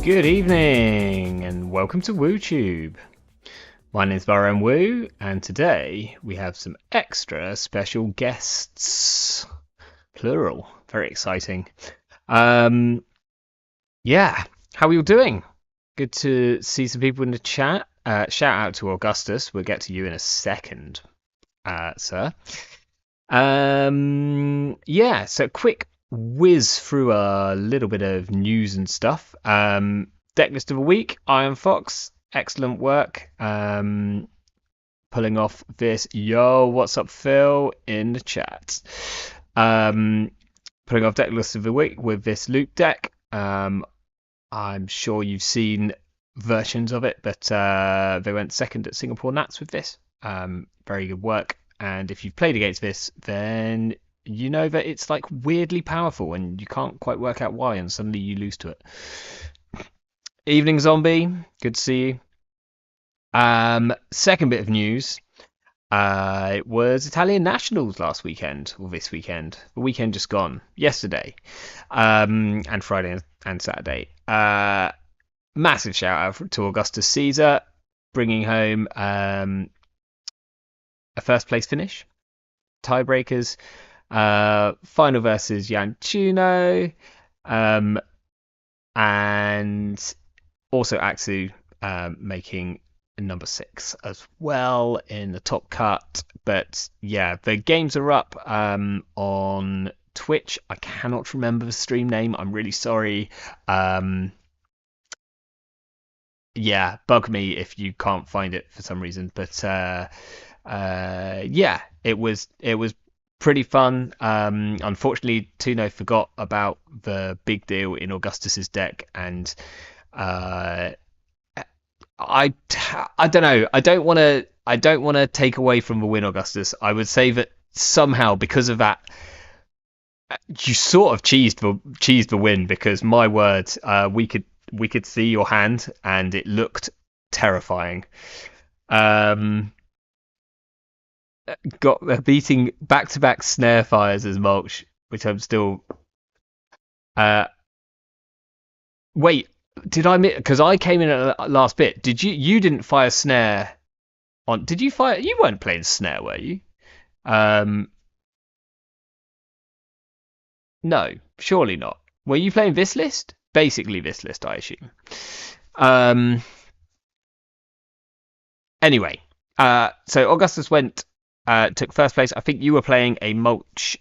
Good evening and welcome to WooTube. My name is Baron Woo and today we have some extra special guests. Plural. Very exciting. Yeah, how are you doing? Good to see some people in the chat. Shout out to Augustus. We'll get to you in a second, sir. Yeah, so quick whiz through a little bit of news and stuff. Deck list of the week, Iron Fox, excellent work. Pulling off this. Yo, what's up, Phil, in the chat. Pulling off deck list of the week with this loop deck. I'm sure you've seen versions of it, but they went second at Singapore Nats with this. Very good work. And if you've played against this, then you know that it's like weirdly powerful and you can't quite work out why, and suddenly you lose to it. Evening Zombie, good to see you. Second bit of news. It was Italian Nationals last weekend, or this weekend. The weekend just gone. Yesterday. And Friday and Saturday. Massive shout out to Augustus Caesar, bringing home a first place finish, tiebreakers, final versus Jan Chuno, and also Axu making number 6 as well in the top cut. But yeah, the games are up on Twitch. I cannot remember the stream name. I'm really sorry. Yeah, bug me if you can't find it for some reason. But yeah, it was pretty fun. Unfortunately, Tuno forgot about the big deal in Augustus's deck, and I don't know. I don't want to take away from the win, Augustus. I would say that somehow because of that, you sort of cheesed the win, because my word, we could see your hand and it looked terrifying. Got beating back-to-back snare fires as mulch, which I'm still. Wait, did I miss? Because I came in at the last bit. Did you? You didn't fire snare on? Did you fire? You weren't playing snare, were you? No, surely not. Were you playing this list? Basically, this list, I assume. Anyway, so Augustus took first place. I think you were playing a mulch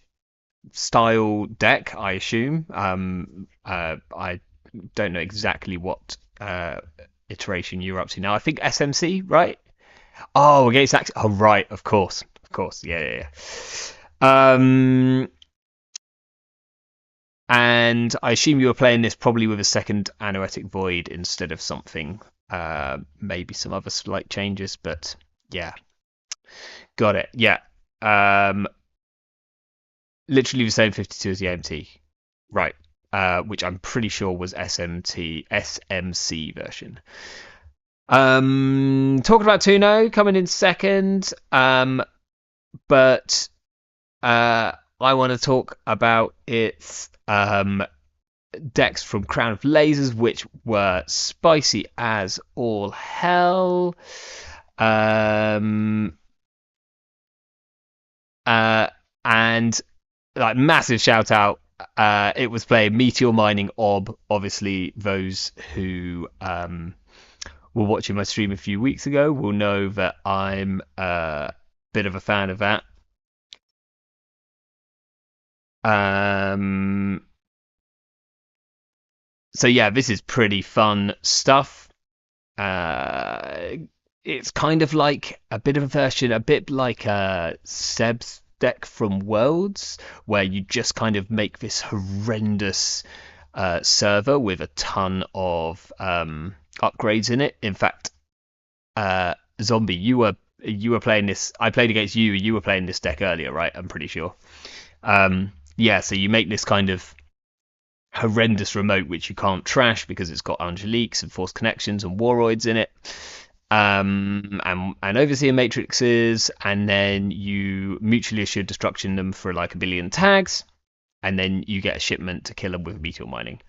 style deck, I assume. I don't know exactly what iteration you're up to now. I think SMC, right? Oh, against Axis. Oh, right. Of course. Yeah. And I assume you were playing this probably with a second Anoetic Void instead of something. Maybe some other slight changes, but yeah. Got it. Yeah. Literally the same 52 as the AMT. Right. Which I'm pretty sure was SMC version. Talking about Tuno coming in second. But I want to talk about its decks from Crown of Lasers, which were spicy as all hell. And like massive shout out. It was playing Meteor Mining Ob. Obviously, those who were watching my stream a few weeks ago will know that I'm a bit of a fan of that. So yeah, this is pretty fun stuff. It's kind of like a bit of a version, a bit like Seb's deck from Worlds, where you just kind of make this horrendous server with a ton of upgrades in it. In fact, Zombie, you were playing this. I played against you. You were playing this deck earlier, right? I'm pretty sure. Yeah, so you make this kind of horrendous remote which you can't trash because it's got Angeliques and Forced Connections and Warroids in it. And Overseer Matrixes, and then you mutually assured destruction them for like 1 billion tags, and then you get a shipment to kill them with Meteor Mining.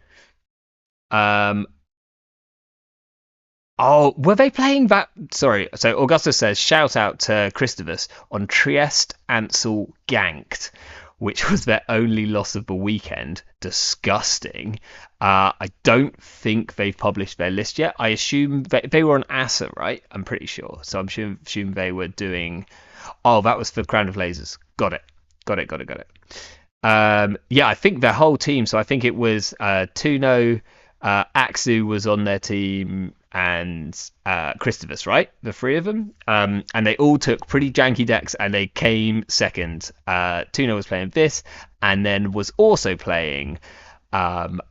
Oh, were they playing that? Sorry. So Augustus says, shout out to Christovus on Trieste Ansel Ganked, which was their only loss of the weekend. Disgusting. I don't think they've published their list yet. I assume they were on Asa, right? I'm pretty sure. So assume they were doing. Oh, that was for Crown of Lasers. Got it. Got it. Yeah, I think their whole team. So I think it was Tuno, Axu was on their team, and Christovus, right? The three of them. And they all took pretty janky decks, and they came second. Tuno was playing this, and then was also playing um,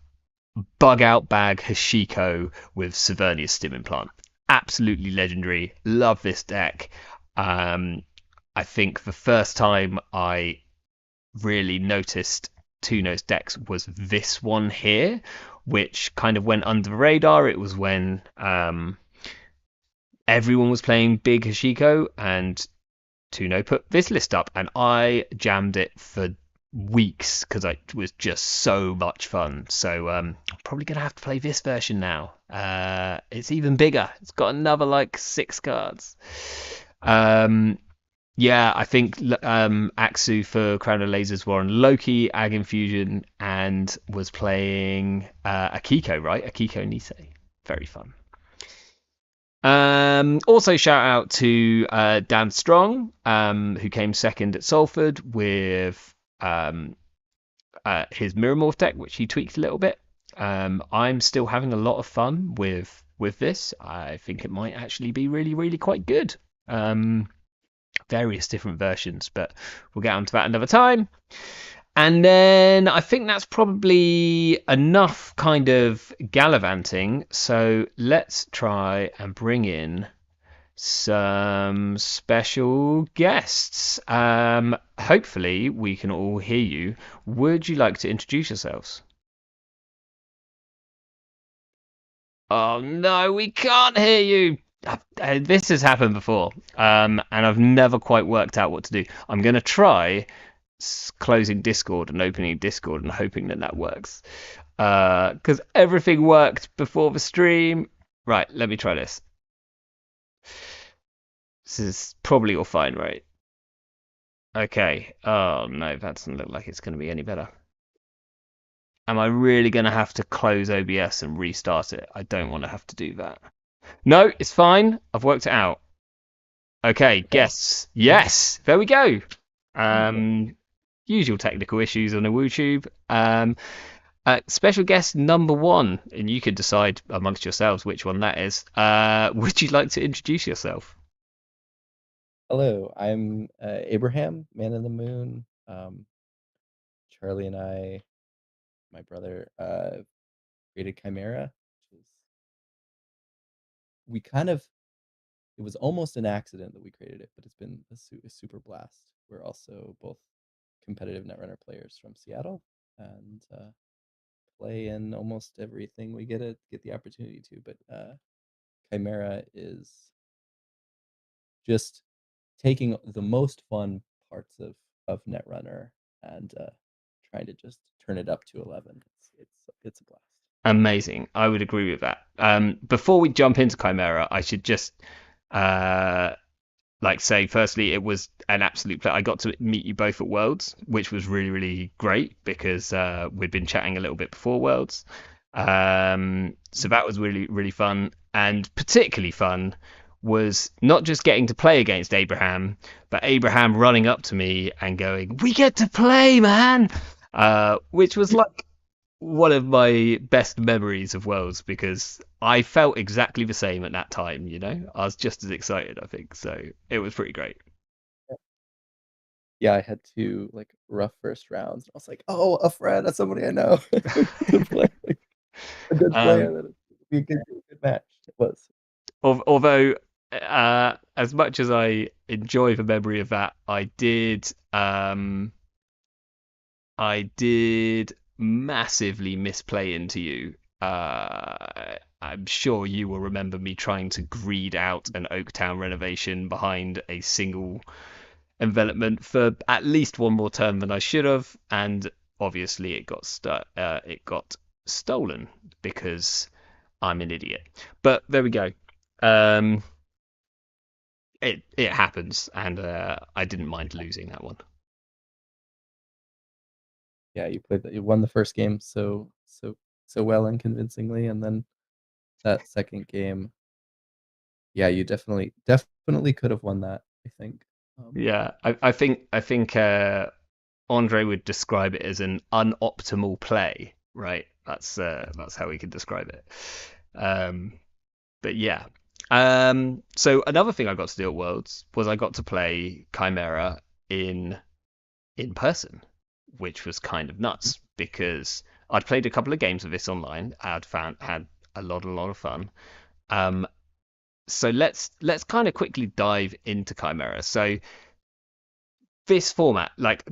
Bug Out Bag Hashiko with Savernia's Stim Implant. Absolutely legendary. Love this deck. Um, I think the first time I really noticed Tuno's decks was this one here, which kind of went under the radar. It was when everyone was playing Big Hashiko, and Tuno put this list up, and I jammed it for weeks because it was just so much fun. So I'm probably gonna have to play this version now. It's even bigger. It's got another like 6 cards. Um, yeah, I think Axu for Crown of Lasers were on Loki, Ag Infusion, and was playing Akiko, right? Akiko Nisei. Very fun. Also, shout out to Dan Strong, who came second at Salford with his Mirror Morph deck, which he tweaked a little bit. I'm still having a lot of fun with this. I think it might actually be really, really quite good. Various different versions, but we'll get onto that another time. And then I think that's probably enough kind of gallivanting. So let's try and bring in some special guests. Hopefully we can all hear you. Would you like to introduce yourselves? Oh no, we can't hear you. This has happened before, and I've never quite worked out what to do. I'm going to try closing Discord and opening Discord and hoping that that works. Because everything worked before the stream. Right, let me try this. This is probably all fine, right? Okay. Oh no, that doesn't look like it's going to be any better. Am I really going to have to close OBS and restart it? I don't want to have to do that. No, it's fine. I've worked it out. Okay, guests. Yes, there we go. Usual technical issues on a WooTube. Special guest number one, and you can decide amongst yourselves which one that is. Would you like to introduce yourself? Hello, I'm Abraham, Man in the Moon. Charlie and I, my brother, created Chimera, which is we kind of it was almost an accident that we created it, but it's been a super blast. We're also both competitive Netrunner players from Seattle and play in almost everything we get the opportunity to. But Chimera is just taking the most fun parts of Netrunner and trying to just turn it up to 11. It's a blast. Amazing. I would agree with that. Before we jump into Chimera, I should just uh, like say firstly it was an absolute pleasure. I got to meet you both at Worlds, which was really really great because we'd been chatting a little bit before Worlds. So that was really really fun, and particularly fun was not just getting to play against Abraham, but Abraham running up to me and going, "We get to play, man," which was like one of my best memories of Worlds because I felt exactly the same at that time. I was just as excited, I think. So it was pretty great. Yeah, I had two like rough first rounds. I was like, "Oh, a friend, that's somebody I know to play, like, a good player. Um, That would be a good match." It was. although, as much as I enjoy the memory of that, I did massively misplay into you. I'm sure you will remember me trying to greed out an Oaktown renovation behind a single envelopment for at least one more turn than I should have, and obviously it got stolen because I'm an idiot. But there we go. Um, it happens, and I didn't mind losing that one. Yeah, you won the first game so well and convincingly, and then that second game, yeah, you definitely could have won that, I think. Um, Yeah, I think Andre would describe it as an unoptimal play, right? That's how we could describe it. Um, but yeah. So another thing I got to do at Worlds was I got to play Chimera in in person, which was kind of mhm. nuts because I'd played a couple of games of this online. I'd found had a lot of fun. Um, so let's kind of quickly dive into Chimera. So this format, like,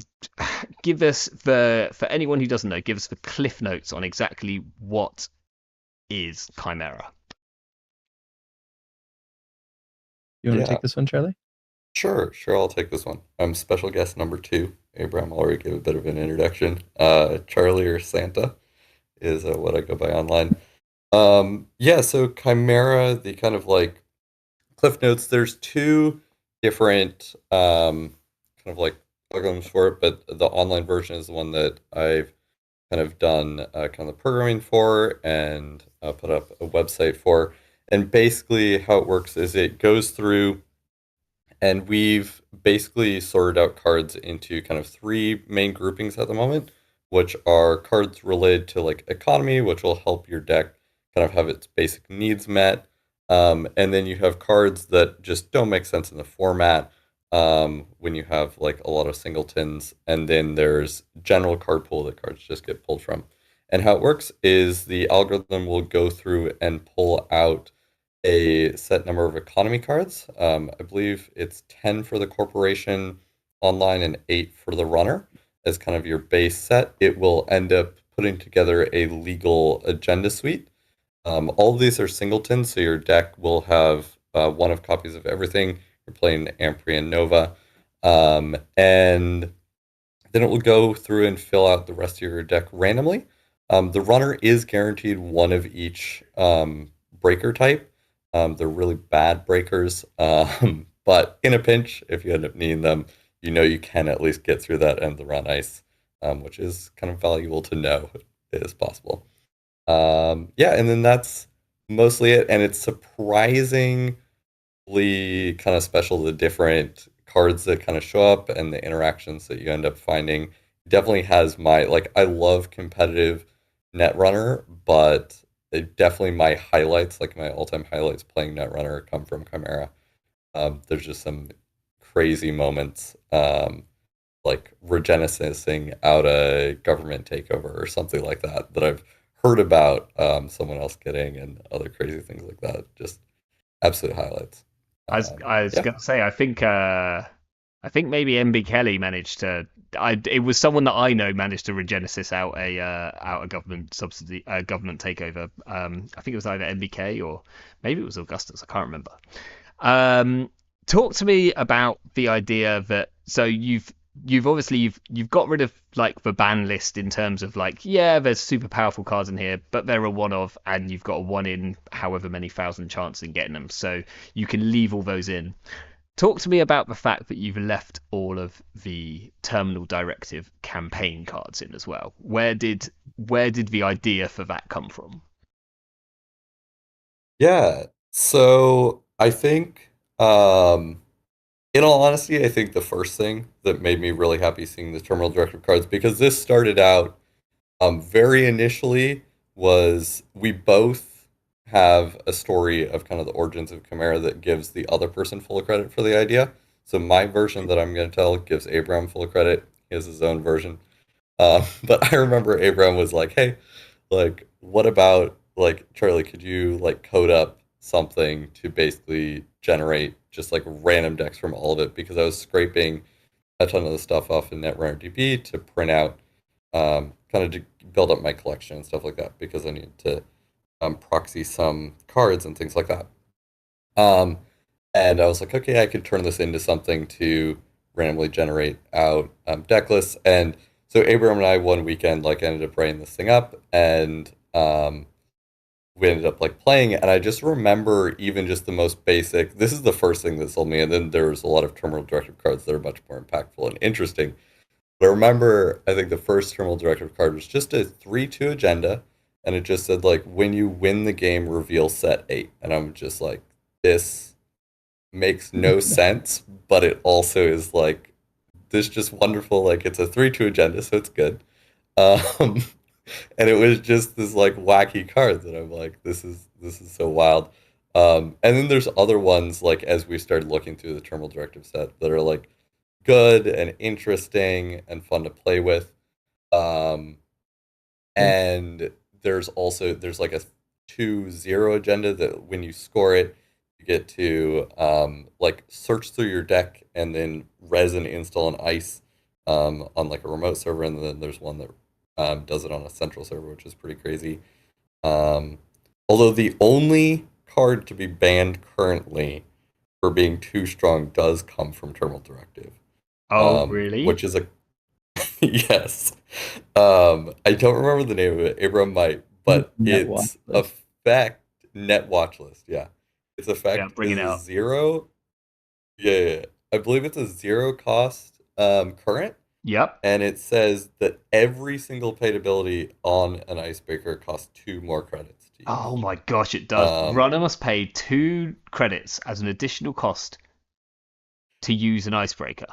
give us for anyone who doesn't know, give us the cliff notes on exactly what is Chimera. You want to Yeah, take this one, Charlie? sure, I'll take this one. I'm special guest number two. Abraham already gave a bit of an introduction. Charlie or Santa is what I go by online. Yeah, so Chimera, the kind of like Cliff Notes, there's two different kind of like programs for it, but the online version is the one that I've kind of done kind of the programming for and put up a website for. And basically, how it works is it goes through, and we've basically sorted out cards into kind of three main groupings at the moment, which are cards related to like economy, which will help your deck kind of have its basic needs met. And then you have cards that just don't make sense in the format when you have like a lot of singletons. And then there's general card pool that cards just get pulled from. And how it works is the algorithm will go through and pull out a set number of economy cards. I believe it's 10 for the corporation online and 8 for the runner as kind of your base set. It will end up putting together a legal agenda suite. All of these are singletons, so your deck will have one of copies of everything. You're playing Ampri and Nova. And then it will go through and fill out the rest of your deck randomly. The runner is guaranteed one of each breaker type. They're really bad breakers, but in a pinch, if you end up needing them, you know you can at least get through that end of the run ice, which is kind of valuable to know is possible. Yeah, and then that's mostly it, and it's surprisingly kind of special, the different cards that kind of show up and the interactions that you end up finding. It definitely has my like I love competitive Netrunner, but it definitely my highlights, like my all-time highlights playing Netrunner come from Chimera. There's just some crazy moments, like regenesising out a government takeover or something like that that I've heard about someone else getting and other crazy things like that. Just absolute highlights. I was Yeah. gonna say I think maybe MB Kelly managed to. It was someone that I know managed to regenesis out a government subsidy government takeover. I think it was either MBK or maybe it was Augustus. I can't remember. Um, Talk to me about the idea that so you've obviously you've got rid of like the ban list in terms of like, yeah, there's super powerful cards in here, but they're a one of, and you've got a one in however many thousand chance in getting them, so you can leave all those in. Talk to me about the fact that you've left all of the terminal directive campaign cards in as well. Where did the idea for that come from? Yeah. So I think, in all honesty, I think the first thing that made me really happy seeing the terminal directive cards, because this started out very initially, was we both have a story of kind of the origins of Chimera that gives the other person full credit for the idea. So my version that I'm going to tell gives Abraham full credit. He has his own version. But I remember Abraham was like, "Hey, like, what about like Charlie? Could you like code up something to basically generate just like random decks from all of it?" Because I was scraping a ton of the stuff off in Netrunner DB to print out, kind of to build up my collection and stuff like that. Because I needed to proxy some cards and things like that. Um, and I was like, okay, I could turn this into something to randomly generate out deck lists. And so Abraham and I one weekend like ended up writing this thing up, and we ended up like playing it, and I just remember even just the most basic. This is the first thing that sold me, and then there was a lot of terminal directive cards that are much more impactful and interesting. But I remember, I think the first terminal directive card was just a 3/2 agenda, and it just said like, when you win the game, reveal set 8, and I'm just like, this makes no sense, but it also is like this just wonderful. Like it's a 3/2 agenda, so it's good. Um, and it was just this like wacky card that I'm like, this is so wild. And then there's other ones like as we started looking through the terminal directive set that are like good and interesting and fun to play with. Um, and there's like a 2/0 agenda that when you score it, you get to like search through your deck and then resin install an ice on like a remote server, and then there's one that does it on a central server, which is pretty crazy. Um, Although the only card to be banned currently for being too strong does come from Terminal Directive, Oh, really? which is a yes. I don't remember the name of it. Abram might, but Net watch its list. effect net watch list. Yeah, its Yeah, effect bring is it a out. 0. Yeah. I believe it's a 0 cost current, Yep. and it says that every single paid ability on an icebreaker costs 2 more credits to Oh use. my gosh, it does. Um, Runner must pay 2 credits as an additional cost to use an icebreaker.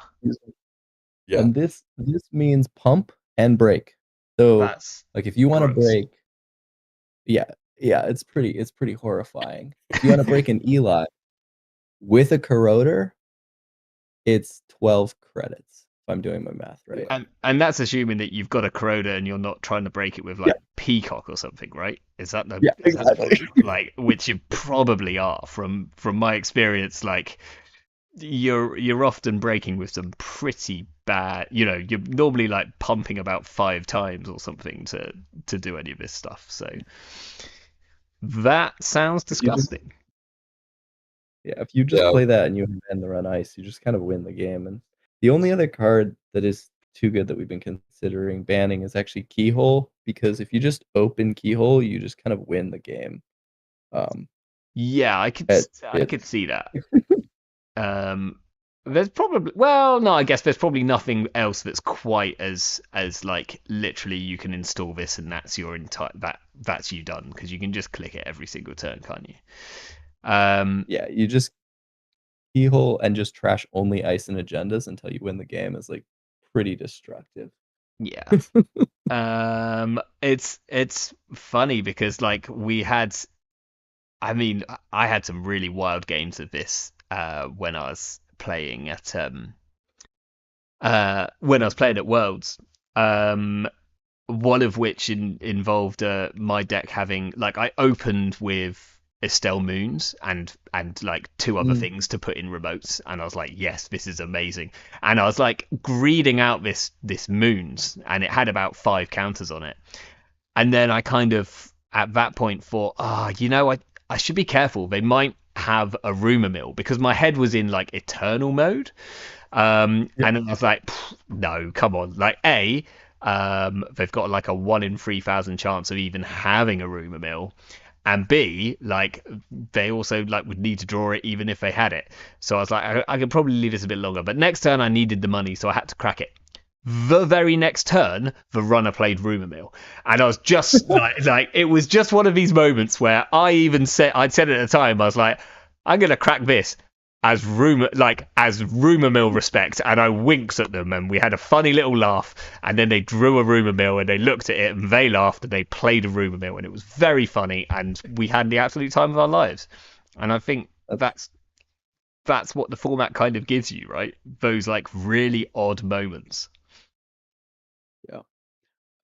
yeah, And this means pump and break. So That's like if you want to gross. break, yeah, it's pretty horrifying. If you want to break an Eli with a corroder, it's 12 credits. If I'm doing my math right. And that's assuming that you've got a Corona and you're not trying to break it with Yeah, like Peacock or something, right? yeah, Is that exactly. like which you probably are from my experience, like you're often breaking with some pretty bad, you're normally like pumping about 5 times or something to do any of this stuff. So that sounds If you just disgusting. if you just yeah, play that and you end the run ice, you just kind of win the game. And the only other card that is too good that we've been considering banning is actually Keyhole, because if you just open Keyhole, you just kind of win the game. Um, Yeah, at I it. could see that. Um, there's probably no, I guess there's probably nothing else that's quite as like literally you can install this and that's your entire that's you done because you can just click it every single turn, can't you? Yeah, you just Keyhole and just trash only ice and agendas until you win the game is like pretty destructive. Yeah. It's funny because like I mean, I had some really wild games of this when I was playing at Worlds. Um, One of which involved my deck having like I opened with Estelle Moons and like 2 other Mm. things to put in remotes, and I was like, yes, this is amazing. And I was like greeding out this Moons, and it had about 5 counters on it. And then I kind of at that point thought, I should be careful. They might have a rumor mill because my head was in like eternal mode. Yeah. And then I was like, no, come on. Like, they've got like a 1 in 3,000 chance of even having a rumor mill. And B, like, they also like would need to draw it even if they had it. So I was like, I could probably leave this a bit longer. But next turn, I needed the money, so I had to crack it. The very next turn, the runner played rumor mill, and I was just like it was just one of these moments where I'd said at the time, I was like, I'm gonna crack this as rumor mill respect, and I winked at them, and we had a funny little laugh, and then they drew a rumor mill, and they looked at it, and they laughed, and they played a rumor mill, and it was very funny, and we had the absolute time of our lives, and I think That's that's what the format kind of gives you, right? Those like really odd moments. yeah.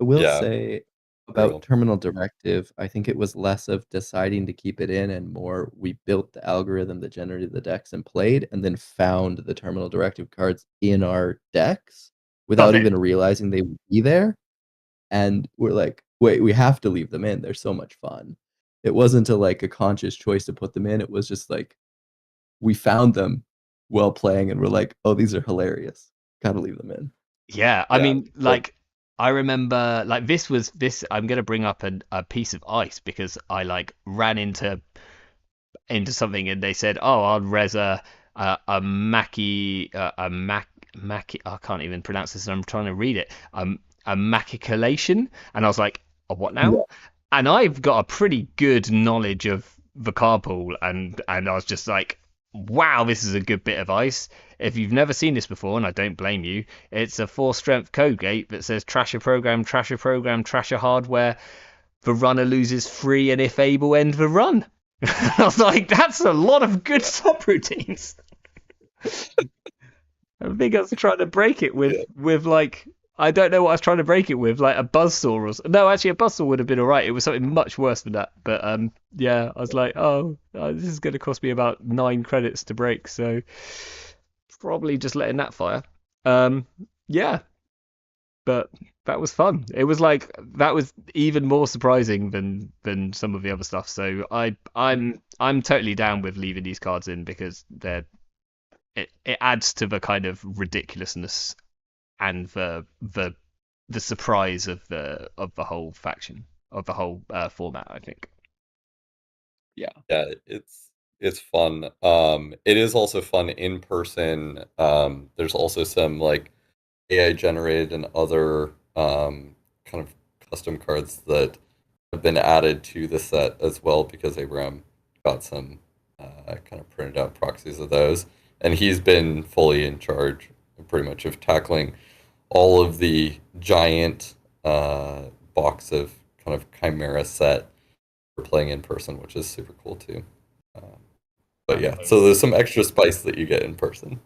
I will yeah, say about true. Terminal Directive, I think it was less of deciding to keep it in and more we built the algorithm that generated the decks and played, and then found the Terminal Directive cards in our decks Got without it. even realizing they would be there. And we're like, wait, we have to leave them in. They're so much fun. It wasn't a conscious choice to put them in. It was just like we found them while playing and we're like, oh, these are hilarious. Gotta leave them in. Yeah, I Yeah, mean, but like I remember like this. I'm gonna bring up a piece of ice because I like ran into something and they said, "Oh, I'll res a Mackie a Mac Mackie." I can't even pronounce this, and I'm trying to read it. A maciculation, and I was like, "A what now?" And I've got a pretty good knowledge of the carpool, and I was just like, "Wow, this is a good bit of ice." If you've never seen this before, and I don't blame you, it's a 4 strength code gate that says trash your program, trash your program, trash your hardware. The runner loses 3, and if able, end the run. I was like, that's a lot of good subroutines. I think I was trying to break it with like, I don't know what I was trying to break it with, like a buzzsaw or no, actually a buzzsaw would have been alright. It was something much worse than that. But yeah, I was like, this is going to cost me about 9 credits to break, so probably just letting that fire. Yeah, but that was fun. It was like that was even more surprising than some of the other stuff. So I'm totally down with leaving these cards in because it adds to the kind of ridiculousness and the surprise of the whole faction of the whole format. I think. Yeah. Yeah, it's fun. It is also fun in person. There's also some like AI generated and other kind of custom cards that have been added to the set as well because Abraham got some kind of printed out proxies of those, and he's been fully in charge pretty much of tackling all of the giant box of kind of Chimera set for playing in person, which is super cool too. But yeah, so there's some extra spice that you get in person.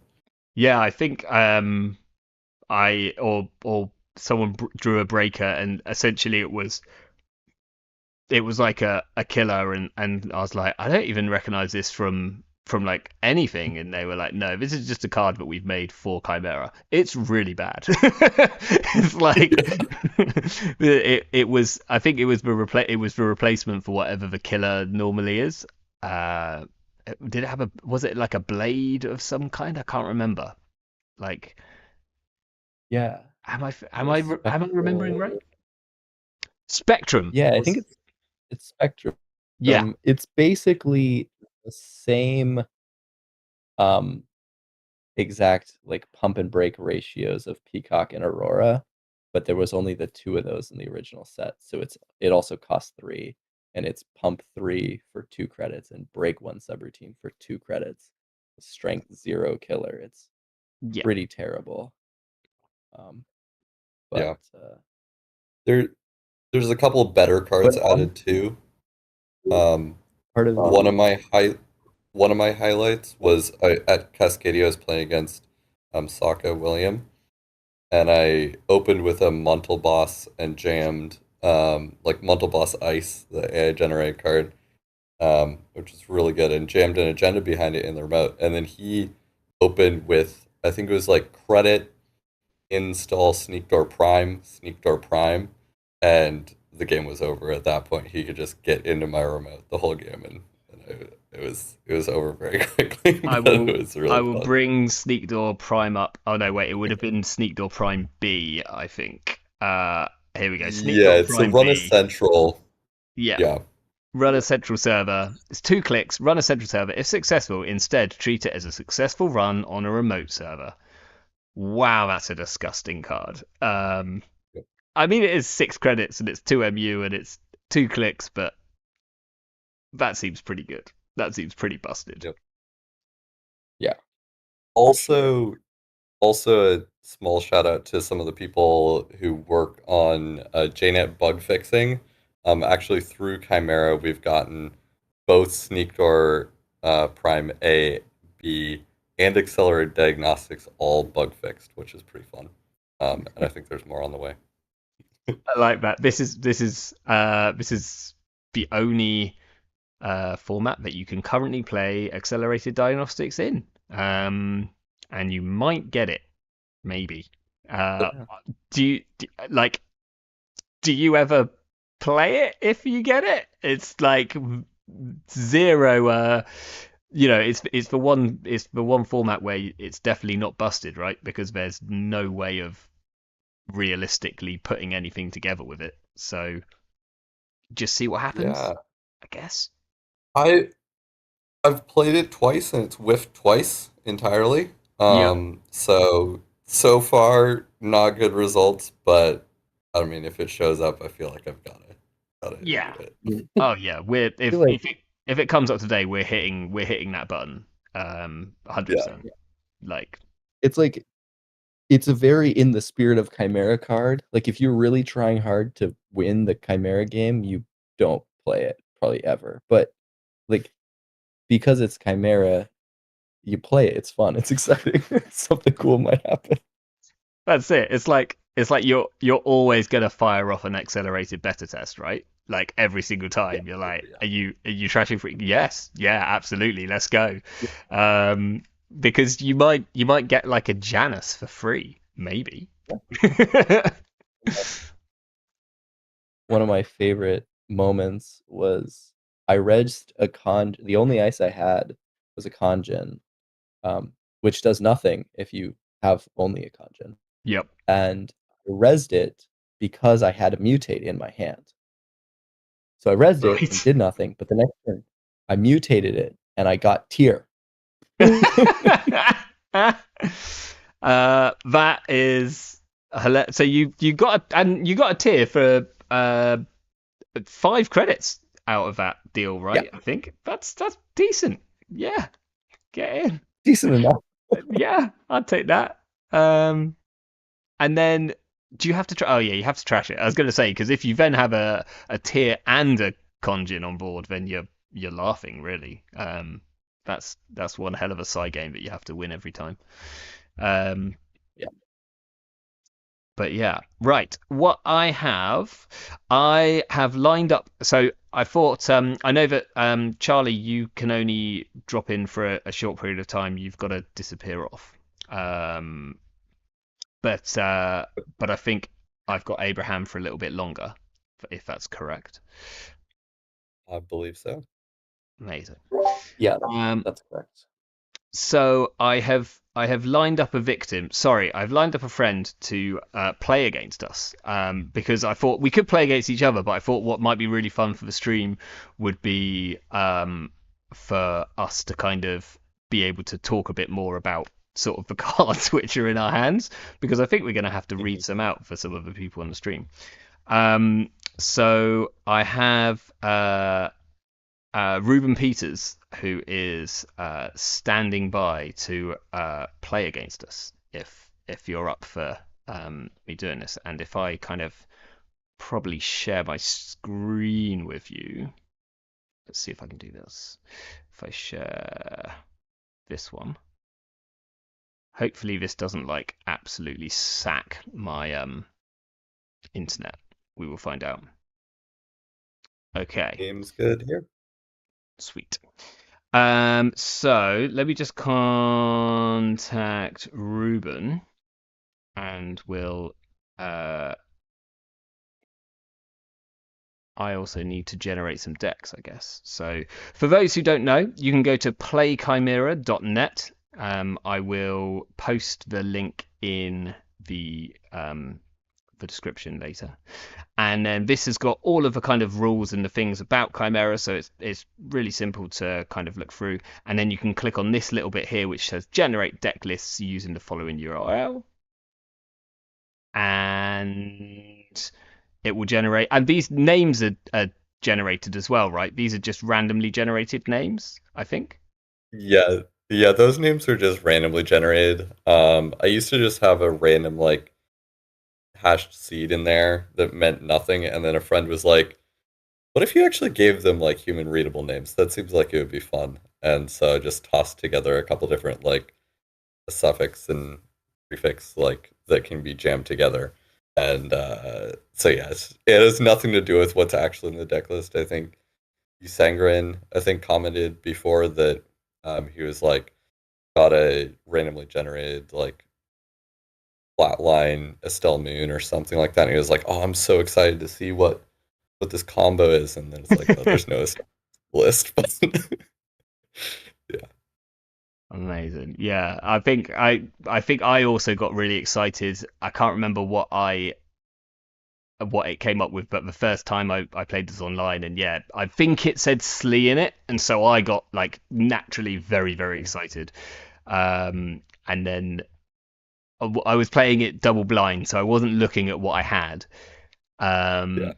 Yeah, I think I or someone drew a breaker and essentially it was like a killer and I was like, I don't even recognize this from like anything, and they were like, no, this is just a card that we've made for Chimera. It's really bad. It's like it was, I think it was the replacement for whatever the killer normally is. Did it have was it like a blade of some kind? I can't remember. Like, Yeah. am I remembering right? Spectrum. Yeah, I think it's Spectrum. Yeah. It's basically the same exact like pump and break ratios of Peacock and Aurora, but there was only the 2 of those in the original set. So it also costs 3, and it's pump 3 for 2 credits and break 1 subroutine for 2 credits. Strength 0 killer. It's pretty terrible. But there's a couple better cards added too. Part of one of my highlights was at Cascadia I was playing against Sokka William, and I opened with a Montal Boss and jammed like Montal Boss Ice, the AI generated card, which is really good, and jammed an agenda behind it in the remote, and then he opened with, I think it was like credit install Sneak Door Prime, and the game was over at that point. He could just get into my remote the whole game, and it was over very quickly. I will fun. bring Sneak Door Prime up. Oh no, wait, it would have been Sneak Door Prime B, I think. Here we go. Sneak Door Prime run B. a central. Yeah. Run a central server. It's 2 clicks. Run a central server. If successful, instead treat it as a successful run on a remote server. Wow, that's a disgusting card. I mean, it is 6 credits and it's 2 MU and it's 2 clicks, but that seems pretty good. That seems pretty busted. Yep. Yeah. Also a small shout out to some of the people who work on JNet bug fixing. Actually, through Chimera, we've gotten both Sneak Door Prime A, B, and Accelerated Diagnostics all bug fixed, which is pretty fun. And I think there's more on the way. I like that. This is the only format that you can currently play Accelerated Diagnostics in. And you might get it, maybe. Do you ever play it if you get it? It's like 0. It's the one format where it's definitely not busted, right? Because there's no way of realistically putting anything together with it. So just see what happens, Yeah. I guess. I I've played it twice and it's whiffed twice entirely. Yep. So far not good results, but I mean if it shows up, I feel like I've gotta do Yeah. it. Oh yeah. We're I feel like if it comes up today, we're hitting that button. Yeah. 100%. Like it's like it's a very in the spirit of Chimera card. Like if you're really trying hard to win the Chimera game, you don't play it probably ever. But like because it's Chimera, you play it. It's fun. It's exciting. Something cool might happen. that's it. It's like you're always gonna fire off an accelerated beta test, right? Like every single Yeah. time, you're like, Yeah. are you trashing free? Yes, yeah, absolutely, let's go. Yeah. Because you might get like a Janus for free, maybe. One of my favorite moments was I regged a con. The only ice I had was a congen, which does nothing if you have only a congen. Yep. And I rezzed it because I had a mutate in my hand. So I rezzed it and Right. did nothing, but the next turn I mutated it and I got tier. That is hilarious. So you got a tier for 5 credits out of that deal, right? Yeah. I think that's decent. Yeah, get in. Decent enough. Yeah, I'd take that. And then do you have to oh yeah, you have to trash it. I was going to say because if you then have a tier and a conjin on board, then you're laughing really. That's one hell of a side game that you have to win every time. Um, Yeah. but yeah, right. What I have lined up. So I thought, I know that Charlie, you can only drop in for a short period of time. You've got to disappear off. But I think I've got Abraham for a little bit longer, if that's correct. I believe so. Amazing. Yeah, that's correct. So I have lined up a victim. Sorry, I've lined up a friend to play against us. Because I thought we could play against each other, but I thought what might be really fun for the stream would be for us to kind of be able to talk a bit more about sort of the cards which are in our hands, because I think we're going to have to read some out for some of the people on the stream. So I have Reuben Pieters, who is standing by to play against us if you're up for me doing this. And if I kind of probably share my screen with you, let's see if I can do this. If I share this one, hopefully this doesn't like absolutely sack my internet. We will find out. Okay. Game's good here. Sweet. So let me just contact Reuben, and we'll. I also need to generate some decks, I guess. So for those who don't know, you can go to playchimera.net. I will post the link in the description later. And then this has got all of the kind of rules and the things about Chimera, so it's really simple to kind of look through. And then you can click on this little bit here which says generate deck lists using the following URL, and it will generate. And these names are generated as well, right? These are just randomly generated names, I think. Yeah, those names are just randomly generated. I used to just have a random like hashed seed in there that meant nothing, and then a friend was like, what if you actually gave them like human readable names? That seems like it would be fun. And so I just tossed together a couple different like a suffix and prefix like that can be jammed together. And so yeah, it has nothing to do with what's actually in the deck list. I think Usangren, I think, commented before that he was like got a randomly generated like flatline Estelle Moon or something like that. And he was like, oh, I'm so excited to see what this combo is. And then it's like, oh, there's no list. But yeah. Amazing. Yeah, I think I also got really excited. I can't remember what it came up with, but the first time I played this online, and yeah, I think it said Slee in it, and so I got like naturally very, very excited. And then I was playing it double blind, so I wasn't looking at what I had. Yeah. Um,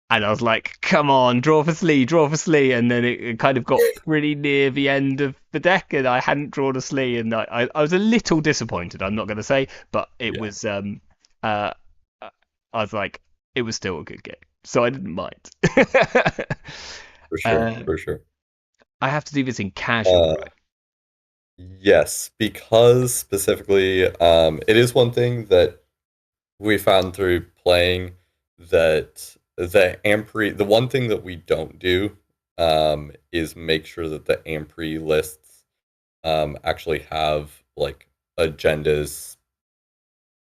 and I was like, come on, draw for Slee, draw for Slee. And then it kind of got pretty near the end of the deck, and I hadn't drawn a Slee, and I was a little disappointed, I'm not going to say, but it Yeah. was, uh, I was like, it was still a good game, so I didn't mind. For sure. uh, For sure. I have to do this in casual, Uh, right? yes, because specifically, it is one thing that we found through playing that the one thing that we don't do is make sure that the Ampri lists actually have like agendas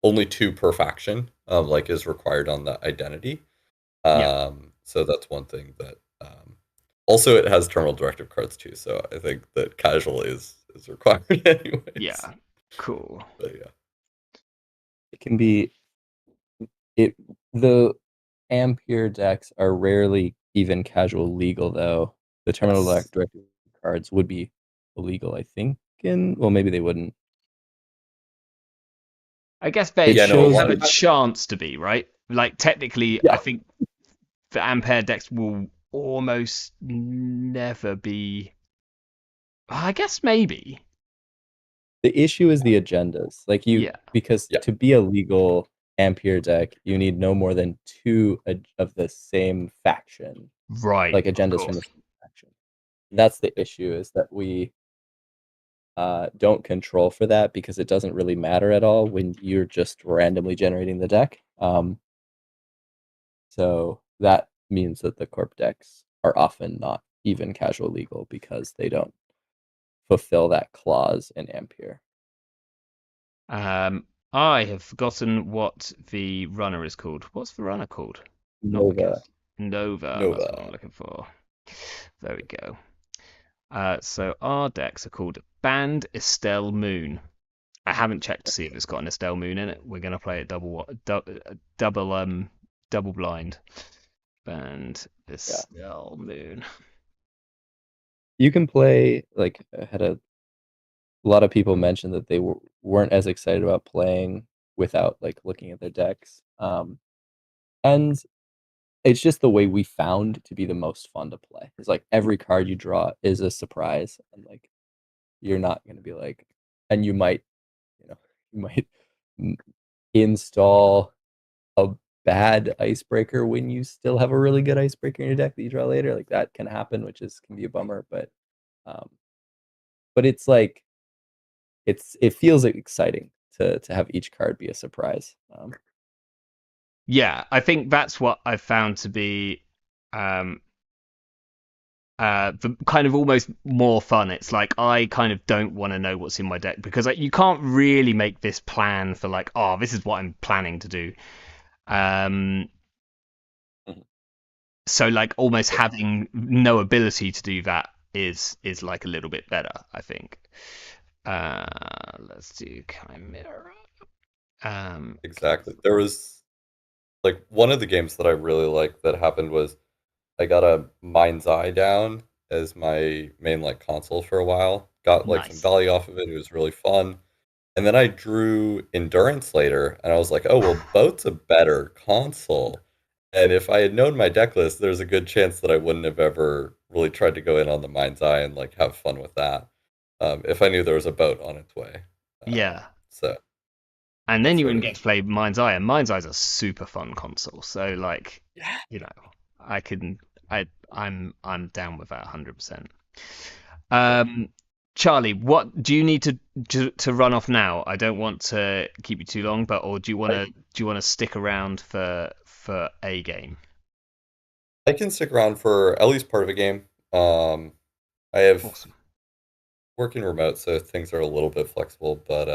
only two per faction, like is required on the identity. Yeah, So that's one thing that also it has terminal directive cards too, so I think that casual is required anyways. yeah, cool. But yeah. It can be it the Ampere decks are rarely even casual legal though. The terminal Yes. directive cards would be illegal, I think. Well, maybe they wouldn't. I guess It they Yeah, no, a shows lot have a of chance to be, right? Like technically, I yeah. think the Ampere decks will almost never be. I guess maybe. The issue is the agendas. Like Yeah. because yeah, to be a legal Ampere deck, you need no more than two of the same faction, Right. like Of agendas from the course. same faction. That's the issue, is that we don't control for that because it doesn't really matter at all when you're just randomly generating the deck. So that means that the corp decks are often not even casual legal because they don't fulfill that clause in Ampere. I have forgotten what the runner is called. What's the runner called? Not the Nova. Nova. That's what I'm Nova. looking for. There we go. So our decks are called Band Estelle Moon. I haven't checked to see if it's got an Estelle Moon in it. We're gonna play it double blind. Band Yeah. Estelle Moon. You can play, like, I had a lot of people mention that they weren't as excited about playing without like looking at their decks. And it's just the way we found to be the most fun to play. It's like every card you draw is a surprise, and like you're not gonna be like, and you might install a bad icebreaker when you still have a really good icebreaker in your deck that you draw later. Like that can happen, which can be a bummer, um, but it's like it feels exciting to have each card be a surprise. Yeah, I think that's what I've found to be um the kind of almost more fun. It's like I kind of don't want to know what's in my deck because like, you can't really make this plan for like, oh, this is what I'm planning to do. Um, Mhm. so like almost having no ability to do that is like a little bit better, I think. Let's do Chimera. Exactly. There was like one of the games that I really liked that happened was I got a Mind's Eye down as my main like console for a while. Got like some Nice. value off of it. It was really fun. And then I drew Endurance later, and I was like, oh well, Boat's a better console. And if I had known my deck list, there's a good chance that I wouldn't have ever really tried to go in on the Mind's Eye and like have fun with that. If I knew there was a boat on its way. Yeah. So And then that's you what wouldn't it get is. to play Mind's Eye, and Mind's Eye's a super fun console. So like, Yeah. you know, I can I'm down with that 100%. Yeah. Um, Charlie, what do you need to run off now? I don't want to keep you too long, but or I, do you want to stick around for a game? I can stick around for at least part of a game. I have Awesome. working remote, so things are a little bit flexible, but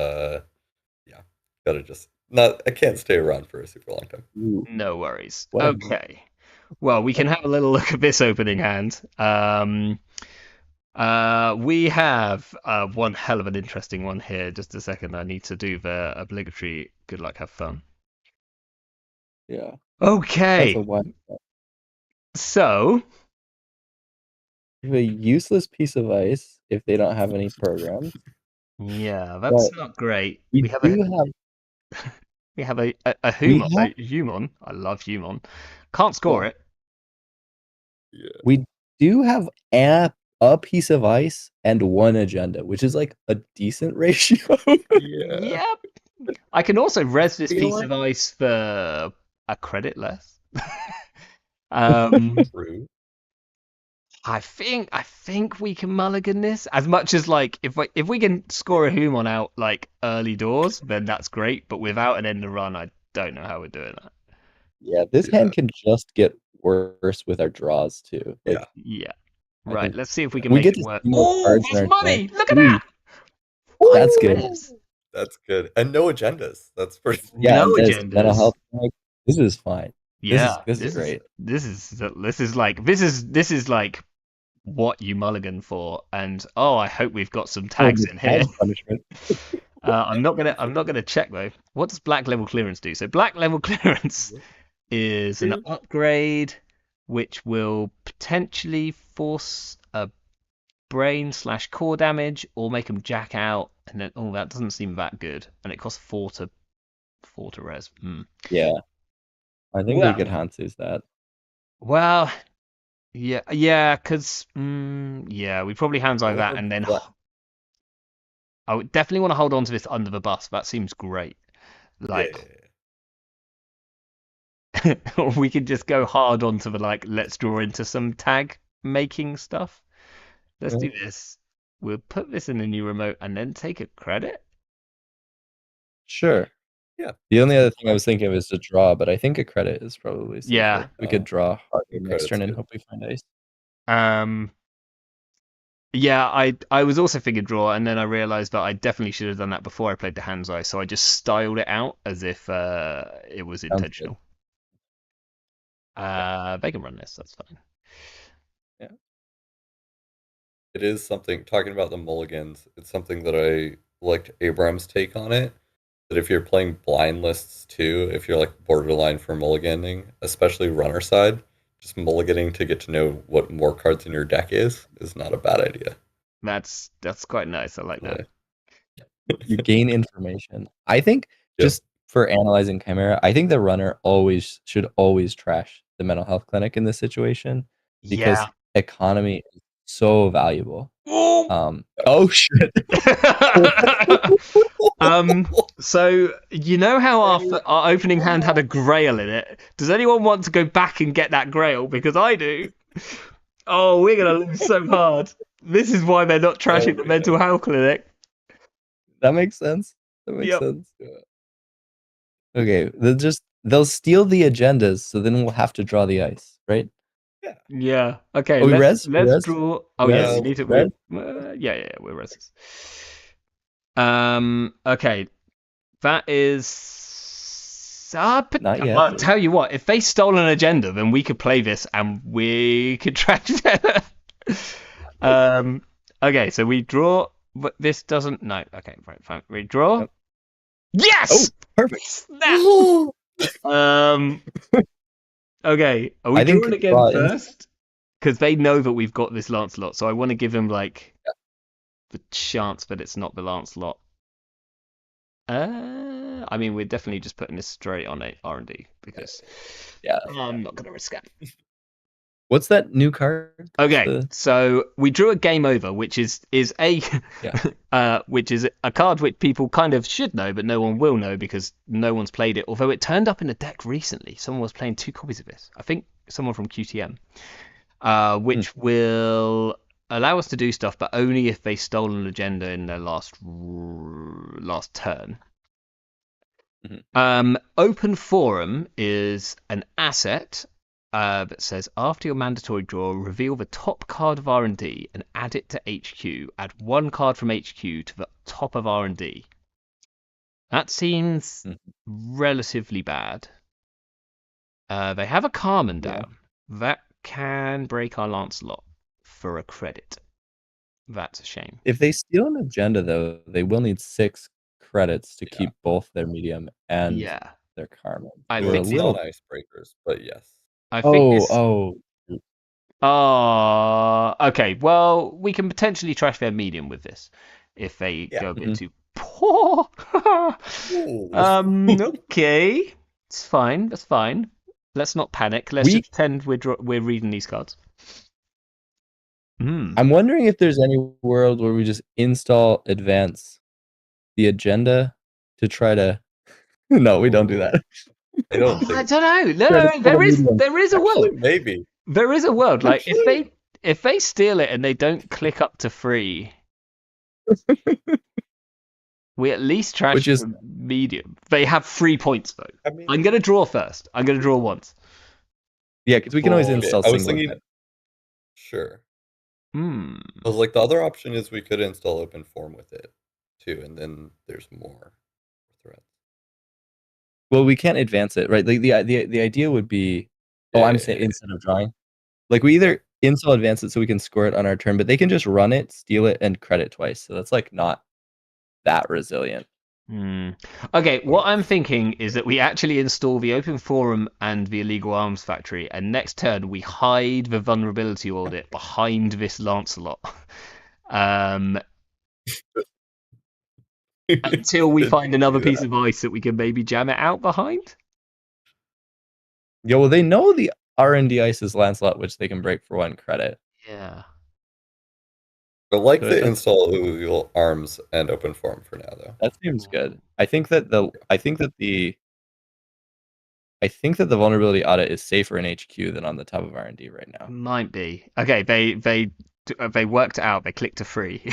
yeah, gotta just not. I can't stay around for a super long time. Ooh, No worries. what a Okay. Well, we can have a little look at this opening hand. We have one hell of an interesting one here. Just a second, I need to do the obligatory good luck, have fun. Yeah, that's a Okay, wild. so A useless piece of ice if they don't have any programs. yeah, But that's not great. we do have We have a we Humon. have Humon. I love Humon. Can't score oh, it. Yeah. we do have a piece of ice and one agenda, which is like a decent ratio. Yeah. Yep. I can also res this Feel piece like of ice for a credit less. um, True. I think we can mulligan this as much as like if we can score a Humon out like early doors, then that's great. But without an end of run, I don't know how we're doing that. yeah, this Yeah. hand can just get worse with our draws too. Like Yeah. Yeah. I Right. think Let's see if we can we make get it to work. see more Oh, cards in there's our deck. money! Look at Ooh, that! Five that's good. revs. That's good. And no agendas. That's pretty. Yeah, No and this mental agendas. health like, this is fine. Yeah, This is great. this is like what you mulligan for, and oh, I hope we've got some Oh, tags the in tag here. punishment. I'm not gonna check though. What does black level clearance do? So black level clearance is an upgrade which will potentially force a brain/core damage or make them jack out, and then oh, that doesn't seem that good, and it costs four to res. Yeah, I think we Well, could Hansu's that. well, yeah, because yeah, we probably hands eye that, Or and then Yeah, I would definitely want to hold on to this under the bus. That seems great. yeah. Like, or we could just go hard onto the like, let's draw into some tag making stuff. Let's do this. We'll put this in a new remote and then take a credit. sure. Yeah. The only other thing I was thinking of is to draw, but I think a credit is probably safer. Yeah. We could draw hard The next credit's turn and good. hope we find ice. Yeah, I was also thinking draw, and then I realized that I definitely should have done that before I played the hands eye, so I just styled it out as if it was good. intentional. They can run this, that's fine. Yeah. It is something, talking about the mulligans, it's something that I liked Abraham's take on it. That if you're playing blind lists too, if you're like borderline for mulliganing, especially runner side, just mulliganing to get to know what more cards in your deck is not a bad idea. That's quite nice. I like that. You gain information. I think Yeah. just for analyzing Chimera, I think the runner should always trash the mental health clinic in this situation because Yeah. economy is so valuable. Ooh. Oh shit. So you know how our opening hand had a grail in it? Does anyone want to go back and get that grail? Because I do. Oh, we're gonna lose so hard. This is why they're not trashing the mental health clinic. That makes sense. That makes Yep. sense. Okay, they'll steal the agendas, so then we'll have to draw the ice, right? Yeah. Okay. Oh, we let's res? draw. Oh yeah, Res? we need to. Res? Yeah, we're res. Okay. That is. Not yet. I'll tell you what. If they stole an agenda, then we could play this and we could trash it. Okay, so we draw, but this doesn't. No. Okay, right, fine. We draw. Yep. Yes. Oh, perfect. Snap. Okay, are we I think drawing again draw first? Because they know that we've got this Lancelot, so I want to give him like the chance that it's not the Lancelot. I mean, we're definitely just putting this straight on a R&D because I'm not gonna risk it. What's that new card? Okay, so we drew a game over, which is a which is a card which people kind of should know, but no one will know because no one's played it. Although it turned up in a deck recently, someone was playing 2 copies of this. I think someone from QTM, which will allow us to do stuff, but only if they stole an agenda in their last turn. Open Forum is an asset that says after your mandatory draw, reveal the top card of R&D and add it to HQ. Add 1 card from HQ to the top of R&D. That seems relatively bad. They have a Carmen down. That can break our Lancelot for a credit. That's a shame. If they steal an agenda, though, they will need 6 credits to keep both their medium and Yeah. their Carmen. I It We're a would think steal little. icebreakers, but yes. I think this. Oh. Okay. Well, we can potentially trash their medium with this if they Yeah. go a bit Mhm. too poor. Ooh. Okay. It's fine. That's fine. Let's not panic. Let's We- just pretend we're reading these cards. I'm wondering if there's any world where we just install advance the agenda to try to. No, we don't do that. I don't I think. don't know. No, Try to no, steal there the is medium. there is a Actually, world. maybe. There is a world. Like Actually- if they steal it and they don't click up to 3, we at least trash Which is- the medium. They have 3 points though. I mean, I'm gonna draw first. I'm gonna draw once. Yeah, because we can always Okay, install I was single. thinking. Sure. Hmm. I was like, the other option is we could install open form with it too, and then there's more threats. Well, we can't advance it, right? Like the idea would be. Oh, I'm saying instead of drawing, like we either install advance it so we can score it on our turn, but they can just run it, steal it, and credit twice. So that's like not that resilient. Okay, what I'm thinking is that we actually install the open forum and the illegal arms factory, and next turn we hide the vulnerability audit behind this Lancelot. Until we find another piece of ice that we can maybe jam it out behind. Yeah, well, they know the R&D ice is Lancelot, which they can break for 1 credit. Yeah. But like So the that's- install illegal arms and open form for now, though. That seems good. I think that the vulnerability audit is safer in HQ than on the top of R&D right now. Might be. Okay, they worked it out. They clicked to 3. We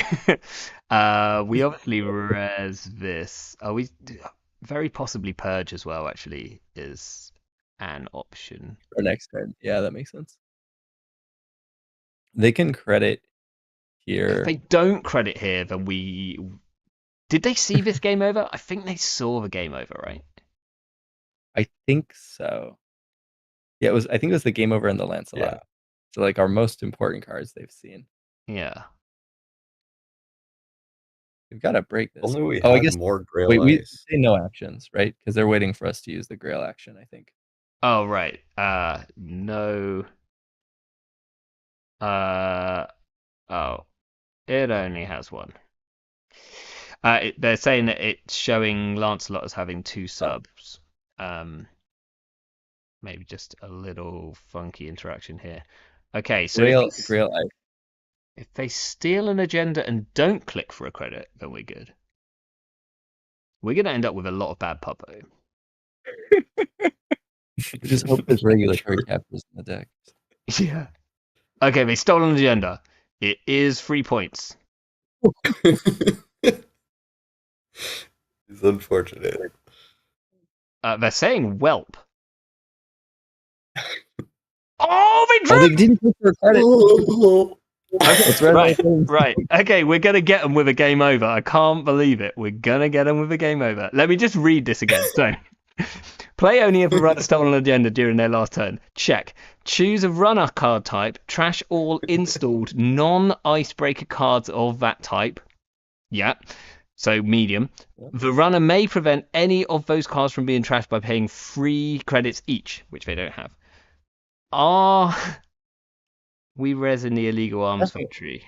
obviously res this. We very possibly purge as well. Actually, is an option. For next turn. Yeah, that makes sense. They can credit here. If they don't credit here, then we. Did they see this game over? I think they saw the game over, right? I think so. Yeah, it was. I think it was the game over in the Lancelot. Yeah. So like our most important cards they've seen. Yeah. We've got to break this. Only we I had guess. more Grail Wait, we ice. say no actions, right? Because they're waiting for us to use the Grail action. I think. Oh right. No. Oh. It only has 1. They're saying that it's showing Lancelot as having 2 subs. Maybe just a little funky interaction here. Okay, so Grail ice. if they steal an agenda and don't click for a credit, then we're good. We're going to end up with a lot of bad pub though. Just hope there's regulatory captures in the deck. Yeah. Okay, they stole an agenda. It is 3 points. It's unfortunate. They're saying whelp. Oh, they drew! Oh, they didn't click for a credit. It's Right. Okay, we're going to get them with a game over. I can't believe it. We're going to get them with a game over. Let me just read this again. So, play only if a runner stole an agenda during their last turn. Check. Choose a runner card type. Trash all installed non-icebreaker cards of that type. Yeah. So, medium. The runner may prevent any of those cards from being trashed by paying 3 credits each, which they don't have. Are we res in the illegal arms factory?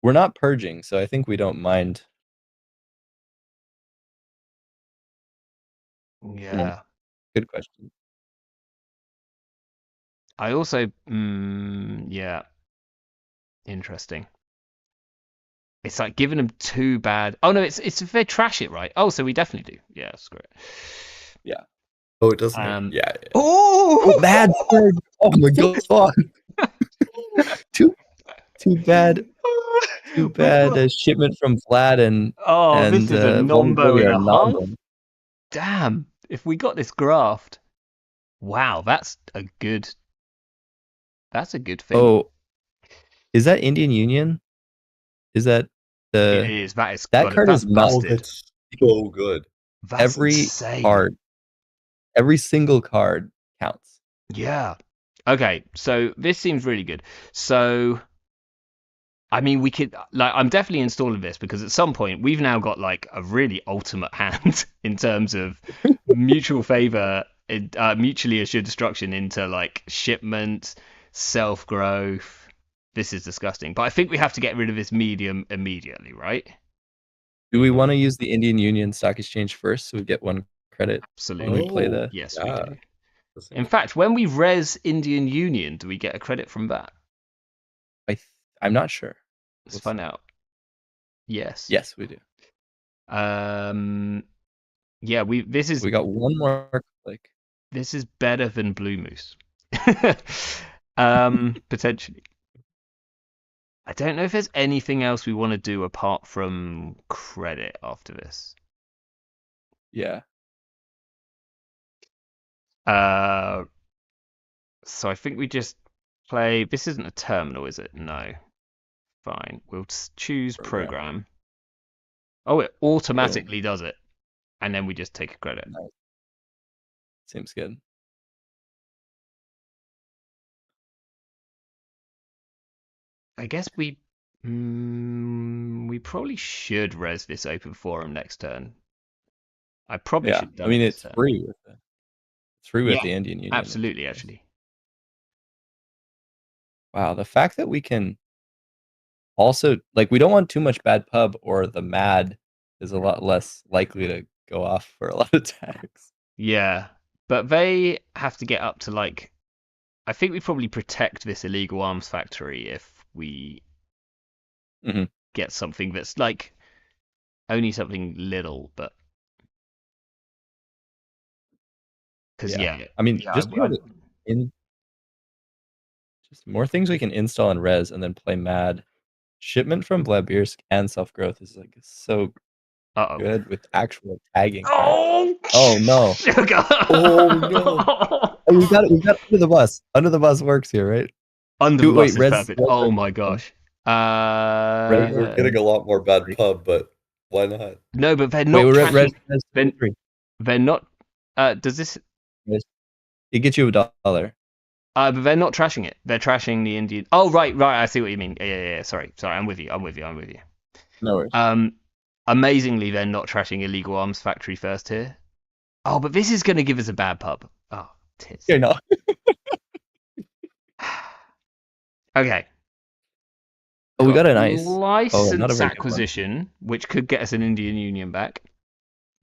We're not purging, so I think we don't mind. Yeah. Good question. I also, yeah. Interesting. It's like giving them 2 bad. Oh no, it's if they trash it, right? Oh, so we definitely do. Yeah, screw it. Yeah. Oh, it doesn't. Yeah. Oh, bad purge. Oh my god. Too bad. Too bad. A shipment from Vlad and this is a nombo Vulnerability and are a non- half. Damn! If we got this graft, wow, that's a good thing. Oh, is that Indian Union? Is that the? It is. That card that's is not- busted. That's so good. That's every insane. card, every single card counts. Yeah. Okay, so this seems really good. So I mean, we could like I'm definitely installing this because at some point we've now got like a really ultimate hand in terms of mutual favor, mutually assured destruction into like shipment, self growth. This is disgusting, but I think we have to get rid of this medium immediately, right? Do we want to use the Indian Union Stock Exchange first so we get 1 credit when we Absolutely. play Oh, the? Yes, we yeah. do. That In seems fact, when we res Indian Union, do we get a credit from that? I'm not sure. Let's We'll find see. out. Yes. Yes, we do. Yeah, this is We got 1 more click. this is better than Blue Moose. Potentially. I don't know if there's anything else we want to do apart from credit after this. Yeah. So I think we just play. This isn't a terminal, is it? No. Fine. We'll choose program. Oh, it automatically does it, and then we just take a credit. Nice. Seems good. I guess we probably should res this open forum next turn. I probably Yeah. should have I done mean, it it's this turn. free with Yeah, the Indian Union. absolutely, actually. Wow, the fact that we can also like we don't want too much bad pub, or the mad is a lot less likely to go off for a lot of tags. Yeah, but they have to get up to like. I think we probably protect this illegal arms factory if we get something that's like only something little, but because I mean, yeah, just more things we can install in res and then play mad. Shipment from Blabirsk and self growth is like so good with actual tagging. Oh, oh no! Sugar. Oh no! Oh, we got it. We got under the bus. Under the bus works here, right? Under the bus is perfect. Oh my gosh. we're getting a lot more bad pub, but why not? No, but they're not. They're not. Does this? It gets you $1. But they're not trashing it. They're trashing the Indian. Oh right. I see what you mean. Yeah. Sorry. I'm with you. No worries. Amazingly, they're not trashing illegal arms factory first here. Oh, but this is going to give us a bad pub. Oh, tis. You're not. Okay. Oh, we got a nice license acquisition, which could get us an Indian Union back.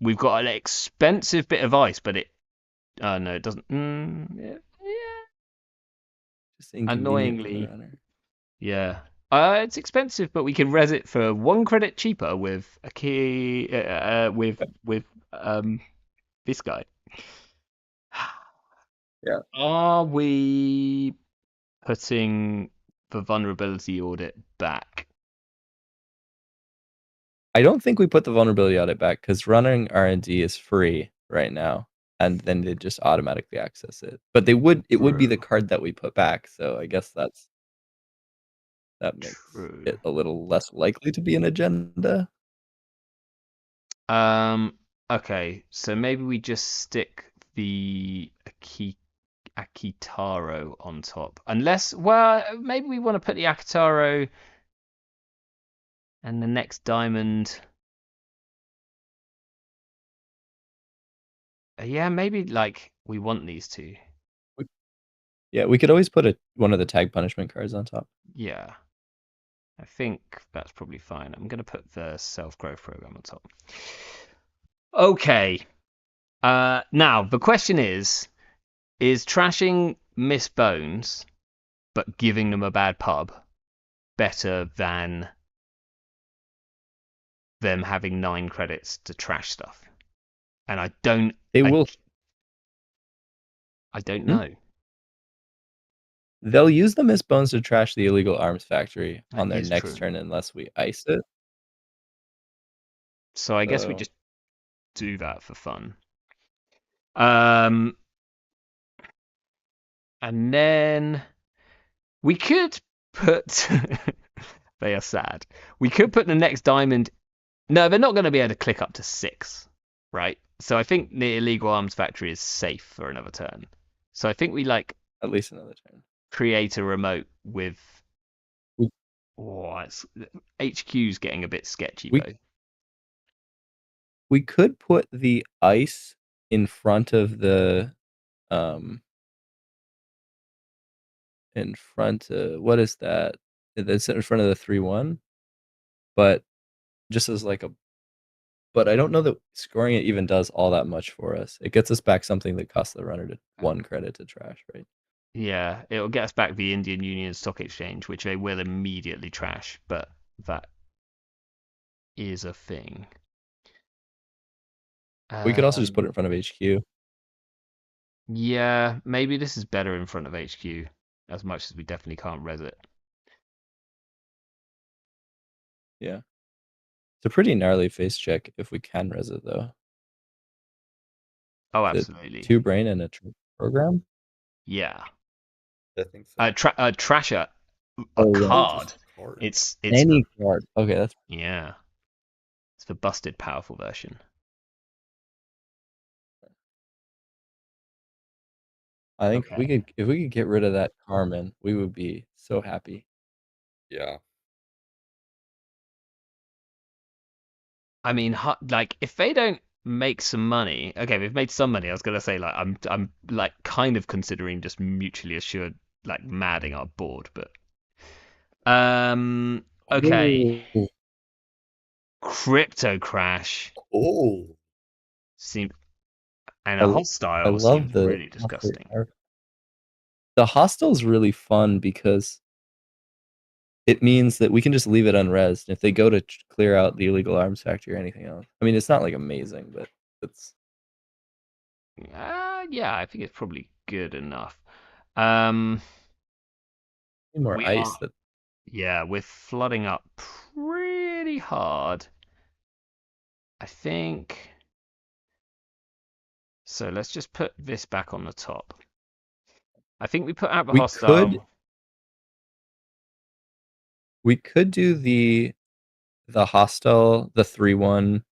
We've got an expensive bit of ice, but it. No, it doesn't. Yeah. Just annoyingly. Yeah. It's expensive, but we can res it for 1 credit cheaper with a key. With this guy. Yeah. Are we putting the vulnerability audit back? I don't think we put the vulnerability audit back because running R&D is free right now, and then they just automatically access it. But it would be the card that we put back. So I guess that makes it a little less likely to be an agenda. Okay, so maybe we just stick the Akitaro on top. Unless, well, maybe we want to put the Akitaro and the next diamond. Yeah, maybe like we want these two. Yeah, we could always put one of the tag punishment cards on top. Yeah. I think that's probably fine. I'm going to put the self-growth program on top. Okay. Now, the question is trashing Miss Bones, but giving them a bad pub, better than them having 9 credits to trash stuff? And I don't... I don't know. They'll use the Miss Bones to trash the illegal arms factory on their next turn unless we ice it. So I guess we just do that for fun. And then we could put... They are sad. We could put the next diamond... No, they're not going to be able to click up to 6, right? So I think the illegal arms factory is safe for another turn. So I think we like... At least another turn. Create a remote with Oh, HQ's getting a bit sketchy We though. we could put the ice in front of the um in front of what is that? That's in front of the 3-1, but just as like a but I don't know that scoring it even does all that much for us. It gets us back something that costs the runner to 1 credit to trash, right? Yeah, it'll get us back the Indian Union Stock Exchange, which they will immediately trash, but that is a thing. We could also just put Um, it in front of HQ. yeah, maybe this is better in front of HQ, as much as we definitely can't res it. Yeah. It's a pretty gnarly face check if we can res it though. Oh, Is it absolutely. 2 brain and a program? Yeah. I think so. Trasher, a Oh, yeah. Oh, card. just a card. It's Any card. Okay, that's yeah. It's the busted powerful version. I think Okay. if we could get rid of that Carmen, we would be so happy. Yeah. I mean, like if they don't make some money, okay, we've made some money. I was gonna say like I'm like kind of considering just mutually assured like madding our board, but okay, Oh, crypto crash Oh. seem and I, a I hostile love seems the really disgusting. the hostile is really fun because it means that we can just leave it unresed. If they go to clear out the illegal arms factory or anything else, I mean, it's not like amazing, but it's Yeah, I think it's probably good enough. Um, more we ice are that yeah, we're flooding up pretty hard. I think. So let's just put this back on the top. I think we put out the we could hostile. we could do the hostile, the 3-1,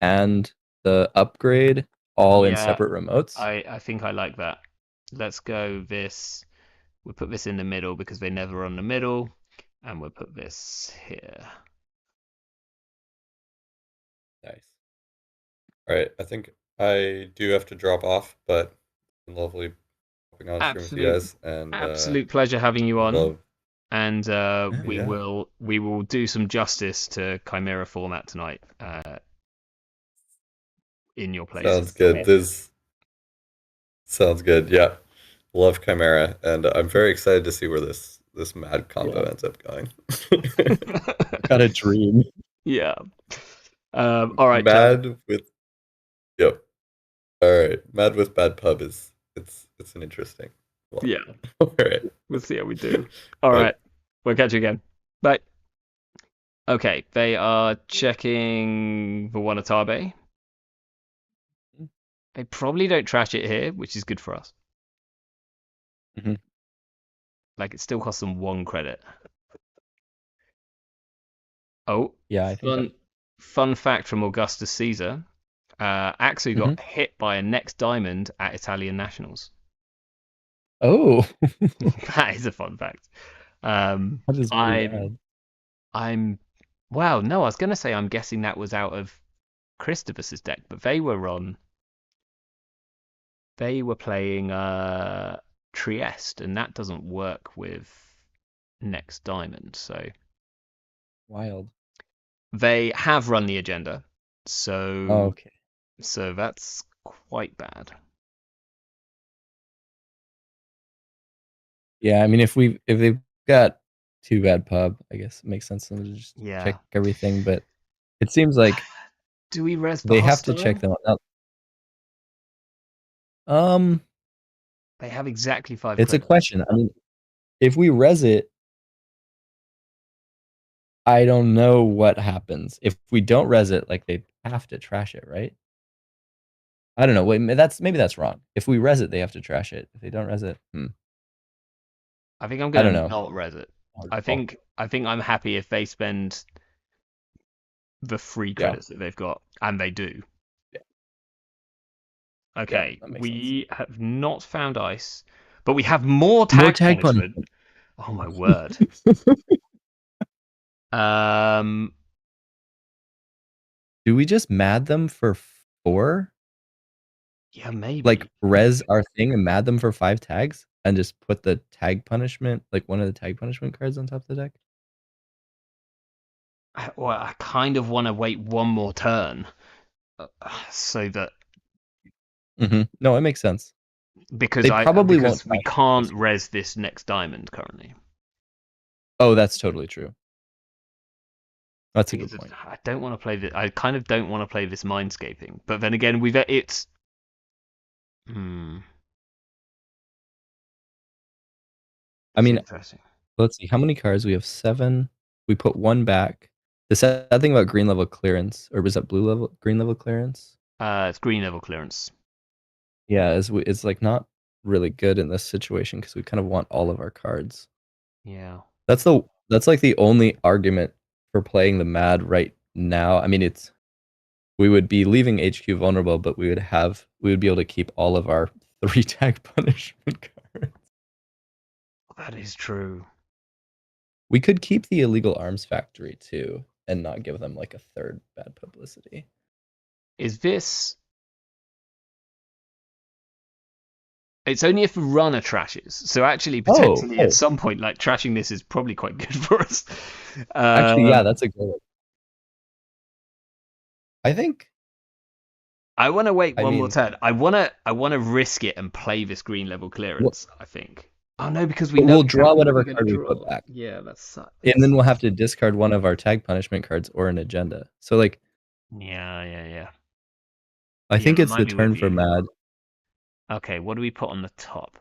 and the upgrade all in Yeah, separate remotes. I think I like that. Let's go this. We'll put this in the middle because they never on the middle, and we'll put this here. Nice. All right. I think I do have to drop off, but it's been lovely hopping on stream with you Absolute, guys, and absolute pleasure having you would on. love. And we Yeah. will do some justice to Chimera format tonight in your Sounds places. good. This sounds good. Yeah. Love Chimera, and I'm very excited to see where this mad combo Yeah, ends up going. I got a dream. Yeah. All right, Charlie. Mad with yep. All right. Mad with bad pub is it's an interesting one. Yeah. All right. We'll see how we do. All Bye. right. We'll catch you again. Bye. Okay, they are checking the Wanatabe. They probably don't trash it here, which is good for us. Mhm. Like, it still costs them 1 credit. Oh, Yeah, I think fun fact from Augustus Caesar. Axu got Mhm. hit by a next diamond at Italian Nationals. Oh, That is a fun fact. that is really bad. I'm wow, no, I was gonna say I'm guessing that was out of Christophus's deck, but they were playing Trieste, and that doesn't work with next diamond, so Wild. they have run the agenda. Oh, So okay. so that's quite bad. Yeah, I mean, if they've got 2 bad pub, I guess it makes sense for them to just Yeah. check everything. But it seems like Do we res the they have to check hostile? them out. Um, They have exactly 5 it's a credits. question. I mean, if we res it, I don't know what happens. If we don't res it, like they have to trash it, right? I don't know. Wait, maybe that's wrong. If we res it, they have to trash it. If they don't res it, I think I'm I don't gonna know. not res it. Hard I call. think I'm happy if they spend the 3 Yeah. credits that they've got, and they do. Yeah. Okay, that makes we have not found ice, but we have more tag tag punishment. punishment. Oh my word. Um, Do we just mad them for 4? yeah, maybe. Like res our thing and mad them for 5 tags and just put the tag punishment, like one of the tag punishment cards on top of the deck? Well, I kind of want to wait one more turn, so that No, it makes sense. because They probably because won't we crash can't this. res this next diamond currently. Oh, that's totally true. That's a Because good point. I don't want to play this. I kind of don't want to play this mindscaping. But then again, it's. I It's mean, interesting. let's see how many cards we have. 7. We put 1 back. The sad thing about green level clearance, or was that green level clearance? It's green level clearance. Yeah, it's like not really good in this situation because we kind of want all of our cards. Yeah. That's like the only argument for playing the mad right now. I mean, we would be leaving HQ vulnerable, but we would be able to keep all of our 3 tag punishment cards. That is true. We could keep the illegal arms factory too and not give them like a third bad publicity. Is this? It's only if the runner trashes. So actually, potentially at some point, like trashing this is probably quite good for us. Actually, yeah, that's a good one. I think I want to wait one more turn. I want to risk it and play this green level clearance. I think. Oh no, because we know we'll draw whatever we're card we draw. put back. Yeah, that sucks. And then we'll have to discard one of our tag punishment cards or an agenda. So like, yeah. I think it's the turn for mad. Okay, what do we put on the top?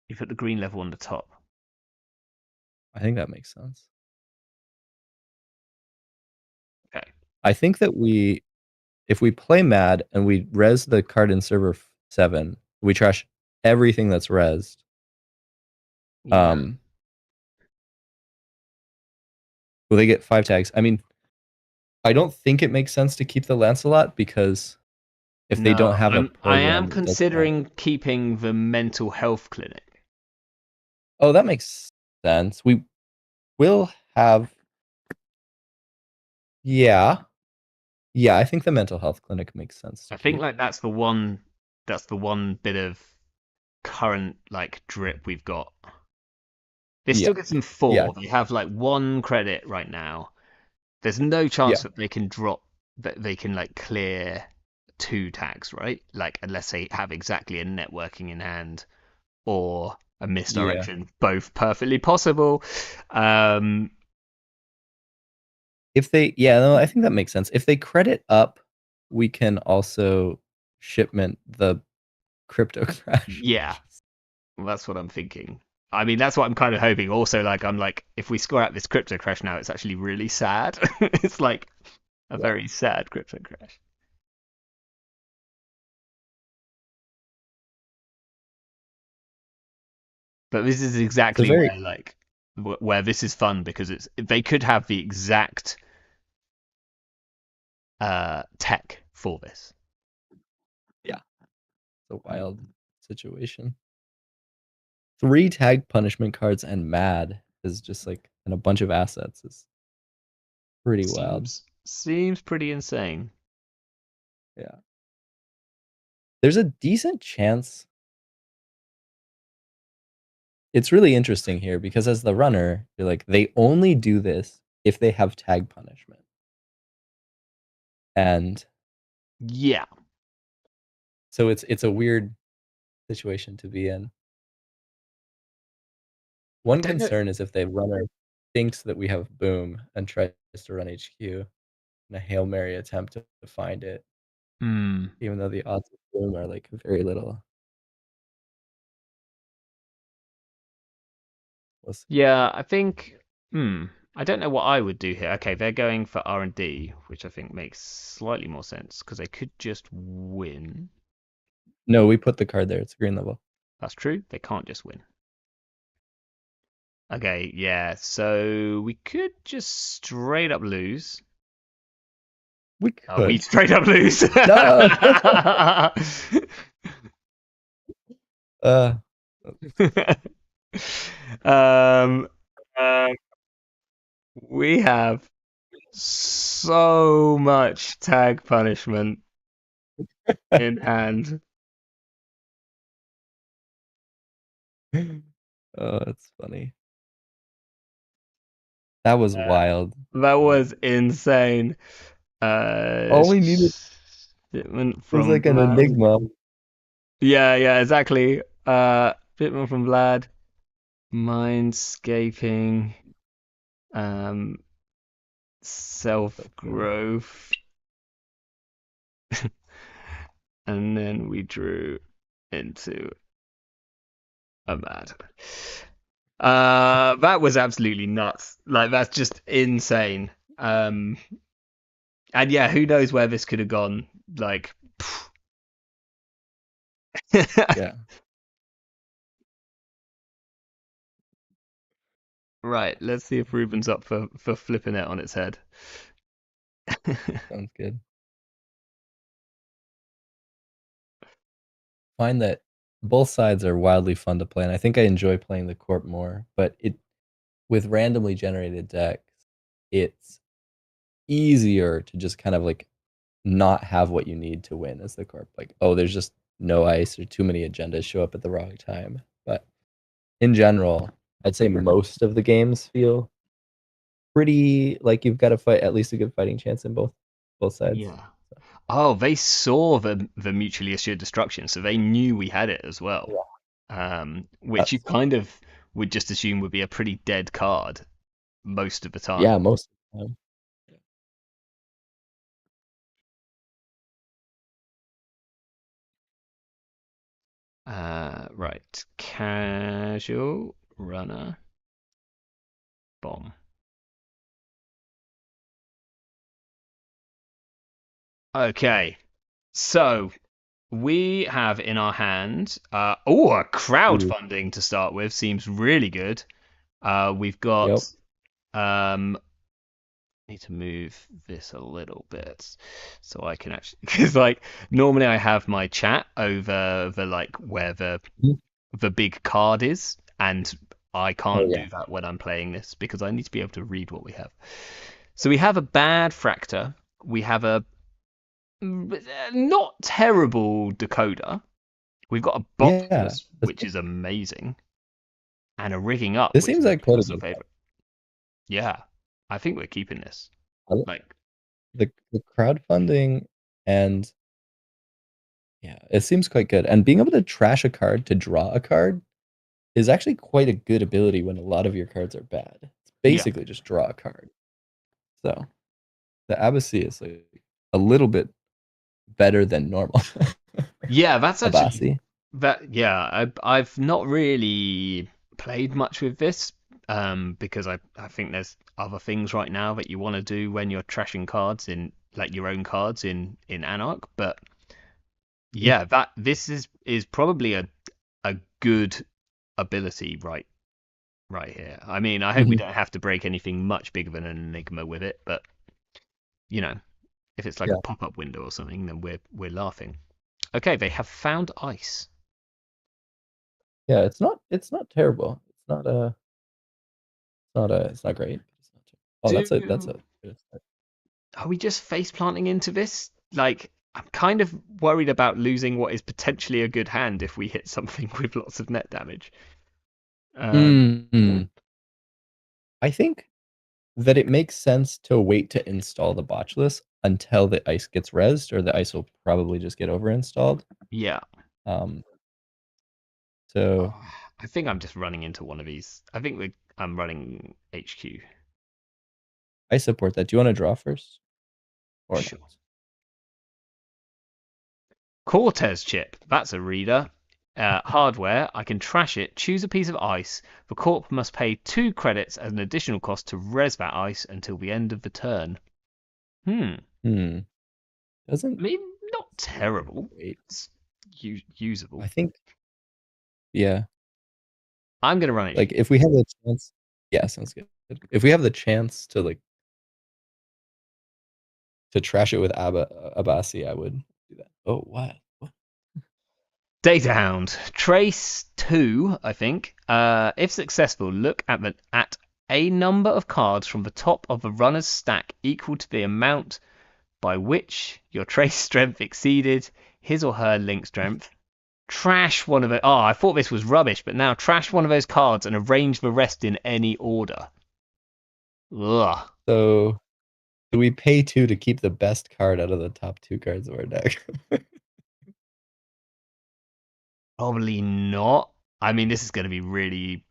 You put the green level on the top. I think that makes sense. Okay. I think that if we play mad and we res the card in server 7, we trash everything that's resed. Yeah. Will they get 5 tags? I mean, I don't think it makes sense to keep the Lancelot because if they don't have a program, I am considering keeping the mental health clinic. Oh, that makes sense. We will have. Yeah, I think the mental health clinic makes sense. I think like that's the one bit of current like drip we've got. They still get some 4. Yeah. They have like 1 credit right now. There's no chance that they can drop that they can like clear 2 tags, right? Like unless they have exactly a networking in hand or a misdirection, both perfectly possible. If they, I think that makes sense. If they credit up, we can also shipment the crypto crash. Yeah, well, that's what I'm thinking. I mean, that's what I'm kind of hoping. Also, like, I'm like, if we score out this crypto crash now, it's actually really sad. It's like a very sad crypto crash. But this is exactly where, like, where this is fun because they could have the exact tech for this. Yeah, it's a wild situation. 3 tag punishment cards and mad is just like, and a bunch of assets is pretty wild. Seems pretty insane. Yeah. There's a decent chance. It's really interesting here because as the runner, you're like, they only do this if they have tag punishment. And yeah. So it's a weird situation to be in. One concern is if the runner thinks that we have boom and tries to run HQ in a Hail Mary attempt to find it. Even though the odds of boom are like very little. Yeah, I think. I don't know what I would do here. Okay, they're going for R&D, which I think makes slightly more sense because they could just win. No, we put the card there. It's green level. That's true. They can't just win. Okay, yeah. So we could just straight up lose. We could. We straight up lose. No. We have so much tag punishment in hand. Oh, that's funny. That was wild. That was insane. All we needed Shipment was from like an Vlad. enigma. Yeah, exactly. Shipment from Vlad. Mindscaping. Um, So good. self-growth. And then we drew into a mad. That was absolutely nuts. Like that's just insane. And yeah, who knows where this could have gone? Like, Yeah, right. Let's see if Ruben's up for flipping it on its head. sounds good. Find that both sides are wildly fun to play, and I think I enjoy playing the Corp more. But it with randomly generated decks, it's easier to just kind of like not have what you need to win as the Corp. Like, oh, there's just no ice or too many agendas show up at the wrong time. But in general, I'd say most of the games feel pretty like you've got to fight at least a good fighting chance in both sides. Yeah. Oh, they saw the mutually assured destruction, so they knew we had it as well. Yeah. Which you That's kind of would just assume would be a pretty dead card most of the time. yeah, most of the time. Right. Casual runner bomb. Okay. So we have in our hand a Ooh, crowdfunding to start with seems really good. We've got yep. need to move this a little bit so I can actually because like normally I have my chat over the like where Mhm. the big card is, and I Oh can't yeah. do that when I'm playing this because I need to be able to read what we have. So we have a bad Fractor, we have a not terrible Decoder, we've got a Yeah. Boxless, which is amazing, and a Rigging Up, This which seems is a like quite a personal good favorite. Yeah, I think we're keeping this. one. Like, The crowdfunding and yeah, it seems quite good. And being able to trash a card to draw a card is actually quite a good ability when a lot of your cards are bad. It's yeah, basically just draw a card. So the Abasi is like a little bit better than normal. yeah, that's actually Abasi. that. Yeah, I've not really played much with this, because I think there's other things right now that you want to do when you're trashing cards in like your own cards in Anarch. But yeah, that this is probably a good ability right here. I mean, I hope we Mhm. don't have to break anything much bigger than an Enigma with it, but you know, if it's like a Yeah. pop-up window or something, then we're laughing. Okay, they have found ice. Yeah, it's not terrible. It's not great. It's not terrible. Oh, that's a Do good start. Are we just face planting into this? Like, I'm kind of worried about losing what is potentially a good hand if we hit something with lots of net damage. Um, Mm. I think that it makes sense to wait to install the botchless until the ice gets rezzed, or the ice will probably just get over installed. yeah. Um, so Oh, I think I'm just running into one of these. I'm running HQ. I support that. Do you want to draw first or not? Sure. Cortez chip. That's a reader. Hardware. I can trash it. Choose a piece of ice. The corp must pay 2 credits as an additional cost to res that ice until the end of the turn. I Hmm. Doesn't mean, not seem terrible. great. It's usable. I think, yeah. I'm gonna run Like HQ. if we have the chance, yeah, sounds good. If we have the chance to like to trash it with Abasi, I would do that. Oh, what? What? Data Hound. Trace 2, I think. If successful, look at a number of cards from the top of the runner's stack equal to the amount by which your trace strength exceeded his or her link strength. Trash one of it. Oh, I thought this was rubbish, but now trash one of those cards and arrange the rest in any order. Ugh. So, do we pay 2 to keep the best card out of the top 2 cards of our deck? Probably not. I mean, this is going to be really...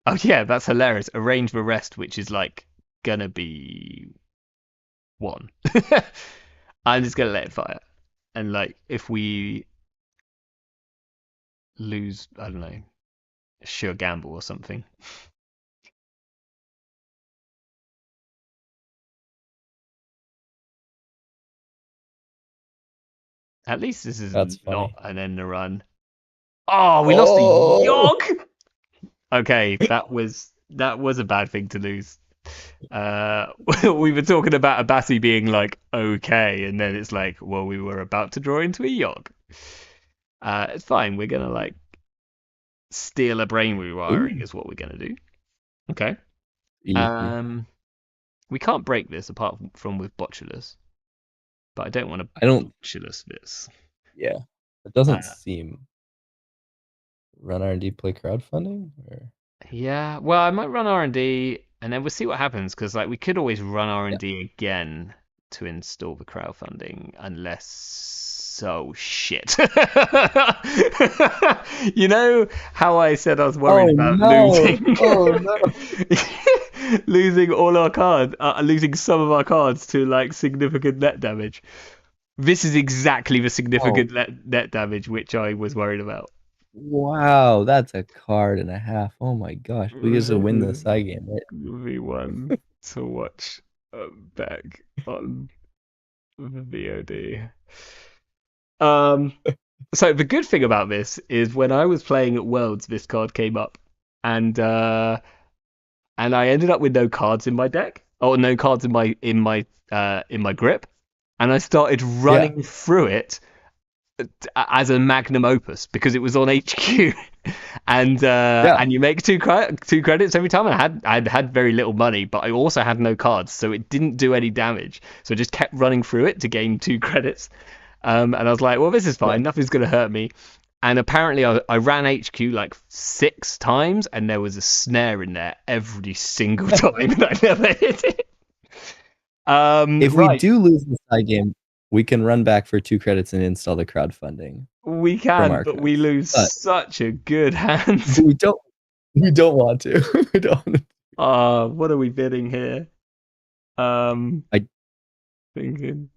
Oh, yeah, that's hilarious. Arrange the rest, which is, like, going to be 1. I'm just going to let it fire. And, like, if we lose, I don't know, a sure gamble or something. At least this is That's not funny. an end to run. Oh, we lost to Yogg! Okay, that was a bad thing to lose. We were talking about Abassi being like okay, and then it's like, well, we were about to draw into a Yogg. It's fine. We're gonna like steal a brain rewiring is what we're gonna do. Okay. Easy. We can't break this apart from with Botulus, but I don't want to Botulus this. Yeah, it doesn't seem. Run R&D, play crowdfunding, or yeah. Well, I might run R&D, and then we'll see what happens because like we could always run R&D again to install the crowdfunding, unless shit. You know how I said I was worried about losing? Oh no! Losing all our cards, losing some of our cards to like significant net damage. This is exactly the significant net damage which I was worried about. Wow, that's a card and a half. Oh my gosh, we get to win the side game, right? V1 to watch back on the VOD. So the good thing about this is when I was playing at Worlds, this card came up, and I ended up with no cards in my deck, or no cards in my grip, and I started running through it as a magnum opus because it was on HQ, and you make two credits every time. And I had very little money, but I also had no cards, so it didn't do any damage. So I just kept running through it to gain 2 credits. And I was like, well, this is fine. Nothing's gonna hurt me. And apparently I ran HQ like 6 times, and there was a snare in there every single time, and I never hit it. If we do lose the side game, we can run back for 2 credits and install the crowdfunding. We can, but we lose such a good hand. We don't want to. We don't. What are we bidding here? Thinking.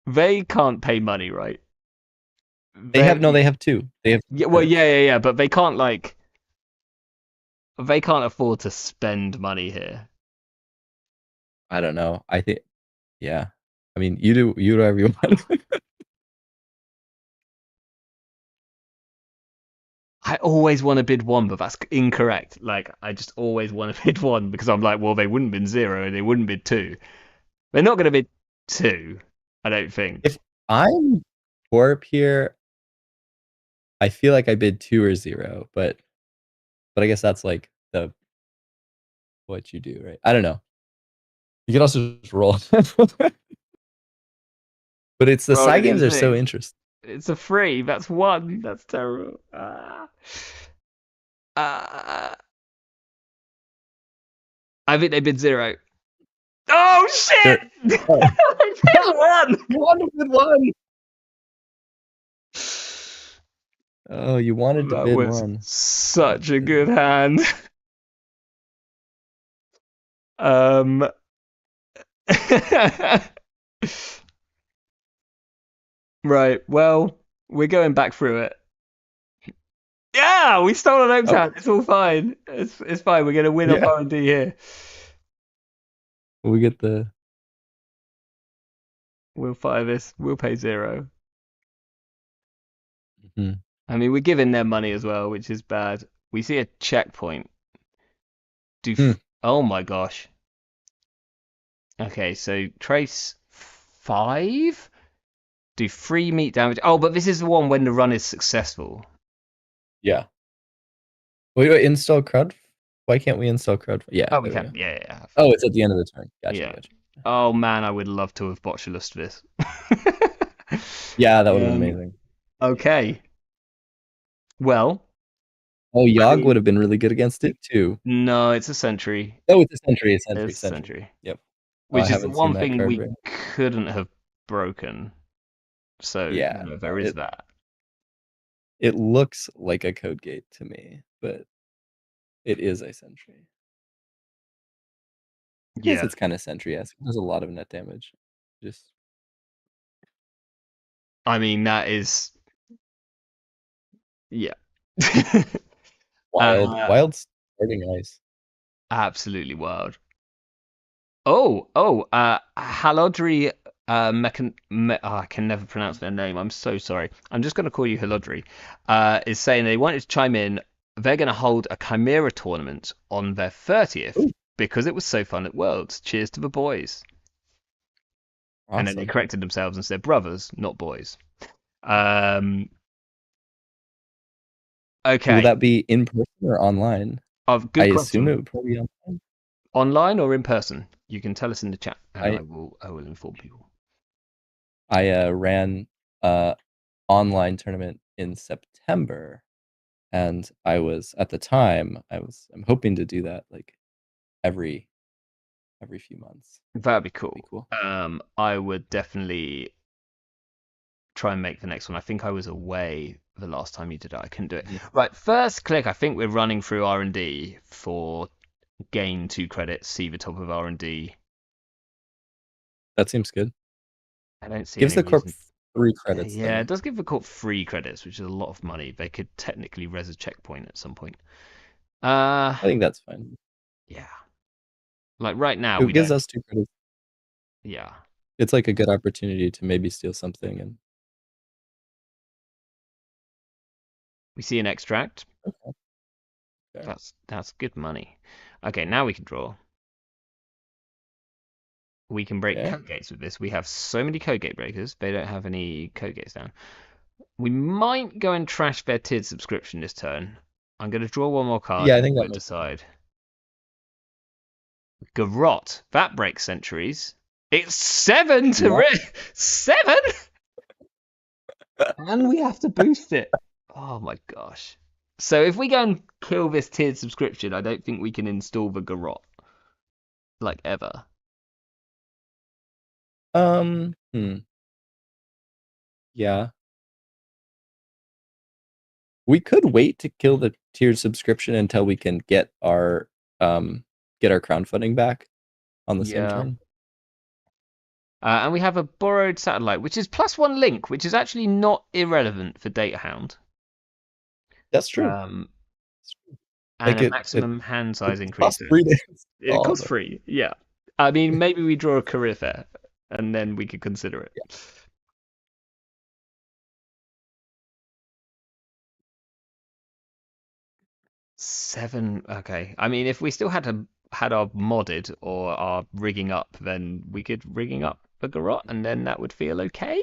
They can't pay money, right? They have 2. They have. Yeah, but they can't they can't afford to spend money here. I don't know. I think, yeah. I mean, you do whatever you want. I always want to bid 1, but that's incorrect. Like, I just always want to bid 1 because I'm like, well, they wouldn't bid 0 and they wouldn't bid 2. They're not going to bid 2, I don't think. If I'm Corp here, I feel like I bid 2 or 0, but I guess that's like what you do, right? I don't know. You can also just roll. But it's the side games are so interesting. It's a 3. That's 1. That's terrible. I think they bid 0. Oh shit! Oh. I bid 1. You wanted to bid 1. Oh, you wanted to bid 1. Such a good hand. Right, well, we're going back through it. Yeah, we stole an Oaks hand. It's all fine. It's fine. We're gonna win off R&D here. We get the. We'll fire this. We'll pay 0. Mm-hmm. I mean, we're giving them money as well, which is bad. We see a checkpoint. Oh my gosh. Okay, so trace 5. Do 3 meat damage. Oh, but this is the one when the run is successful. Yeah. Wait, install crowd? Why can't we install crowdfunding? Yeah, Oh, we there we can. go. Yeah. Oh, it's at the end of the turn. Gotcha, Yeah. gotcha. Oh man, I would love to have botulus this. Yeah, that would have been amazing. Okay. Well, Oh, I Yogg would mean, have been really good against it too. no, it's a sentry. Oh, it's a sentry, It's a sentry. sentry. Yep. Oh, I Which is the haven't seen one that thing card we right. couldn't have broken. So Yeah, there is that. It looks like a code gate to me, but it is a sentry. I guess Yeah. it's kind of sentry-esque. It does a lot of net damage. Just I mean, that is. Yeah. wild starting ice. Absolutely wild. Halodri I can never pronounce their name. I'm so sorry. I'm just going to call you Halodri. Is saying they wanted to chime in. They're going to hold a Chimera tournament on their 30th Ooh. because it was so fun at Worlds. Cheers to the boys. Awesome. And then they corrected themselves and said brothers, not boys. Okay. Will that be in person or online? Good I question. assume it would probably be online. Online or in person? You can tell us in the chat, and I will inform people. I ran a online tournament in September, and I was at the time I'm hoping to do that like every few months. That'd be cool. Cool. I would definitely try and make the next one. I think I was away the last time you did it. I couldn't do it. Right, first click. I think we're running through R&D for gain 2 credits. See the top of R&D. That seems good. I don't see. Gives any the corp reason. 3 credits. Yeah, though. it does give the corp 3 credits, which is a lot of money. They could technically res a checkpoint at some point. I think that's fine. Yeah. Like right now, it gives us 2 credits. Yeah. It's like a good opportunity to maybe steal something and. We see an extract. Okay. That's good money. Okay, now we can draw. We can break code gates with this. We have so many code gate breakers. They don't have any code gates down. We might go and trash their tiered subscription this turn. I'm going to draw one more card. Yeah, I think we'll decide. Garrot. That breaks centuries. It's 7 to rip. 7? And we have to boost it. Oh my gosh. So if we go and kill this tiered subscription, I don't think we can install the Garrot. Like ever. Yeah. We could wait to kill the tiered subscription until we can get our crowdfunding back on the same turn. And we have a borrowed satellite, which is +1 link, which is actually not irrelevant for Data Hound. That's true. And a maximum hand size increase. It costs 3, yeah. I mean, maybe we draw a career fair, and then we could consider it. Yeah. Seven. Okay. I mean, if we still had our modded or our rigging up, then we could rigging up the Garrot, and then that would feel okay.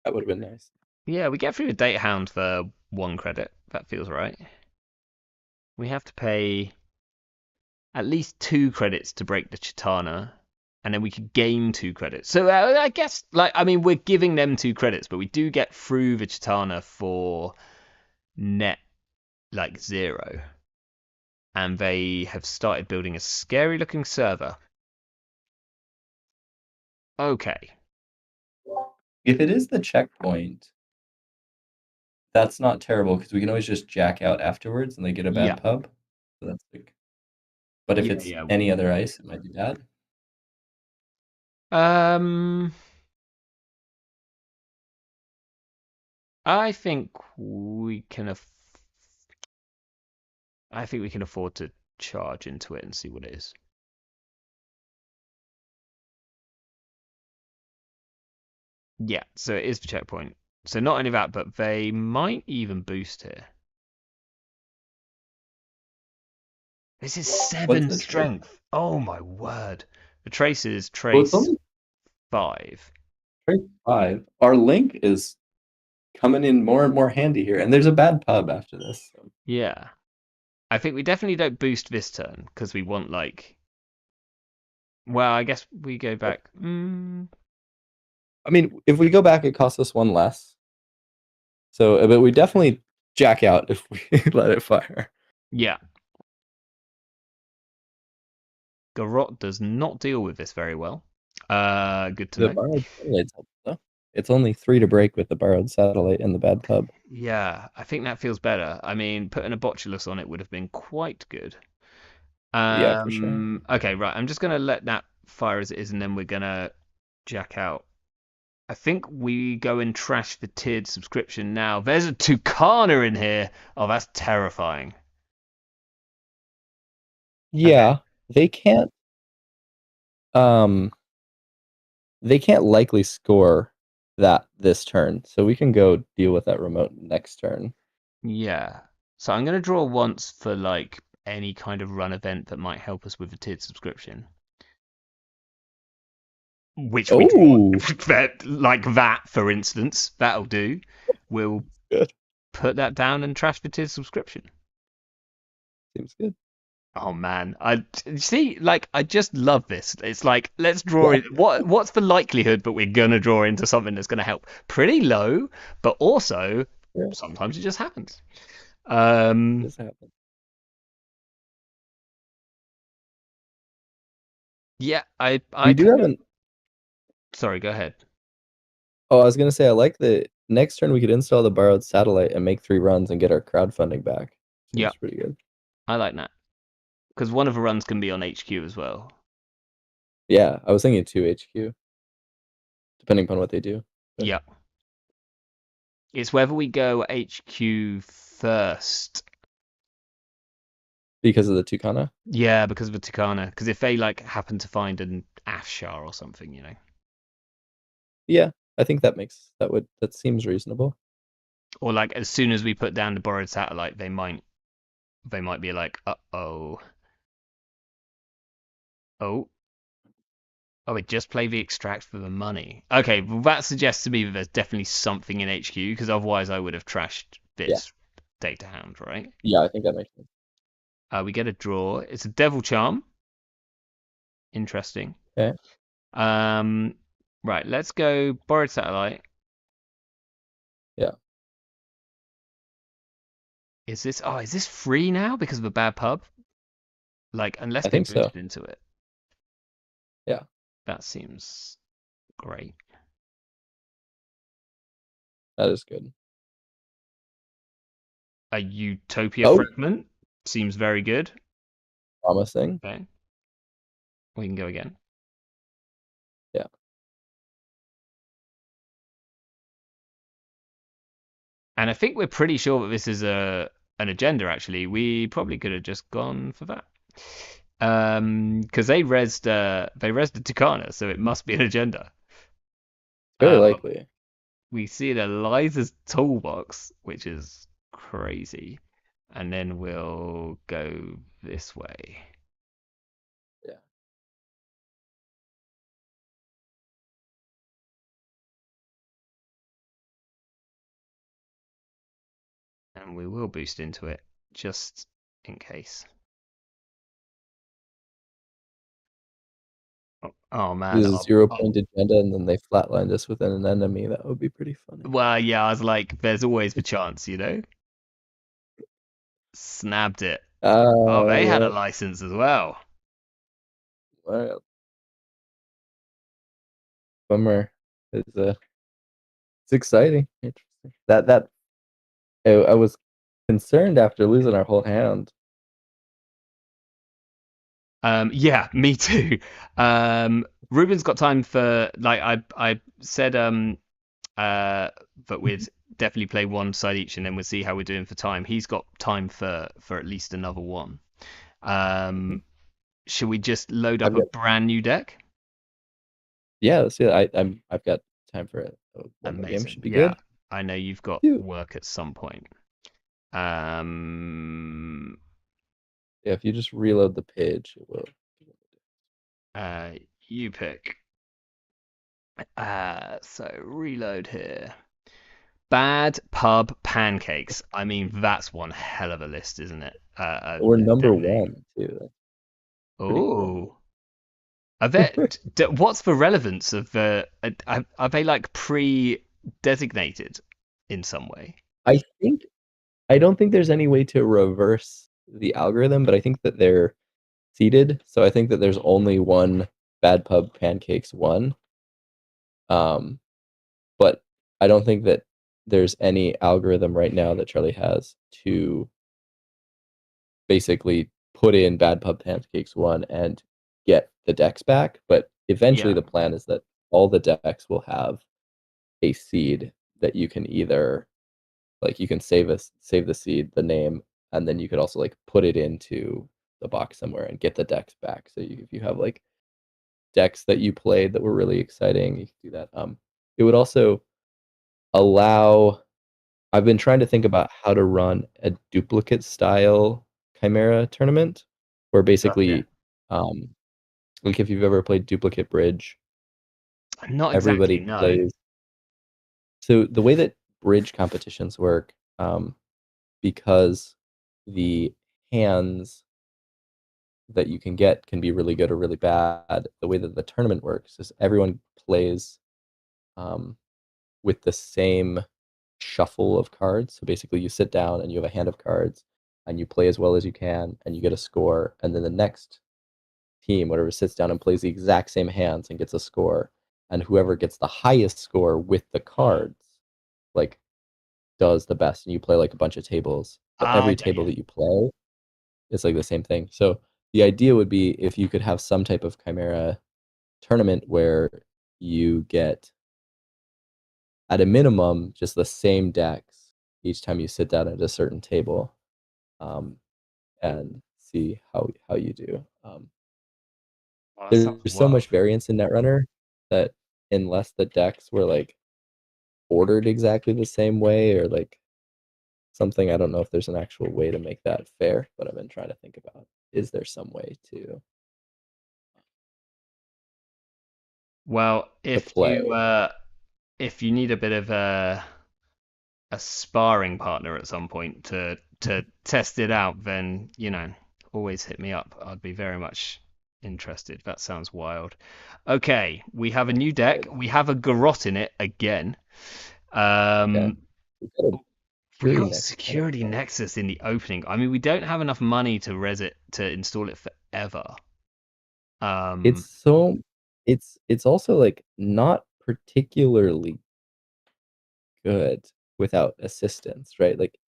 That would have been nice. Yeah, we get through the Data Hound for 1 credit. That feels right. We have to pay at least 2 credits to break the Chitana, and then we could gain 2 credits. So I guess, we're giving them 2 credits, but we do get through the Chitana for net 0. And they have started building a scary looking server. Okay. If it is the checkpoint, that's not terrible because we can always just jack out afterwards and they get a bad pub. So that's big. But if it's any other ice, it might be bad. I think we can afford to charge into it and see what it is. Yeah, so it is the checkpoint. So not only that, but they might even boost here. This is 7 strength. Oh my word. The trace is trace 5. Trace 5. Our link is coming in more and more handy here. And there's a bad pub after this. So. Yeah. I think we definitely don't boost this turn because we want like. Well, I guess we go back. I mean, if we go back, it costs us one less. So, but we definitely jack out if we let it fire. Yeah. Garrot does not deal with this very well. Good to The know. borrowed satellite's helpful, though. It's only 3 to break with the borrowed satellite and the bad pub. Yeah, I think that feels better. I mean, putting a Botulus on it would have been quite good. Yeah, for sure. Okay, right. I'm just gonna let that fire as it is, and then we're gonna jack out. I think we go and trash the tiered subscription now. There's a Tucana in here. Oh, that's terrifying. Okay. Yeah, they can't. Um, they can't likely score that this turn, so we can go deal with that remote next turn. Yeah. So I'm gonna draw once for like any kind of run event that might help us with a tiered subscription. Which we draw Oh, like that, for instance. That'll do. We'll good. put that down and trash the tiered subscription. Seems good. Oh man, I see. Like, I just love this. It's like let's draw Yeah, it. What's the likelihood that we're gonna draw into something that's gonna help? Pretty low, but also yeah, sometimes it just happens. this happened. Yeah, I We do have kind of. an. Sorry, go ahead. Oh, I was gonna say I like the next turn we could install the borrowed satellite and make 3 runs and get our crowdfunding back. Yeah, Seems pretty good. I like that because one of the runs can be on HQ as well. Yeah, I was thinking 2 HQ, depending upon what they do. But Yeah, it's whether we go HQ first. because of the Tucana. Yeah, because of the Tucana. Because if they like happen to find an Afshar or something, you know. Yeah, I think that seems reasonable. Or like as soon as we put down the borrowed satellite, they might be like, uh-oh. Oh. Oh, we just play the extract for the money. Okay, well that suggests to me that there's definitely something in HQ, because otherwise I would have trashed Yeah, this data hound, right? yeah, I think that makes sense. We get a draw. It's a devil charm. Interesting. Okay. Um, right, let's go borrowed satellite. Yeah, Is this free now because of a bad pub? Like, unless I they think so. boosted into it. Yeah, That seems great. that is good. A Utopia Oh, fragment seems very good. promising. Okay, we can go again. Yeah, And I think we're pretty sure that this is an agenda. Actually, we probably could have just gone for that. Because they resed the Tucana, so it must be an agenda. very Uh, likely. we see the Eliza's toolbox, which is crazy, and then we'll go this way. Yeah, And we will boost into it just in case. Oh man. this is 0 point agenda, and then they flatlined us within an enemy. That would be pretty funny. Well, yeah, I was like, there's always the chance, you know? Snapped it. Oh, they had a Yeah. license as well. Well, bummer. It's exciting. Interesting. I was concerned after losing our whole hand. Yeah, me too. Ruben's got time for like I said that we'd definitely play one side each and then we'll see how we're doing for time. He's got time for at least another one. Should we just load up I've a got brand new deck? Yeah. Let's see. I've got time for it. One more game Amazing. should be Yeah, good. I know you've got Yeah, work at some point. Um, if you just reload the page, it will. you pick. So reload here. Bad pub pancakes. I mean, that's one hell of a list, isn't it? We're number detonate. 1 too. That's pretty cool. Oh, I bet. What's the relevance of the? Are they like pre-designated in some way? I think I don't think there's any way to reverse the algorithm, but I think that they're seeded. So I think that there's only one Bad Pub Pancakes 1. But I don't think that there's any algorithm right now that Charlie has to basically put in Bad Pub Pancakes 1 and get the decks back. But eventually, Yeah. the plan is that all the decks will have a seed that you can either like you can save the seed, the name, and then you could also like put it into the box somewhere and get the decks back. So if you have like decks that you played that were really exciting, you can do that. It would also allow. I've been trying to think about how to run a duplicate style Chimera tournament, where Gotcha. basically, like if you've ever played duplicate bridge, Not exactly. everybody No. plays. So the way that bridge competitions work, because the hands that you can get can be really good or really bad. The way that the tournament works is everyone plays um, with the same shuffle of cards. So basically, you sit down and you have a hand of cards, and you play as well as you can, and you get a score. And then the next team, whatever, sits down and plays the exact same hands and gets a score. And whoever gets the highest score with the cards, like, does the best. And you play like a bunch of tables, but Ah, I every get table you. that you play, it's like the same thing. So the idea would be if you could have some type of Chimera tournament where you get at a minimum just the same decks each time you sit down at a certain table, um, and see how you do. Oh, that There's sounds so much wild. variance in Netrunner that unless the decks were like ordered exactly the same way or like something, I don't know if there's an actual way to make that fair. But I've been trying to think about, is there some way Well, to play? if you need a bit of a sparring partner at some point to test it out, then always hit me up. I'd be very much interested. That sounds wild. Okay, we have a new deck. Good. We have a Garrot in it again. Okay. Um, We've got a we security got nexus on it. Security Nexus in the opening. I mean, we don't have enough money to res it to install it forever. It's Um, so it's also like not particularly good without assistance, right? Like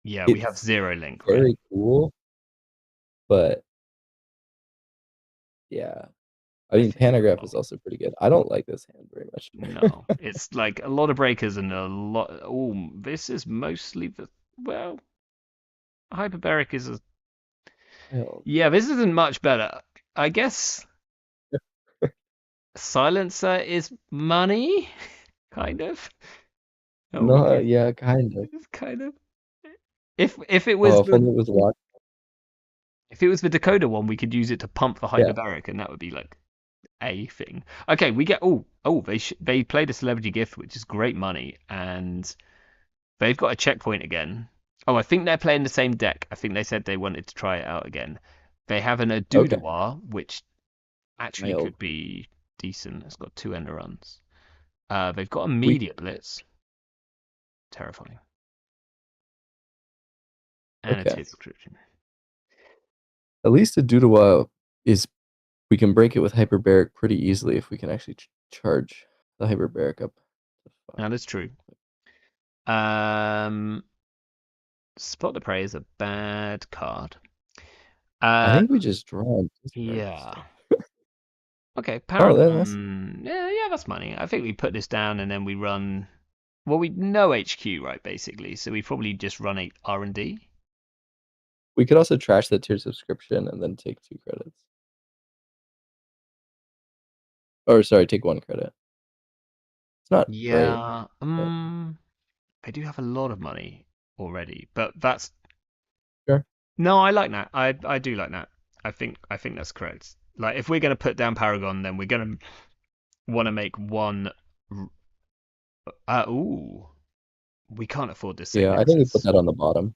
yeah, we have it's zero link, right? very cool, but yeah. I I mean, think. Panagraph Oh, is also pretty good. I don't like this hand very much. no, it's like a lot of breakers and a lot. Oh, this is mostly the well, hyperbaric is a. Well, Yeah, this isn't much better. I guess silencer is money, kind of. Oh, we no, could yeah, kind of. kind of. If it was Oh, if the only it was watch. if it was the decoder one, we could use it to pump the Yeah. hyperbaric, and that would be like a thing. Okay, we get they played a celebrity gift, which is great money, and they've got a checkpoint again. Oh, I think they're playing the same deck. I think they said they wanted to try it out again. They have an Okay. Adudawa, which actually Nailed. could be decent. It's got 2 end runs. They've got a We media blitz, terrifying, and a okay. table description. At least a Dudawa is we can break it with hyperbaric pretty easily if we can actually charge the hyperbaric up to 5. Now that's true. Um, Spot the Prey is a bad card. I Uh, think we just draw and discard yeah. stuff. Okay, Oh, then that's Paragon. Yeah, that's money. I think we put this down and then we run. Well, we know HQ, right? Basically, so we probably just run a R&D. we could also trash that tier subscription and then take 2 credits. Or sorry, take 1 credit. It's not great, Yeah. but They do have a lot of money already, but that's sure. no. I like that. I do like that. I think that's correct. Like, if we're gonna put down Paragon, then we're gonna want to make one. Ooh, we can't afford this same Yeah, I think we put Nexus. that on the bottom.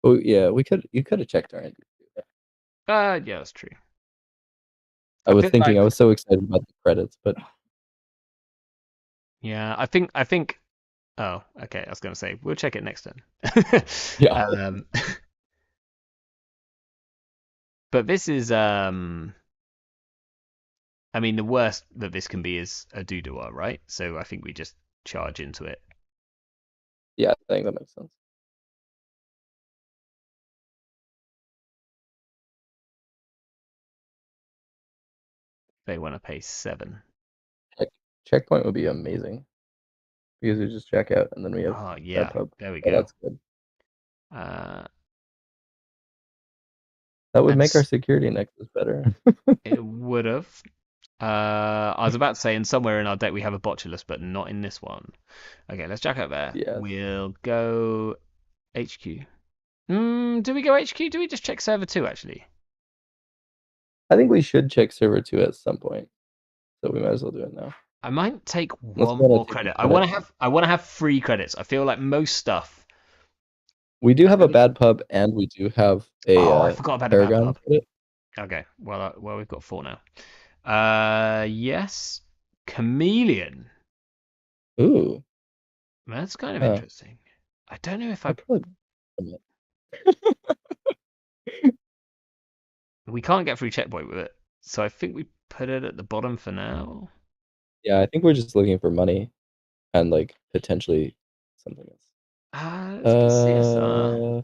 Oh yeah, you could have checked our end. Yeah, that's true. I was feel thinking like- I was so excited about the credits, but Yeah, I think. Oh, okay. I was gonna say we'll check it next turn. yeah. But this is I mean, the worst that this can be is a Doodua, right? So I think we just charge into it. Yeah, I think that makes sense. They want to pay 7. Checkpoint would be amazing because we just check out and then we have Oh bad yeah, pub. there we Oh, go. that's good. That would make our That's- security nexus better. It would have. I was about to say, in somewhere in our deck we have a Botulus, but not in this one. Okay, let's jack up there. Yes. We'll go HQ. Do we go HQ? Do we just check server 2 actually? I think we should check server 2 at some point, so we might as well do it now. I might take Unless one we wanna more take a credit. credit. I want to have 3 credits. I feel like most stuff. We do have a bad pub, and we do have a I forgot about the bad Paragon pub. credit. Okay, well we've got 4 now. Yes, Chameleon. Ooh, That's kind of Huh. interesting. I don't know if I probably. we can't get through checkpoint with it, so I think we put it at the bottom for now. Yeah, I think we're just looking for money, and like potentially something else. Let's get CSR.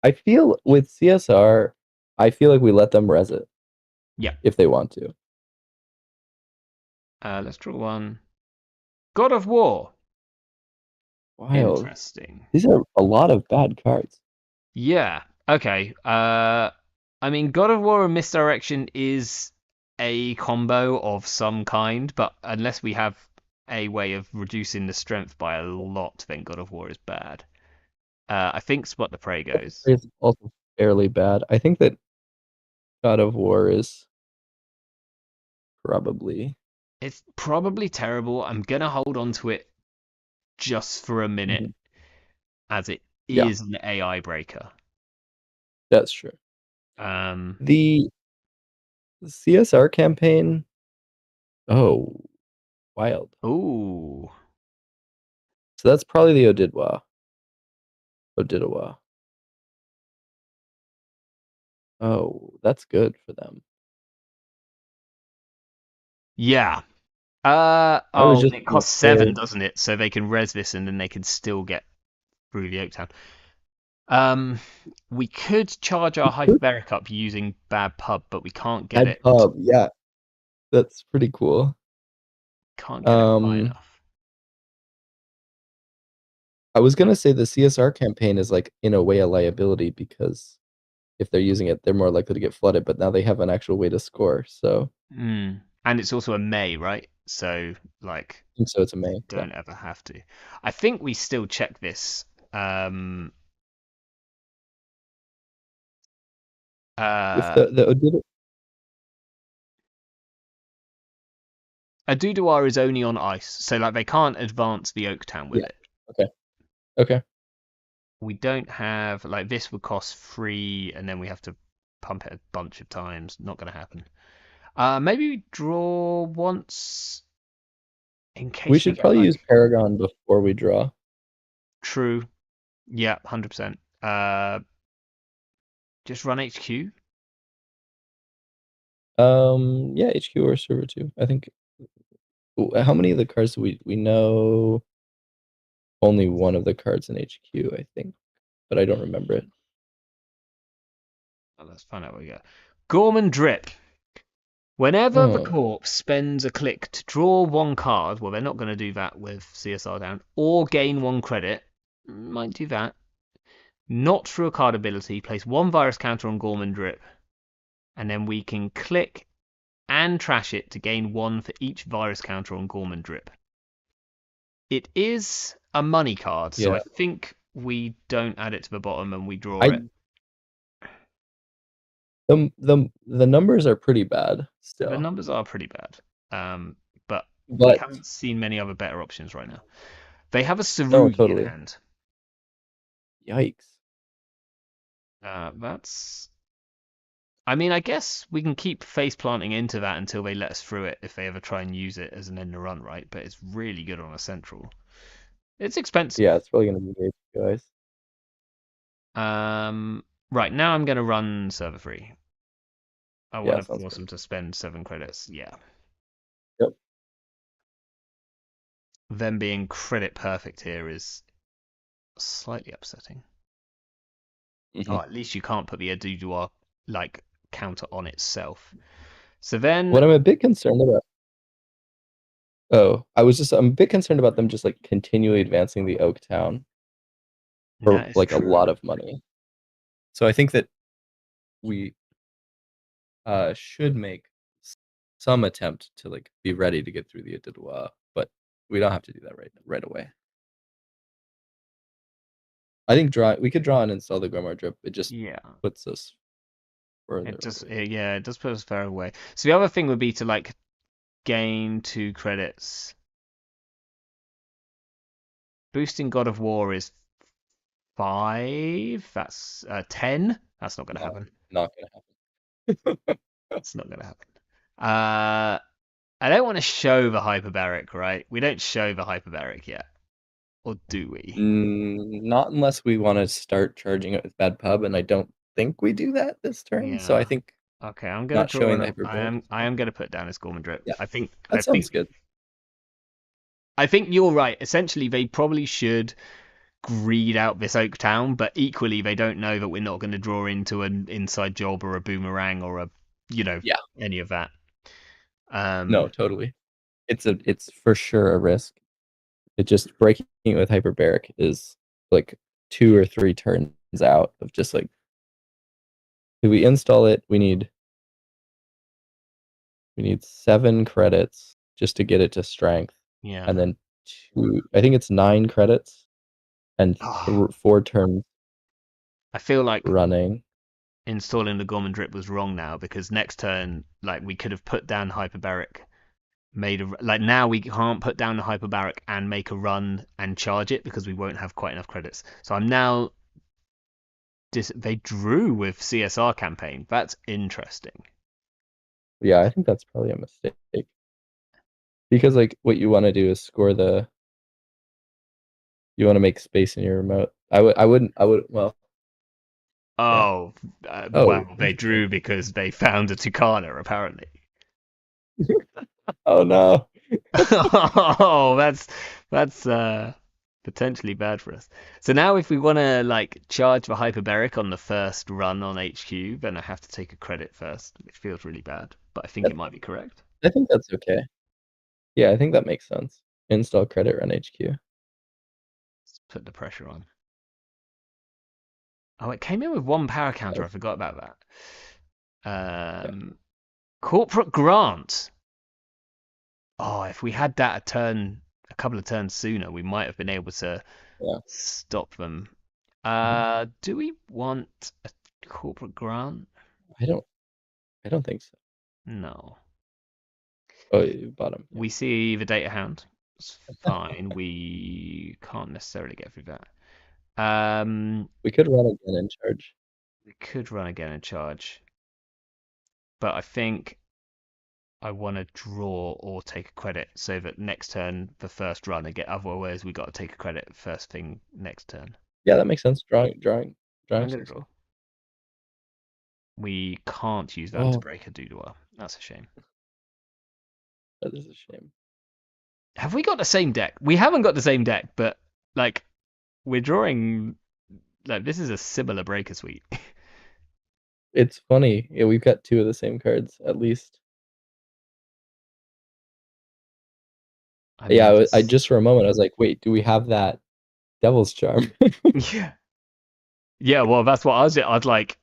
I feel with CSR, I feel like we let them res it. Yeah. If they want to. Let's draw one. God of War. Wild. Interesting. These are a lot of bad cards. Yeah. Okay. I mean, God of War and Misdirection is a combo of some kind, but unless we have a way of reducing the strength by a lot, then God of War is bad. I think Spot the Prey goes. It's also fairly bad. I think that God of War is probably. It's probably terrible. I'm gonna hold on to it just for a minute, as it is an AI breaker. That's true. The CSR campaign. Oh, wild. Ooh. So that's probably the Odidawa. Oh, that's good for them. Yeah. just it costs gonna 7, say- doesn't it? So they can res this and then they can still get through the Oaktown. We could charge our Hyperbaric up using Bad Pub, but we can't get it. Pub, yeah. That's pretty cool. Can't get it high enough. I was gonna say the CSR campaign is like in a way a liability because if they're using it, they're more likely to get flooded. But now they have an actual way to score, so. And it's also a May, right? So like, I think so. It's a May. Don't ever have to. I think we still check this. With the Aduduar is only on ice, so like they can't advance the Oaktown with it. Okay. We don't have like this would cost 3, and then we have to pump it a bunch of times. Not going to happen. Maybe we draw once. In case we should probably use Paragon before we draw. True. Yeah, 100%. Just run HQ. Yeah, HQ or server 2. I think. How many of the cards do we know? Only one of the cards in HQ, I think, but I don't remember it. Let's find out what we got. Gorman Drip. Whenever the corpse spends a click to draw 1 card, well, they're not going to do that with CSR down, or gain 1 credit, might do that. Not through a card ability, place 1 virus counter on Gorman Drip, and then we can click and trash it to gain 1 for each virus counter on Gorman Drip. It is a money card, so I think we don't add it to the bottom and we draw it. The numbers are pretty bad still. The numbers are pretty bad. But we haven't seen many other better options right now. They have a Sarugi in hand. Yikes. That's. I mean, I guess we can keep face planting into that until they let us through it if they ever try and use it as an end to run, right? But it's really good on a central. It's expensive. Yeah, it's probably gonna be HQ ice. Right now I'm gonna run server free. I want Yeah, to sounds force good. them to spend 7 credits. Yeah. Yep. Them being credit perfect here is slightly upsetting. Mhm. Oh, at least you can't put the Aduduar like counter on itself. So then What I'm a bit concerned about. Oh, I'm a bit concerned about them just like continually advancing the Oak Town for that is like a lot true. of money. So I think that we should make some attempt to like be ready to get through the Adidwa, but we don't have to do that right away. I think we could draw and install the Grimoire Drip. It just Yeah. puts us further It just away. yeah, it does put us far away. So the other thing would be to like gain 2 credits. Boosting God of War is 5. That's 10. That's not gonna No, happen. not gonna happen. It's not gonna happen. I don't want to show the hyperbaric, right? We don't show the hyperbaric yet, or do we? Not unless we want to start charging it with bad pub, and I don't think we do that this turn. So I Yeah. think Okay, I'm gonna not draw showing the it. I hyperbaric am is I fine. am gonna put down his Gorman Drip. Yeah, I think I that think sounds good. I think you're right. Essentially, they probably should greed out this Oak Town, but equally they don't know that we're not going to draw into an inside job or a boomerang or a Yeah, any of that. no, totally. It's for sure a risk. It just breaking it with hyperbaric is like 2 or 3 turns out of just like if we install it, we need 7 credits just to get it to strength, Yeah. and then I think it's 9 credits and Oh, 4 turns I feel like running. installing the Gorman Drip was wrong now because next turn, like we could have put down hyperbaric, made a like now we can't put down the hyperbaric and make a run and charge it because we won't have quite enough credits. So I'm now they drew with CSR campaign. That's interesting. Yeah, I think that's probably a mistake because like what you want to do is score the. You want to make space in your remote. I would. Well, yeah. Oh, Oh, wow. They interesting. drew because they found a Tucana, apparently. Oh no. Oh, that's potentially bad for us. So now if we want to like charge the hyperbaric on the first run on HQ, then I have to take a credit first, which feels really bad, but I think it might be correct. I think that's okay. Yeah, I think that makes sense. Install credit run HQ. Let's put the pressure on. Oh, it came in with 1 power counter. I forgot about that. Yeah. Corporate grant. Oh, if we had that a couple of turns sooner, we might have been able to Yeah. stop them. Mhm. Do we want a corporate grant? I don't. I don't think so. No. Oh, bottom. Yeah. We see the data hound. It's fine. We can't necessarily get through that. We could run again in charge. We could run again and charge, but I think I want to draw or take a credit so that next turn the first run I get. Otherwise, we got to take a credit first thing next turn. Yeah, that makes sense. Drawing. I'm gonna Sounds draw. good. We can't use them to Oh, break a Doodle. That's a shame. that is a shame. Have we got the same deck? We haven't got the same deck, but like we're drawing. Like this is a similar breaker suite. It's funny. Yeah, we've got 2 of the same cards at least. I Yeah, mean, I just for a moment I was like, wait, do we have that Devil's Charm? yeah, yeah. Well, that's what I was. I'd like.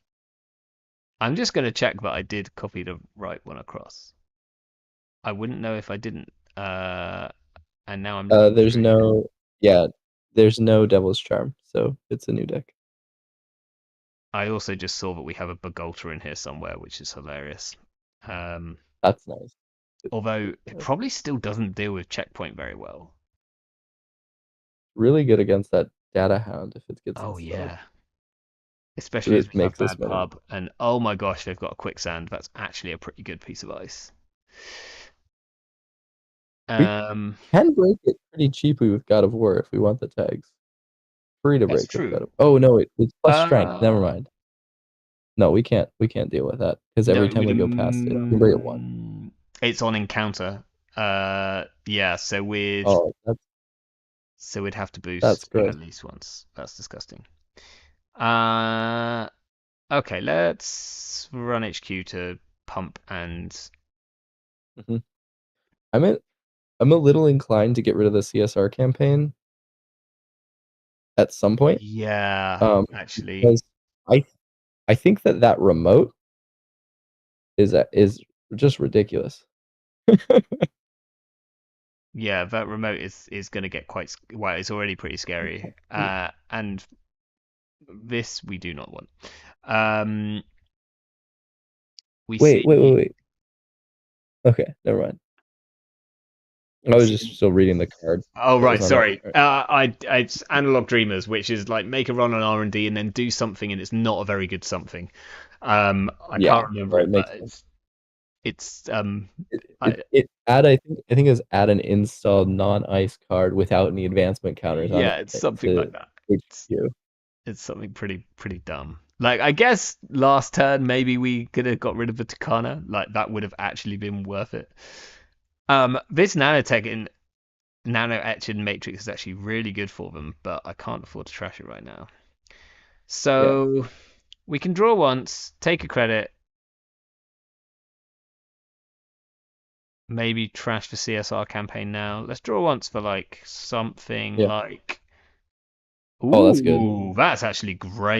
I'm just gonna check that I did copy the right one across. I wouldn't know if I didn't. And now I'm looking There's through here. no. Yeah, there's no Devil's Charm, so it's a new deck. I also just saw that we have a Bagolta in here somewhere, which is hilarious. That's nice. Although it probably still doesn't deal with checkpoint very well. Really good against that Data Hound if it gets Oh installed. yeah. Especially as It we have makes this bad many. pub, and oh my gosh, they've got a quicksand. That's actually a pretty good piece of ice. We Um, can break it pretty cheaply with God of War if we want the tags. Free to that's break with true. God of Oh no, it's plus strength. Never Uh, mind. No, we can't deal with that because no, every it time would. we go past it, we break it once. It's on encounter. Yeah. Oh, So we'd have to that's boost gross. at least once. That's disgusting. Uh, okay. Let's run HQ to pump and hmm I'm a, I'm a little inclined to get rid of the CSR campaign at some point. yeah. Um, Actually, because I I think that remote is just ridiculous. yeah. That remote is going to get quite. Well, it's already pretty scary. And this we do not want. Um, we Wait, wait, wait, see. wait. Okay, never mind. I was just still reading the card Oh that was right, on it. sorry. It's Analog Dreamers, which is like make a run on R&D and then do something, and it's not a very good something. I Yeah, can't remember right. it, but Makes sense. it's It add I think is add an installed non-ice card without any advancement counters on yeah, it it's something to like that. HQ. It's something pretty dumb. Like I guess last turn maybe we could have got rid of the Takana. Like that would have actually been worth it. This nanotech in nano etched matrix is actually really good for them, but I can't afford to trash it right now. Yeah, So we can draw once, take a credit, maybe trash the CSR campaign now. Let's draw once for like something yeah. like. Oh, that's good. Ooh, that's actually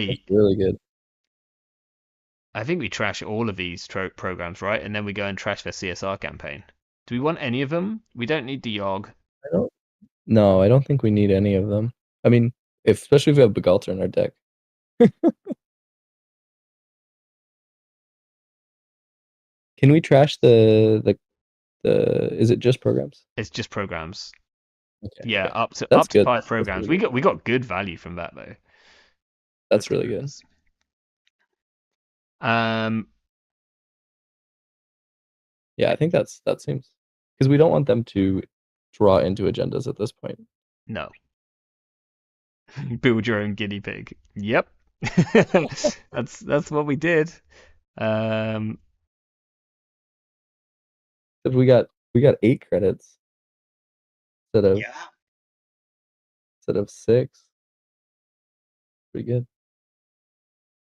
That's great. really good. I think we trash all of these programs, right? And then we go and trash their CSR campaign. Do we want any of them? We don't need the Yogg. I don't. No, I don't think we need any of them. I mean, especially if we have Begalter in our deck. Can we trash the? Is it just programs? It's just programs. Okay, Yeah, okay. up to That's good. five That's programs. really We good. got good value from that though. That's really good. Um, Yeah, I think that seems because we don't want them to draw into agendas at this point. no. Build your own guinea pig. Yep. That's what we did. Um, If we got 8 credits yeah. instead of 6. Pretty good.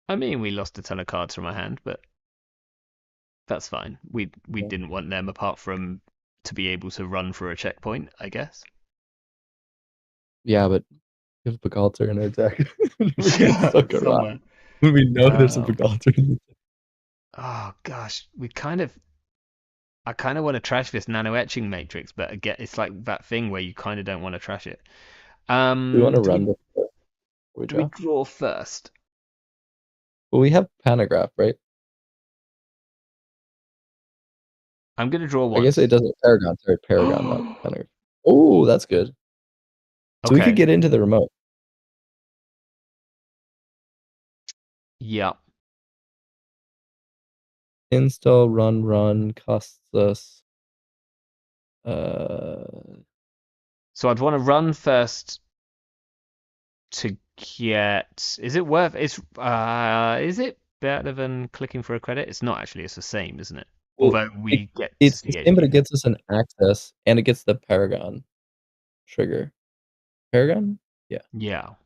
I mean, we lost a ton of cards from our hand, but that's fine. We Yeah, didn't want them apart from to be able to run for a checkpoint, I guess. yeah, but if Begalter in our deck, we can Yeah, suck a rock. somewhere. When we know there's a Um, Begalter in the deck. oh gosh, I kind of want to trash this nano etching matrix, but again, it's like that thing where you kind of don't want to trash it. We want to Do run before we we draw. draw first? Well, we have Panagraph, right? I'm gonna draw I guess it once. doesn't Paragon. Sorry, Paragon, not Panagraph. Oh, that's good. So we could Okay. get into the remote. Yeah. Install, run costs us. Uh, So I'd want to run first to get. Is it worth? Is it better than clicking for a credit? It's not actually. It's the same, isn't it? well, Although it, we get to it's the see same, but it HQ. gets us an access and it gets the Paragon trigger. Paragon? Yeah. Yeah.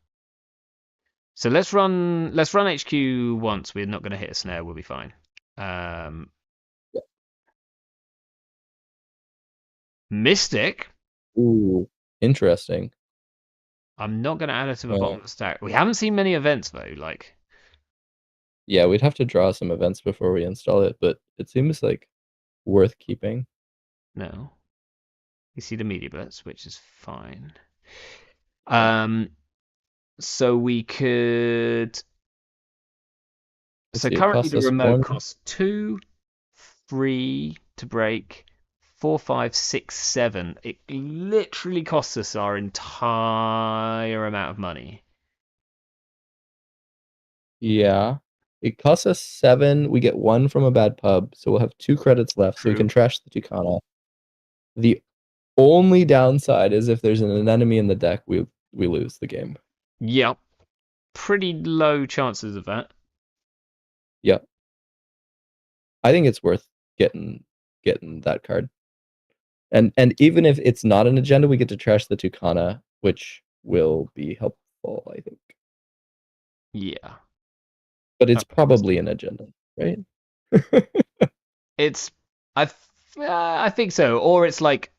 So let's run HQ once. We're not going to hit a snare. We'll be fine. Um, Yeah. Mystic. Ooh, interesting. I'm not going to add it to the bottom of the stack. We haven't seen many events though. Like Yeah, we'd have to draw some events before we install it, but it seems like worth keeping. no, you see the media blitz, which is fine. Yeah. So we could. Let's So see, it currently costs the us remote 1. costs 2, 3 to break, 4, 5, 6, 7. It literally costs us our entire amount of money. Yeah. It costs us 7. We get 1 from a bad pub, so we'll have 2 credits left. So we True. can trash the Tucana. The only downside is if there's an enemy in the deck, we lose the game. Yep. Pretty low chances of that. Yep. I think it's worth getting that card. And even if it's not an agenda, we get to trash the Tucana, which will be helpful, I think. Yeah. But it's probably an agenda, right? I think so. Or it's like,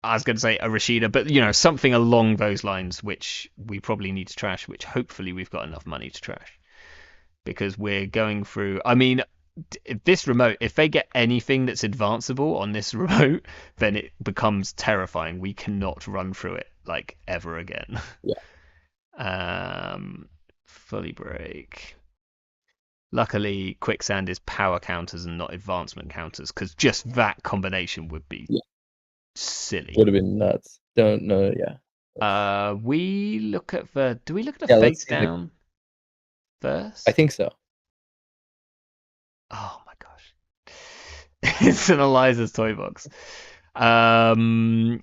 I was going to say a Rashida, but something along those lines, which we probably need to trash, which hopefully we've got enough money to trash. Because we're going through, I mean, this remote, if they get anything that's advanceable on this remote, then it becomes terrifying. We cannot run through it like ever again. Yeah. Fully break. Luckily, quicksand is power counters and not advancement counters, because just that combination would be silly. Would have been nuts. Don't know. Yeah. We look at the. Do we look at the face down first? I think so. Oh my gosh. It's an Eliza's toy box.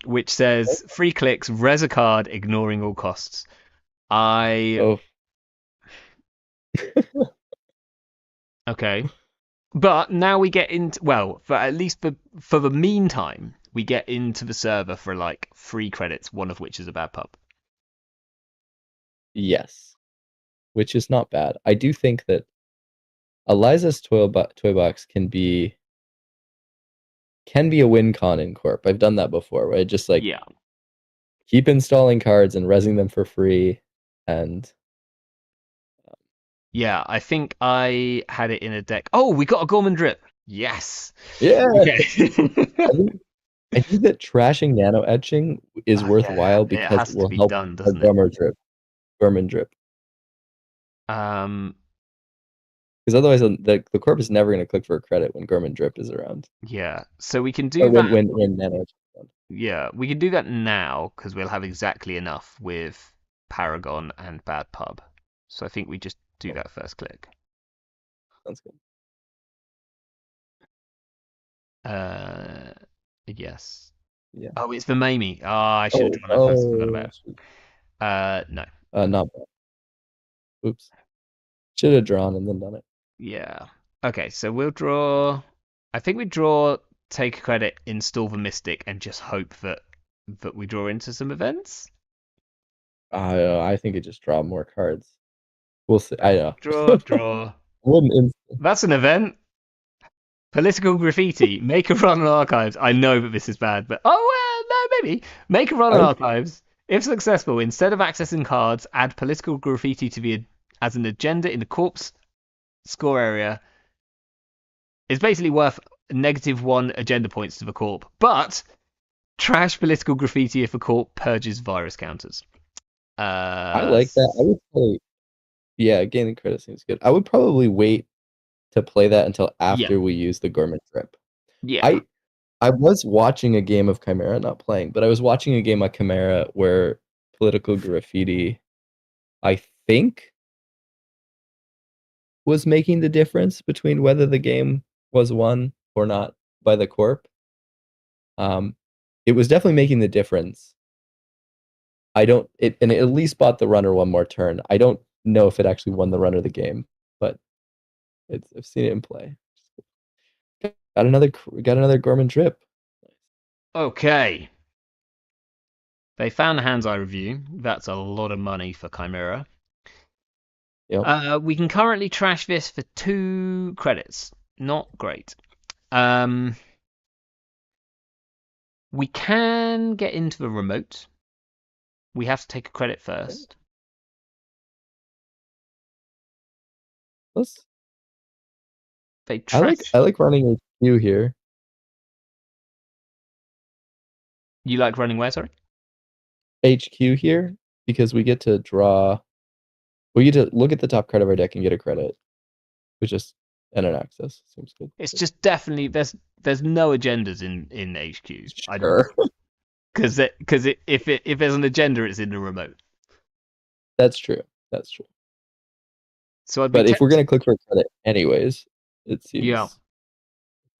Which says 3 clicks, res a card, ignoring all costs. Okay. But now we get into, well, for at least for the meantime, we get into the server for like 3 credits, one of which is a bad pub. Yes. Which is not bad. I do think that Eliza's toy box can be a win con in Corp. I've done that before, right? Just like keep installing cards and resing them for free, and yeah, I think I had it in a deck. Oh, we got a Gorman Drip. Yes. Yeah. Okay. I think that trashing nano etching is worthwhile because it will help done, doesn't Gorman Drip. Because otherwise, the Corp is never going to click for a credit when Gorman Drip is around. Yeah, so we can do that. When nano etching is around. Yeah, we can do that now because we'll have exactly enough with Paragon and Bad Pub. So I think we just do that first click. Sounds good. Yes. Yeah. Oh, it's the Mamie. Oh, I should have drawn that first. Forgot about it. No. Not bad. Oops. Should have drawn and then done it. Yeah. Okay, so we'll draw. I think we draw, take a credit, install the Mystic, and just hope that we draw into some events. I think it just draw more cards. We'll see. I know. Draw. Wouldn't That's an event. Political graffiti. Make a run on archives. I know that this is bad, but no, maybe make a run on archives. If successful, instead of accessing cards, add political graffiti to as an agenda in the corpse score area. It's basically worth -1 agenda points to the corp, but trash political graffiti if a corp purges virus counters. I like that. I would probably, gaining credit seems good. I would probably wait to play that until after we use the Gorman Drip. Yeah. I was watching a game of Chimera, not playing, but I was watching a game of Chimera where political graffiti, I think, was making the difference between whether the game was won or not by the Corp. It was definitely making the difference. And it at least bought the runner one more turn. I don't know if it actually won the runner the game, but I've seen it in play. Got another Gorman Drip. Okay. They found the Hand's Eye review. That's a lot of money for Chimera. Yep. We can currently trash this for 2 credits. Not great. We can get into the remote. We have to take a credit first. I like running HQ here. You like running where, sorry? HQ here, because we get to draw. We get to look at the top card of our deck and get a credit, which is an access. Seems good. It's just definitely there's no agendas in HQ. I don't Sure. because if there's an agenda, it's in the remote. That's true. That's true. So I'd be But if we're tempted. gonna click for credit anyways, it Yeah. seems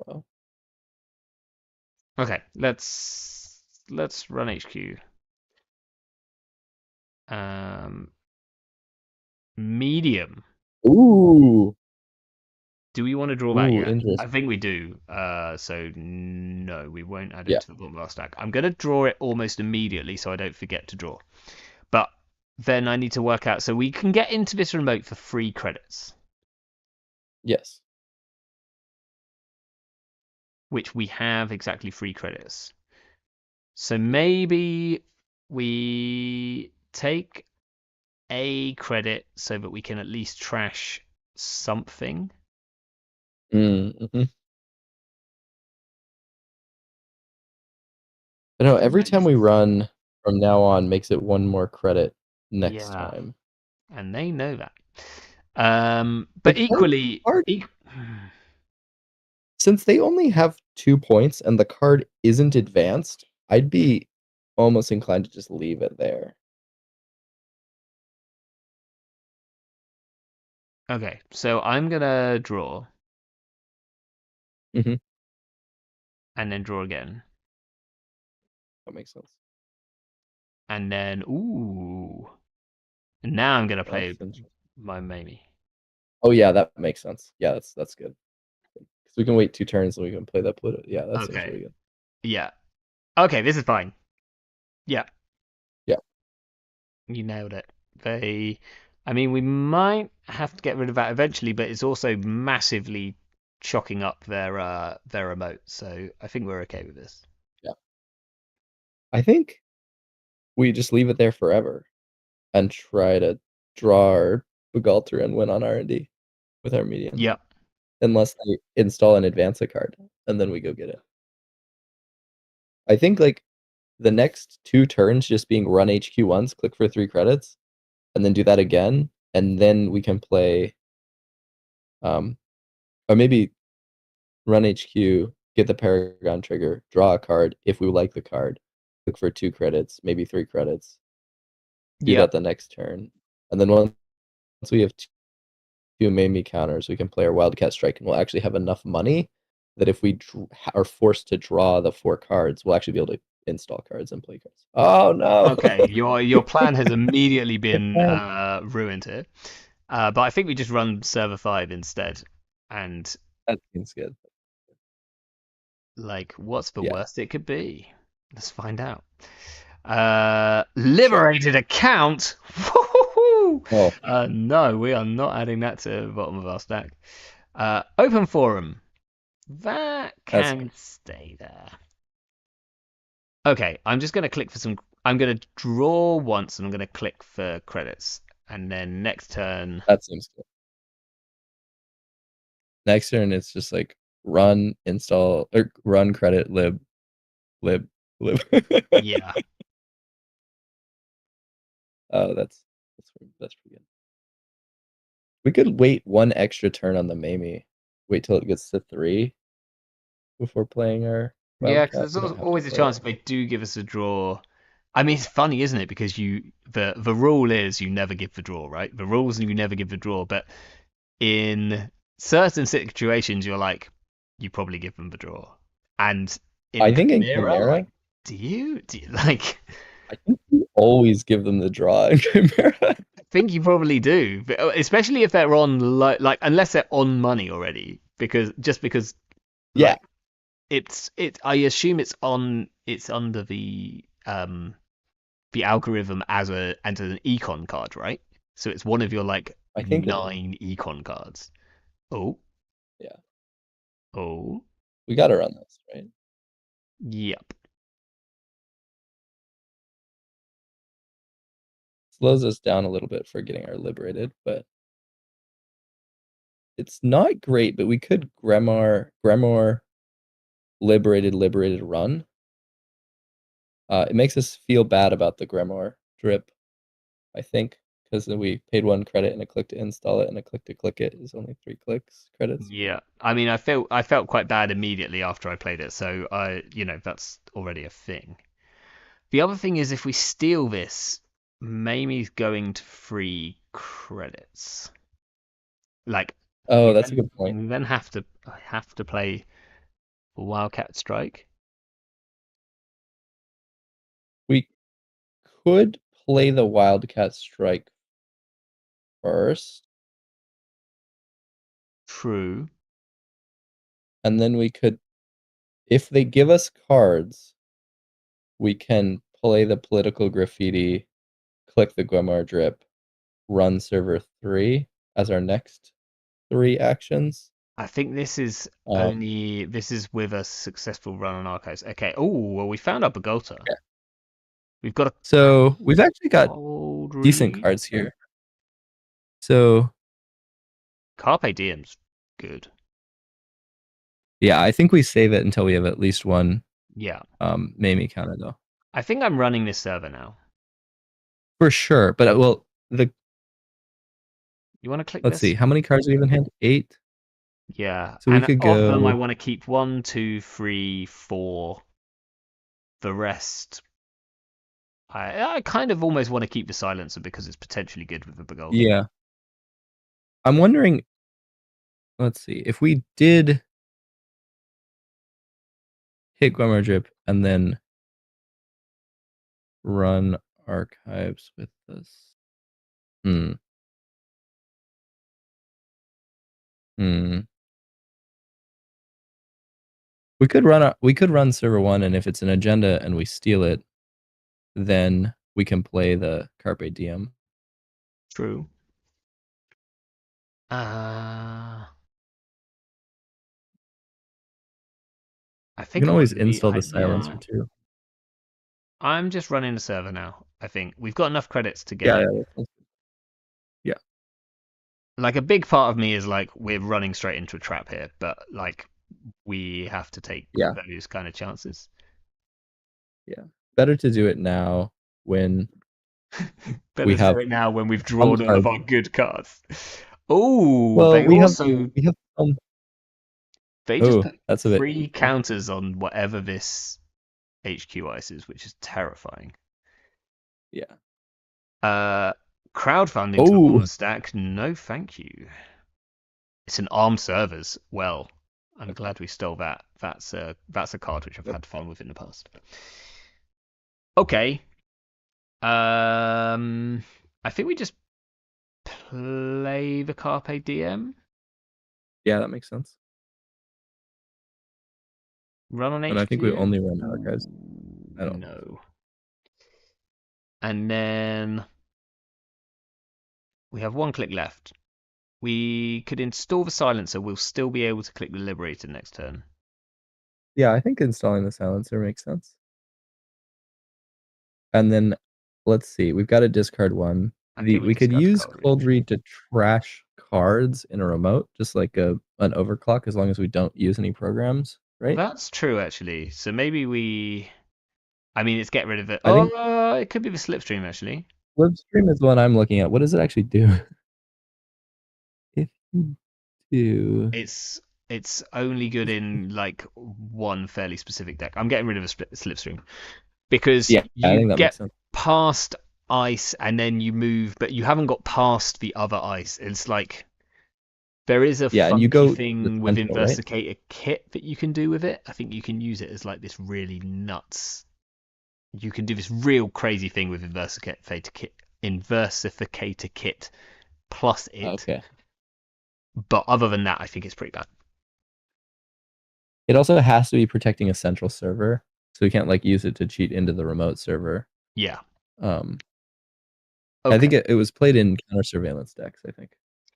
well. Okay. Let's run HQ. Medium. Ooh. Do we want to draw that Ooh, yet? interesting. I think we do. So no, we won't add Yeah. it to the bottom of our stack. I'm gonna draw it almost immediately so I don't forget to draw. But then I need to work out so we can get into this remote for 3 credits, Yes. which we have exactly 3 credits. So maybe we take a credit so that we can at least trash something. Mm-hmm. But no, every time we run from now on makes it 1 more credit next Yeah. time. And they know that. The But equally, card, since they only have 2 points and the card isn't advanced, I'd be almost inclined to just leave it there. okay, so I'm gonna draw Mm-hmm. and then draw again. That makes sense. And then ooh. And now I'm gonna play That's interesting. my Mamie. Oh yeah, that makes sense. Yeah, that's good. Because we can wait 2 turns and we can play that Pluto. Yeah, that seems Okay. really good. Yeah. Okay, this is fine. Yeah. Yeah. You nailed it. I mean, we might have to get rid of that eventually, but it's also massively chocking up their remote. So I think we're okay with this. Yeah. I think we just leave it there forever and try to draw our Bugalter and win on R&D with our medium. Yep. Unless they install and advance a card, and then we go get it. I think like the next 2 turns just being run HQ once, click for 3 credits, and then do that again, and then we can play or maybe run HQ, get the Paragon trigger, draw a card if we like the card, click for 2 credits, maybe 3 credits, do Yep. that the next turn, and then once we have 2 Mamie counters, we can play our Wildcat Strike, and we'll actually have enough money that if we are forced to draw the 4 cards, we'll actually be able to install cards and play cards. Oh no! Okay, your plan has immediately been ruined here. But I think we just run server 5 instead. And That seems good. like, what's the Yeah. worst it could be? Let's find out. Liberated account. Woo-hoo-hoo! Oh. No, we are not adding that to the bottom of our stack. Open forum. That can stay there. Okay, I'm just going to click for some. I'm going to draw once and I'm going to click for credits. And then next turn. That seems good. Next turn, it's just like run, install, or run, credit, lib. Yeah. Oh, that's pretty good. We could wait 1 extra turn on the Mamie. Wait till it gets to 3 before playing our Yeah, Wildcat. because We there's don't have to always a play chance it. if they do give us a draw. I mean, it's funny, isn't it? Because the rule is you never give the draw, right? The rules you never give the draw, but in certain situations, you're like, you probably give them the draw. And in I think in Chimera, Chimera, like, do you like? I think we always give them the draw in Chimera. I think you probably do, especially if they're on like unless they're on money already, because Yeah. like it's I assume it's under the algorithm as an econ card, right? So it's one of your like I think 9 econ cards. Oh. Yeah. Oh. We got to run this, right? Yep. Slows us down a little bit for getting our liberated, but it's not great. But we could Grimoire, liberated run. It makes us feel bad about the Grimoire drip, I think, because we paid 1 credit and a click to install it and a click to click it is only 3 credits. Yeah, I mean, I felt quite bad immediately after I played it, so that's already a thing. The other thing is, if we steal this, Mamie's going to free credits. Like, Oh, that's a good point. you then have to play Wildcat Strike. We could play the Wildcat Strike first, True. and then we could, if they give us cards, we can play the Political Graffiti, click the Gwemar Drip, run server 3 as our next 3 actions. I think this is with a successful run on archives. Okay. Oh, well, we found our Bagota. Yeah. We've got we've actually got decent cards here. So Carpe Diem's good. Yeah, I think we save it until we have at least one. Yeah. Mamie counter though. I think I'm running this server now. For sure, but you want to click? Let's see, how many cards do we have in hand? 8. Yeah, so we could go. Of them, I want to keep 1, 2, 3, 4. The rest, I kind of almost want to keep the Silencer because it's potentially good with the Bagolda. Yeah. I'm wondering. Let's see if we did hit Gwemar Drip and then run archives with this. We could run server 1, and if it's an agenda and we steal it, then we can play the Carpe Diem. True. I think you can always install the Silencer too. I'm just running the server now. I think we've got enough credits to get it. Yeah. Like, a big part of me is like, we're running straight into a trap here, but like, we have to take those kind of chances. Yeah. Better to do it now when do it now when we've drawn all of our good cards. Oh, well, they just put 3 counters on whatever this HQ ice is, which is terrifying. Yeah. Crowdfunding to the bottom of the stack. No, thank you. It's an armed servers. Well, I'm glad we stole that. That's a card which I've had fun with in the past. Okay. I think we just play the Carpe Diem. Yeah, that makes sense. Run on HQ. But I think we only run archives. I don't know. And then we have 1 click left. We could install the Silencer. We'll still be able to click the Liberator next turn. Yeah, I think installing the Silencer makes sense. And then, let's see. We've got to discard 1. We could use Cold Read to trash cards in a remote, just like an overclock, as long as we don't use any programs, right? Well, that's true, actually. So maybe it's get rid of it. It could be the Slipstream, actually. Slipstream is what I'm looking at. What does it actually do? If you do... It's only good in, like, 1 fairly specific deck. I'm getting rid of a Slipstream. Because you get past ice and then you move, but you haven't got past the other ice. It's like there is a funky thing with Inversicator Kit that you can do with it. I think you can use it as like this really nuts. You can do this real crazy thing with Inversificator Kit plus it. Okay. But other than that, I think it's pretty bad. It also has to be protecting a central server. So we can't like use it to cheat into the remote server. Yeah. Okay. I think it was played in counter surveillance decks, I think.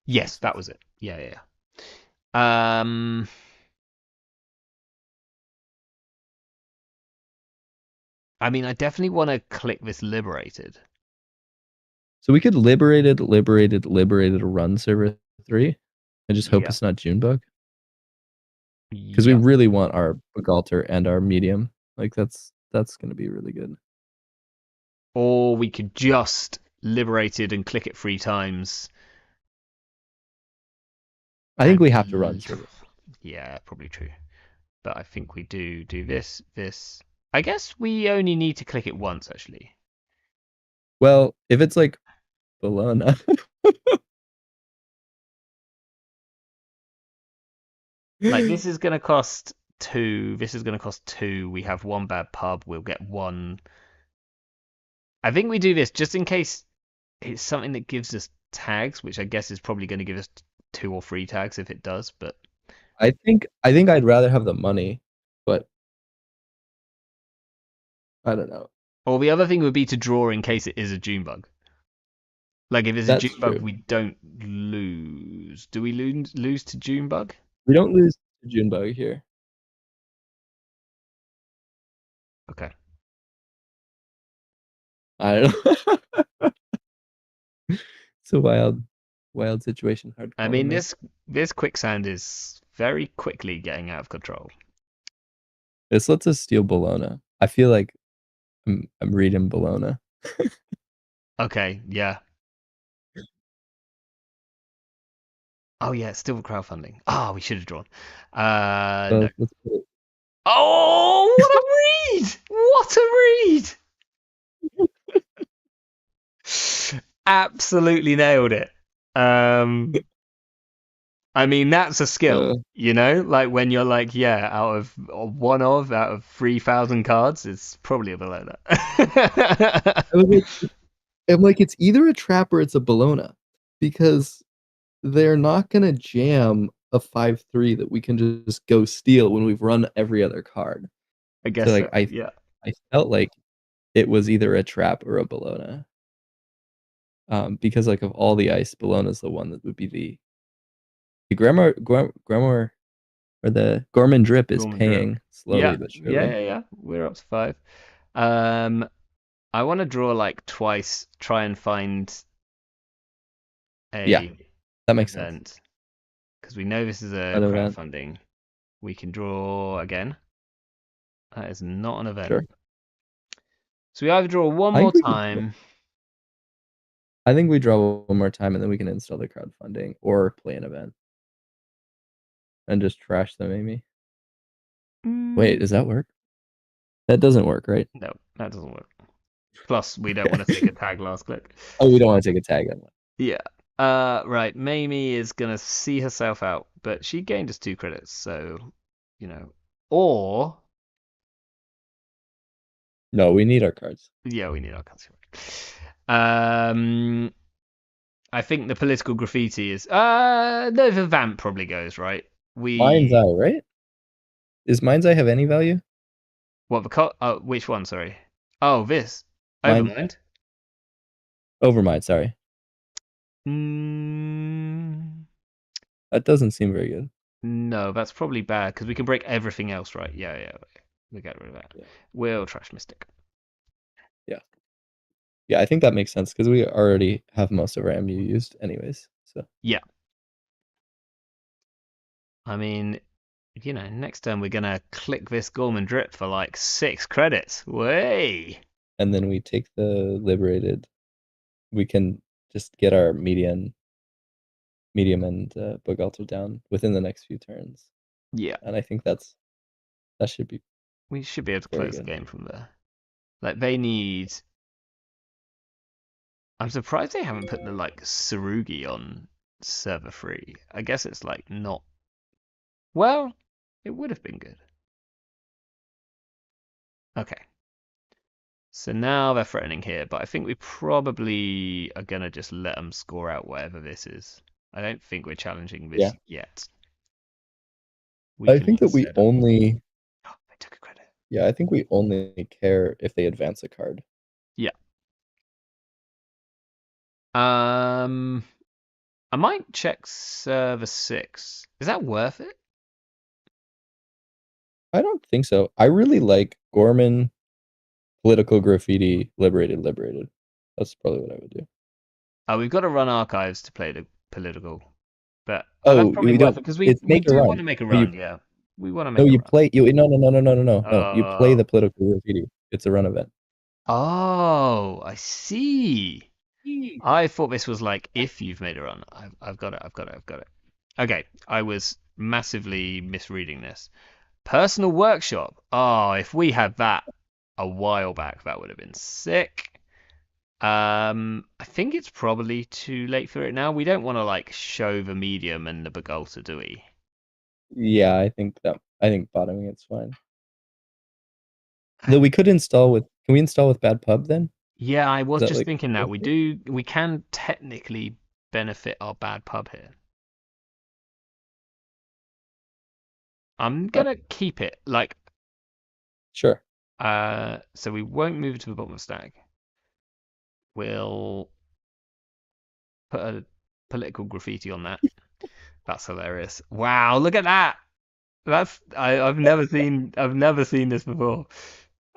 Yes, that was it. Yeah. I definitely want to click this Liberated. So we could liberated run server 3 and just hope it's not Junebug. Because we really want our Bagalter and our medium. Like that's going to be really good. Or we could just liberated and click it 3 times. I think we have to run trigger. Yeah, probably true. But I think we do this. I guess we only need to click it once, actually. Well, if it's like Bologna. Like, this is going to cost 2. This is going to cost 2. We have 1 bad pub. We'll get 1. I think we do this just in case it's something that gives us tags, which I guess is probably going to give us 2 or 3 tags if it does, but I think I'd rather have the money, but I don't know. Or the other thing would be to draw in case it is a June bug. Like, if it's a June bug, we don't lose. Do we lose to June bug? We don't lose to June bug here. Okay. I don't know. It's a wild situation. Hard. I mean, this quicksand is very quickly getting out of control. This lets us steal Bologna. I feel like I'm reading Bologna. Okay, yeah. Oh yeah, it's still crowdfunding. Oh, we should have drawn. No. Let's put it. Oh, what a read! What a read! Absolutely nailed it. I mean, that's a skill, you know? Like, when you're like, yeah, out of 3,000 cards, it's probably a Bologna. I'm like, it's either a trap or it's a Bologna, because they're not gonna jam a 5/3 that we can just go steal when we've run every other card. I guess so, yeah. I felt like it was either a trap or a Bologna. Because like of all the ice, Bologna's the one that would be the Grammar or the Gorman drip is paying slowly but surely. Yeah. We're up to 5. I want to draw like twice, try and find a that makes sense. Because we know this is a crowdfunding. We can draw again. That is not an event. Sure. So we either draw one more time. I think we draw one more time and then we can install the crowdfunding or play an event. And just trash them, maybe. Wait, does that work? That doesn't work, right? No, that doesn't work. Plus, we don't want to take a tag last click. Oh, we don't want to take a tag on one. Yeah. Right. Mamie is gonna see herself out, but she gained us 2 credits, so or no, we need our cards. Yeah, we need our cards. I think the political graffiti is no, the vamp probably goes right. Mind's Eye, right? Does Mind's Eye have any value? What which one? Sorry. Oh, this. Overmind. Overmind. Sorry. That doesn't seem very good. No, that's probably bad because we can break everything else, right? Yeah. We get rid of that. Yeah. We'll trash Mystic. Yeah, I think that makes sense because we already have most of our MU used anyways. So yeah. I mean, next turn we're gonna click this Gorman drip for like 6 credits. Way. And then we take the liberated. We can just get our medium and bug altar down within the next few turns. Yeah. And I think that should be. We should be able to close the game from there. Like, they need. I'm surprised they haven't put the Sarugi on server 3. I guess it's not. Well, it would have been good. Okay. So now they're threatening here, but I think we probably are gonna just let them score out whatever this is. I don't think we're challenging this yet. I think that we only. Oh, they took a credit. Yeah, I think we only care if they advance a card. Yeah. I might check server 6. Is that worth it? I don't think so. I really like Gorman, political graffiti, liberated. That's probably what I would do. We've got to run archives to play the political, but that's probably worth it because we do want to make a run. Yeah, we want to make. No, you play. No. You play the political graffiti. It's a run event. Oh, I see. I thought this was like if you've made a run. I've got it. I've got it. I've got it. Okay, I was massively misreading this. Personal workshop. Oh, if we had that a while back, that would have been sick. I think it's probably too late for it now. We don't want to like show the medium and the Bagolta, do we? Yeah, I think bottoming it's fine. Though we could install with. Can we install with bad pub then? Yeah, I Is was that just like thinking that okay? we can technically benefit our bad pub here. I'm But gonna keep it like sure. so we won't move to the bottom of the stack. We'll put a political graffiti on that. That's hilarious. Wow, look at that. I've never seen this before.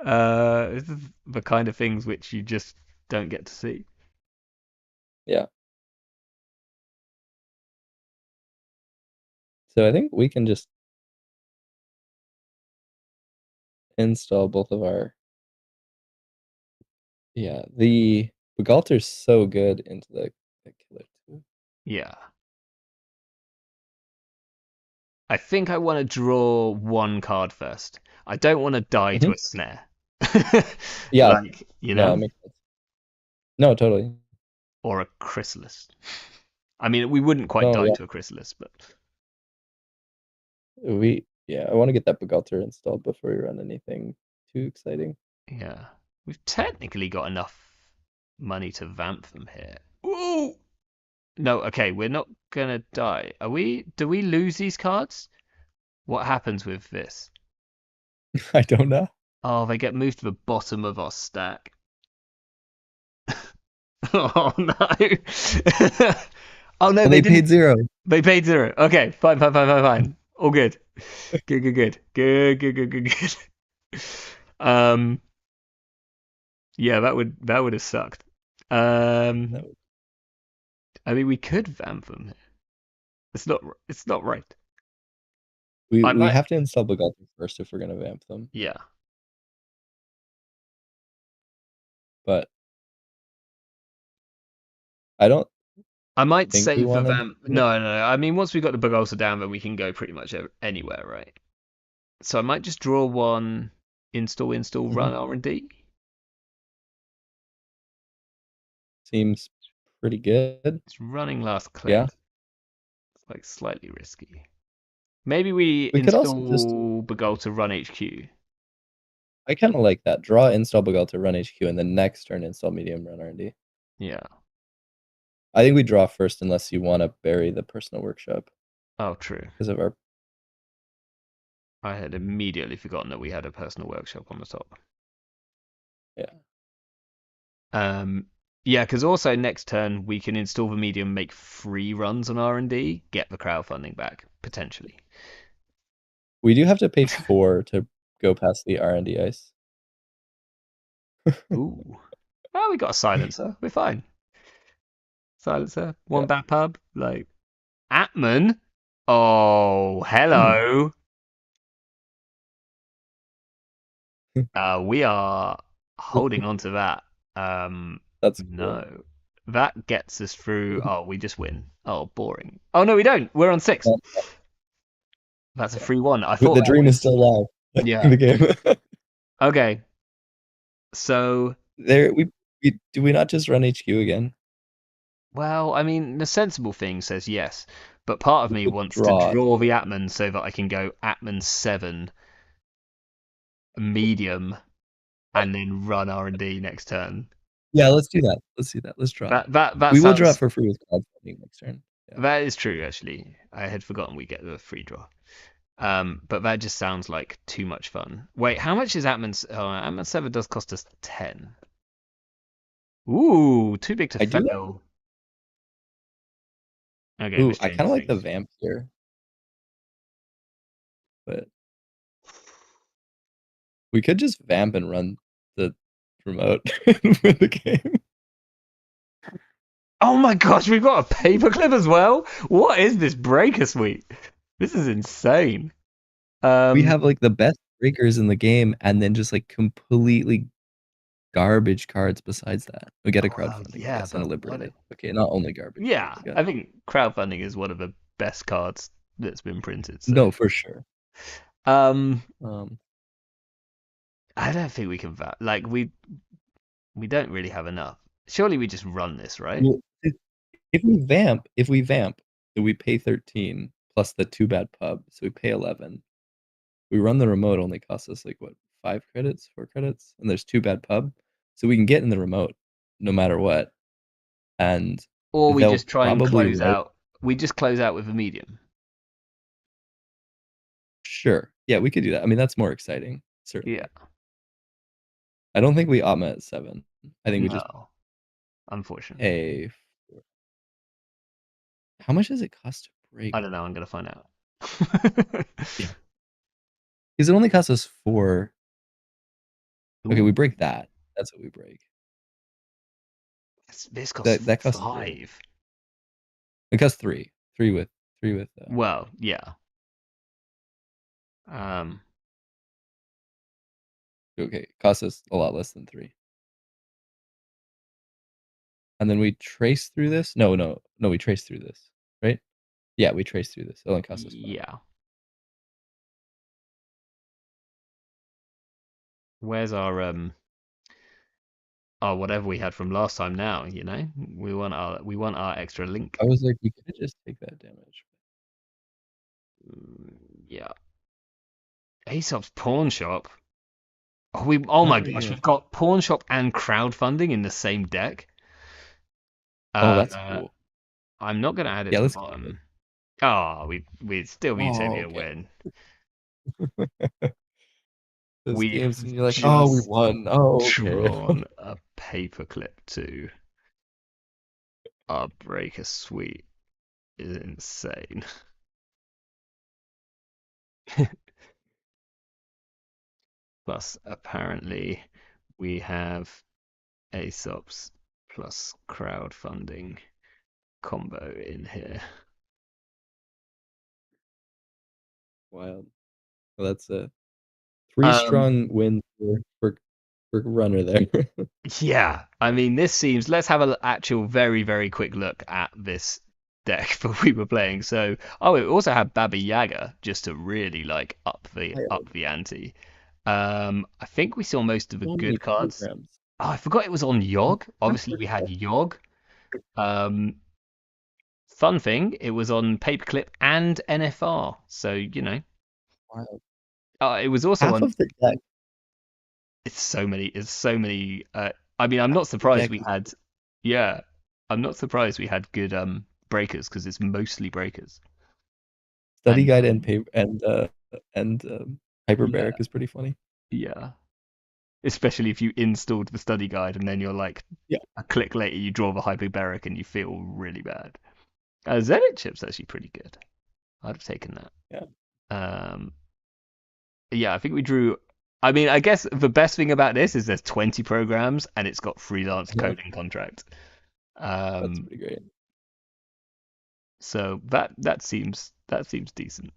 This is the kind of things which you just don't get to see. Yeah. So I think we can just install both of our. Yeah, the Bagalter's so good into the killer too. Yeah. I think I want to draw one card first. I don't want to die to Mhm. a snare. Yeah, Like, you no, that know, makes sense. No, totally. or a chrysalis. I mean, we wouldn't quite No, die yeah. to a chrysalis, but I want to get that Bagalter installed before we run anything too exciting. yeah. We've technically got enough money to vamp them here. Ooh! No, okay, we're not gonna die. Are we? Do we lose these cards? What happens with this? I don't know. Oh, they get moved to the bottom of our stack. Oh no. Oh no, Well, they they paid didn't. 0. They paid 0. Okay, fine, fine, fine, fine, fine. All good. Good, good, good. Good, good, good, good, good. Um, yeah, that would have sucked. Um, No. I mean, we could vamp them. It's not right. We I we might. have to install Bagalter first if we're gonna vamp them. Yeah, But I don't I might think we save the want to do vamp. it. No, no, no. I mean, once we got the Bagolsa down, then we can go pretty much anywhere, right? So I might just draw one, install, Mhm. run R&D. Seems pretty good. It's running last Yeah. click. It's like slightly risky. Maybe we We could also just install Bagolta run HQ. I kind of like that. Draw install Bagalter run HQ and then next turn install medium run R&D. Yeah. I think we draw first unless you want to bury the personal workshop Oh, true. because of our. I had immediately forgotten that we had a personal workshop on the top. Yeah. Yeah, because also next turn we can install the medium, make free runs on R&D, get the crowdfunding back potentially. We do have to pay 4 to go past the R&D ice. Ooh. Oh, we got a silencer. We're fine. Silencer. One Yeah. bad pub. Like Atman. Oh, hello. We are holding on to that. That's cool. No. That gets us through. Oh, we just win. Oh, boring. Oh no, we don't. We're on 6. Well, That's a free one. I but thought the that dream is was. still alive. Yeah. In the game. Okay. So, Do we not just run HQ again? well, I mean, the sensible thing says yes, but part of We me could wants to draw. draw the Atman so that I can go Atman 7 medium and then run R&D next turn. Yeah, let's do that. Let's draw. That We will draw it sounds. for free with crowdfunding next turn. Yeah. That is true, actually. I had forgotten we get the free draw. But that just sounds like too much fun. Wait, how much is Atman's? Oh, Atman 7 does cost us 10. Ooh, too big to I do. fail. Okay, Ooh, this I kind of changes like the things. vamp here, but we could just vamp and run the remote and win the game. Oh my gosh, we've got a paperclip as well. What is this breaker suite? This is insane. We have like the best breakers in the game, and then just like completely garbage cards besides that. We get a Oh, well, crowdfunding, I yeah, guess, and a but liberated. Okay, not only garbage cards. yeah, We got I think crowdfunding is one of the best cards that's been printed. So, no, for sure. um, Um, I don't think we can like we don't really have enough. Surely we just run this, right? well, if we vamp, then we pay 13 plus the 2 bad pub, so we pay 11. We run the remote only costs us like what, 5 credits, 4 credits, and there's 2 bad pub, so we can get in the remote no matter what, and Or we they'll just try and probably close write. out. We just close out with a medium. Sure, yeah, we could do that. I mean, that's more exciting, Yeah. certainly. I don't think we Atma at 7. I think we just No, unfortunately. pay. How much does it cost to break? I don't know. I'm gonna find out. Yeah, because it only costs us 4. Okay, we Ooh, break that. That's what we break. this costs That costs 3. 5. It costs 3. 3 with. Well, yeah. Um, Okay, it costs us a lot less than 3. And then we trace through this. No, we trace through this, right? Yeah, we trace through this. It only costs us 5. yeah. Where's our whatever we had from last time now, you know? We want our extra link. I was like, we could just take that damage. Yeah. Aesop's pawn shop. Oh my Not gosh, really. we've got pawn shop and crowdfunding in the same deck. Oh, that's Uh, cool. I'm not gonna add it Yeah, to the let's keep it. bottom. Oh, we'd still be Oh, a okay. win. Those We've games, and you're like, oh, we just won. Oh, okay. drawn a paperclip to our breaker suite. Is insane. Plus, apparently, we have Aesop's plus crowdfunding combo in here. Wild. Well, that's a 3 Um, strong win for runner there. yeah, I mean, this seems. Let's have an actual very, very quick look at this deck that we were playing. So, oh, it also had Baba Yaga just to really like up the ante. I think we saw most of the So good many cards. programs. Oh, I forgot it was on What Yogg. Obviously, number we is had that? Yogg. Um, Fun thing, it was on Paperclip and NFR. So, Wild. it was also Half on. of the deck. It's so many. It's so many. I mean, I'm Half not the surprised deck we is had. Yeah, I'm not surprised we had good breakers because it's mostly breakers. study And guide and paper and yeah, hyperbaric is pretty funny. yeah. Especially if you installed the study guide and then you're like Yeah. a click later you draw the hyperbaric and you feel really bad. Zenit chip's actually pretty good. I'd have taken that. Yeah. Um, yeah, I think we drew. I mean, I guess the best thing about this is there's 20 programs and it's got freelance Yeah. coding contract. That's Um, pretty great. so that seems decent.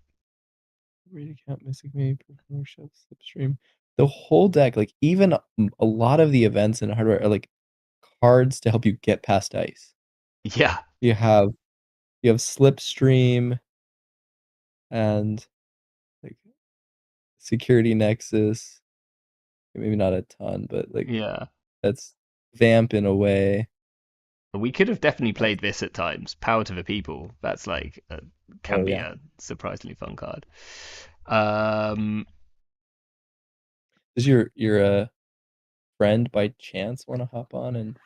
Read account missing me, performer shelf, slipstream. The whole deck, like even a lot of the events in hardware are like cards to help you get past ice. Yeah, You have slipstream and like security nexus. Maybe not a ton, but like yeah. that's vamp in a way. We could have definitely That's, played this at times. Power to the people. That's like can oh be yeah. a surprisingly fun card. Um, Does your friend by chance want to hop on? And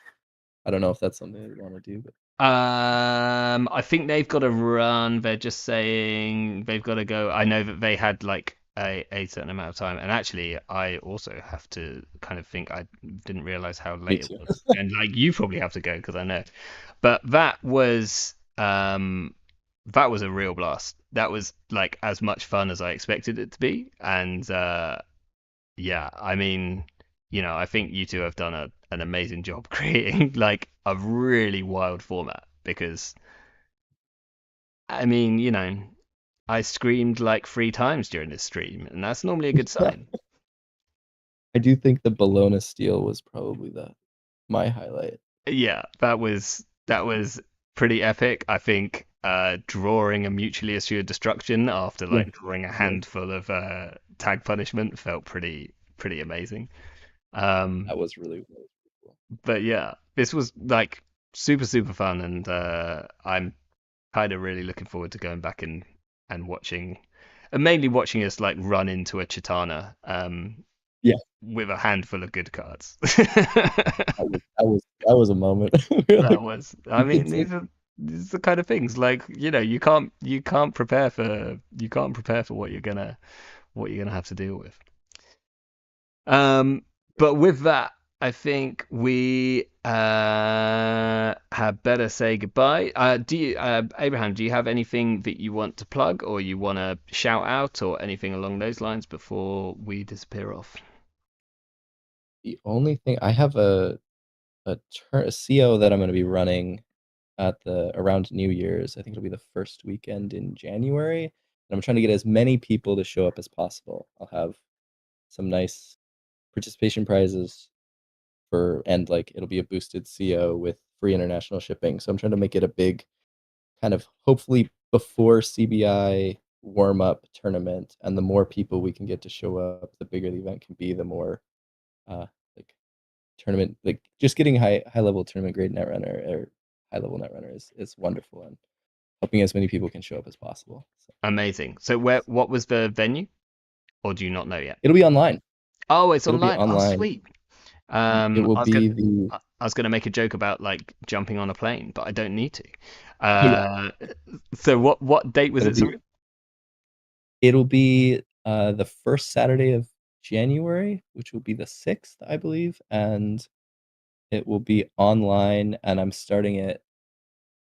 I don't know if that's something they want to do, but I think they've got to run. They're just saying they've got to go. I know that they had like a certain amount of time, and actually, I also have to kind of think. I didn't realize how me late it too. was, and like you probably have to go because I know. But that was a real blast. That was like as much fun as I expected it to be, and yeah, I mean, I think you two have done an amazing job creating like a really wild format because I mean, I screamed like 3 times during this stream, and that's normally a good sign. I do think the Bologna steal was probably my highlight. Yeah, that was pretty epic. I think drawing a mutually assured destruction after Yeah, like drawing a yeah, handful of tag punishment felt pretty amazing. Um, that was really cool. but yeah, this was like super fun, and I'm kind of really looking forward to going back and watching, and mainly watching us like run into a Chitana Yeah, with a handful of good cards. that was a moment. That Like, was, I you could mean, say, these are the kind of things like, you can't prepare for what you're gonna have to deal with. But with that, I think we had better say goodbye. Abraham, do you have anything that you want to plug or you want to shout out or anything along those lines before we disappear off? the only thing I have a CO that I'm going to be running at the around New Year's. I think it'll be the first weekend in January, and I'm trying to get as many people to show up as possible. I'll have some nice participation prizes and like it'll be a boosted CO with free international shipping. So I'm trying to make it a big kind of hopefully before CBI warm up tournament, and the more people we can get to show up, the bigger the event can be, the more uh like tournament, like just getting high level tournament grade netrunner or high level netrunner is wonderful, and helping as many people can show up as possible. So Amazing. So what was the venue? Or do you not know yet? it'll be online. Oh, it's It'll be online. Oh, online. sweet. It will I was gonna be the I was gonna make a joke about like jumping on a plane, but I don't need to. yeah. So what date was It'll it? be Sorry? it'll be the first Saturday of January, which will be the 6th, I believe, and it will be online. And I'm starting it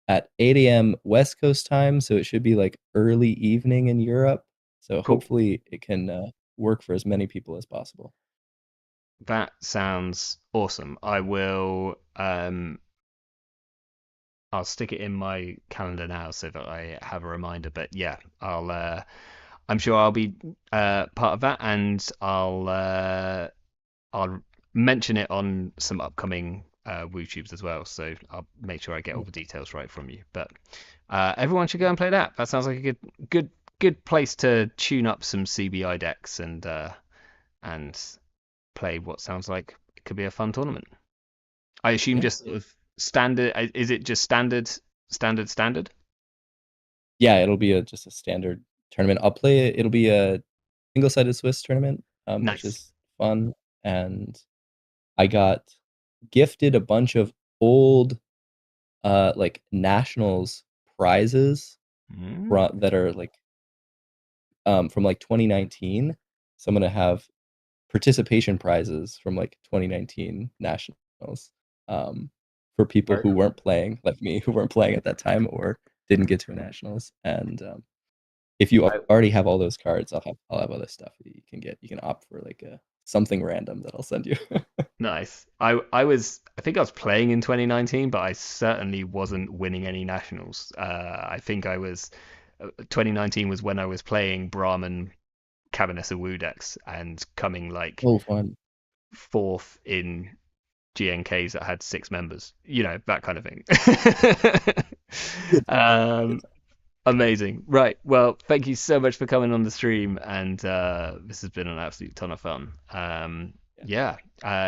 at 8 a.m. West Coast time, so it should be like early evening in Europe. So Cool. hopefully it can work for as many people as possible. That sounds awesome. I'll stick it in my calendar now so that I have a reminder. But yeah, I'm sure I'll be part of that, and I'll mention it on some upcoming WooTubes as well. So I'll make sure I get all the details right from you. But everyone should go and play that. That sounds like a good place to tune up some CBI decks and play what sounds like it could be a fun tournament. I assume Yeah. just sort of standard. Is it just standard? Yeah, it'll be just a standard tournament. I'll play it. It'll be a single-sided Swiss tournament, which Nice. is fun. And I got gifted a bunch of old like nationals prizes Mm, that are like from like 2019. So I'm gonna have participation prizes from like 2019 nationals for people very who cool. weren't playing, like me, who weren't playing at that time or didn't get to a nationals. And if you I, already have all those cards, I'll have other stuff that you can get. You can opt for like a something random that I'll send you. Nice. I think I was playing in 2019, but I certainly wasn't winning any nationals. I think 2019 was when I was playing Brahman Cabanessa Wu decks and coming like Oh, fun. fourth in GNKs that had 6 members. That kind of thing. Good. Good um, time. Amazing. Right. Well, thank you so much for coming on the stream, and this has been an absolute ton of fun. Yeah. Yeah.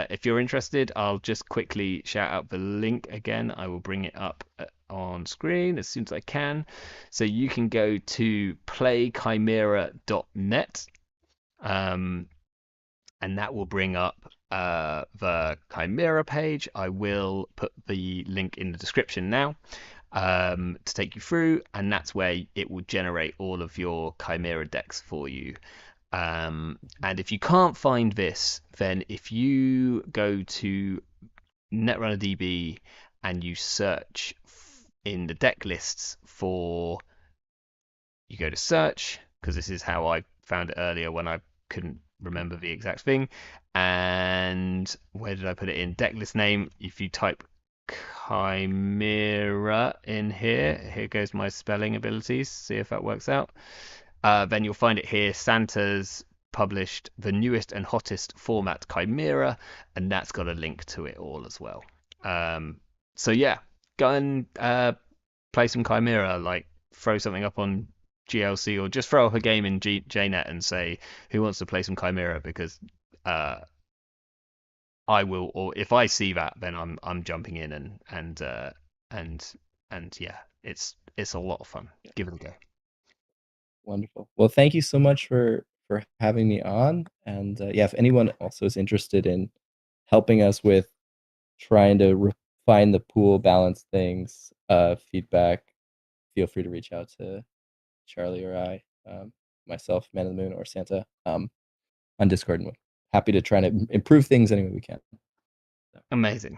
If you're interested, I'll just quickly shout out the link again. I will bring it up on screen as soon as I can. So you can go to playchimera.net, and that will bring up the Chimera page. I will put the link in the description now to take you through, and that's where it will generate all of your Chimera decks for you. And if you can't find this, then if you go to NetRunnerDB and you search in the deck lists you go to search, because this is how I found it earlier when I couldn't remember the exact thing. And where did I put it in? Deck list name. If you type Chimera in here goes my spelling abilities. See if that works out. Then you'll find it here. Santa's published the newest and hottest format, Chimera, and that's got a link to it all as well. So yeah, go and play some Chimera, like throw something up on GLC or just throw up a game in JNet and say who wants to play some Chimera, because I will, or if I see that, then I'm jumping in and yeah, it's a lot of fun. Give it a go. Wonderful. Well, thank you so much for having me on. And yeah, if anyone also is interested in helping us with trying to refine the pool, balance things, feedback, feel free to reach out to Charlie or I, myself, Maninthemoon, or Santa, on Discord, and we're happy to try to improve things any way we can. Amazing.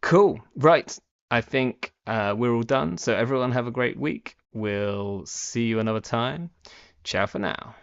Cool. Right. I think we're all done. So everyone have a great week. We'll see you another time. Ciao for now.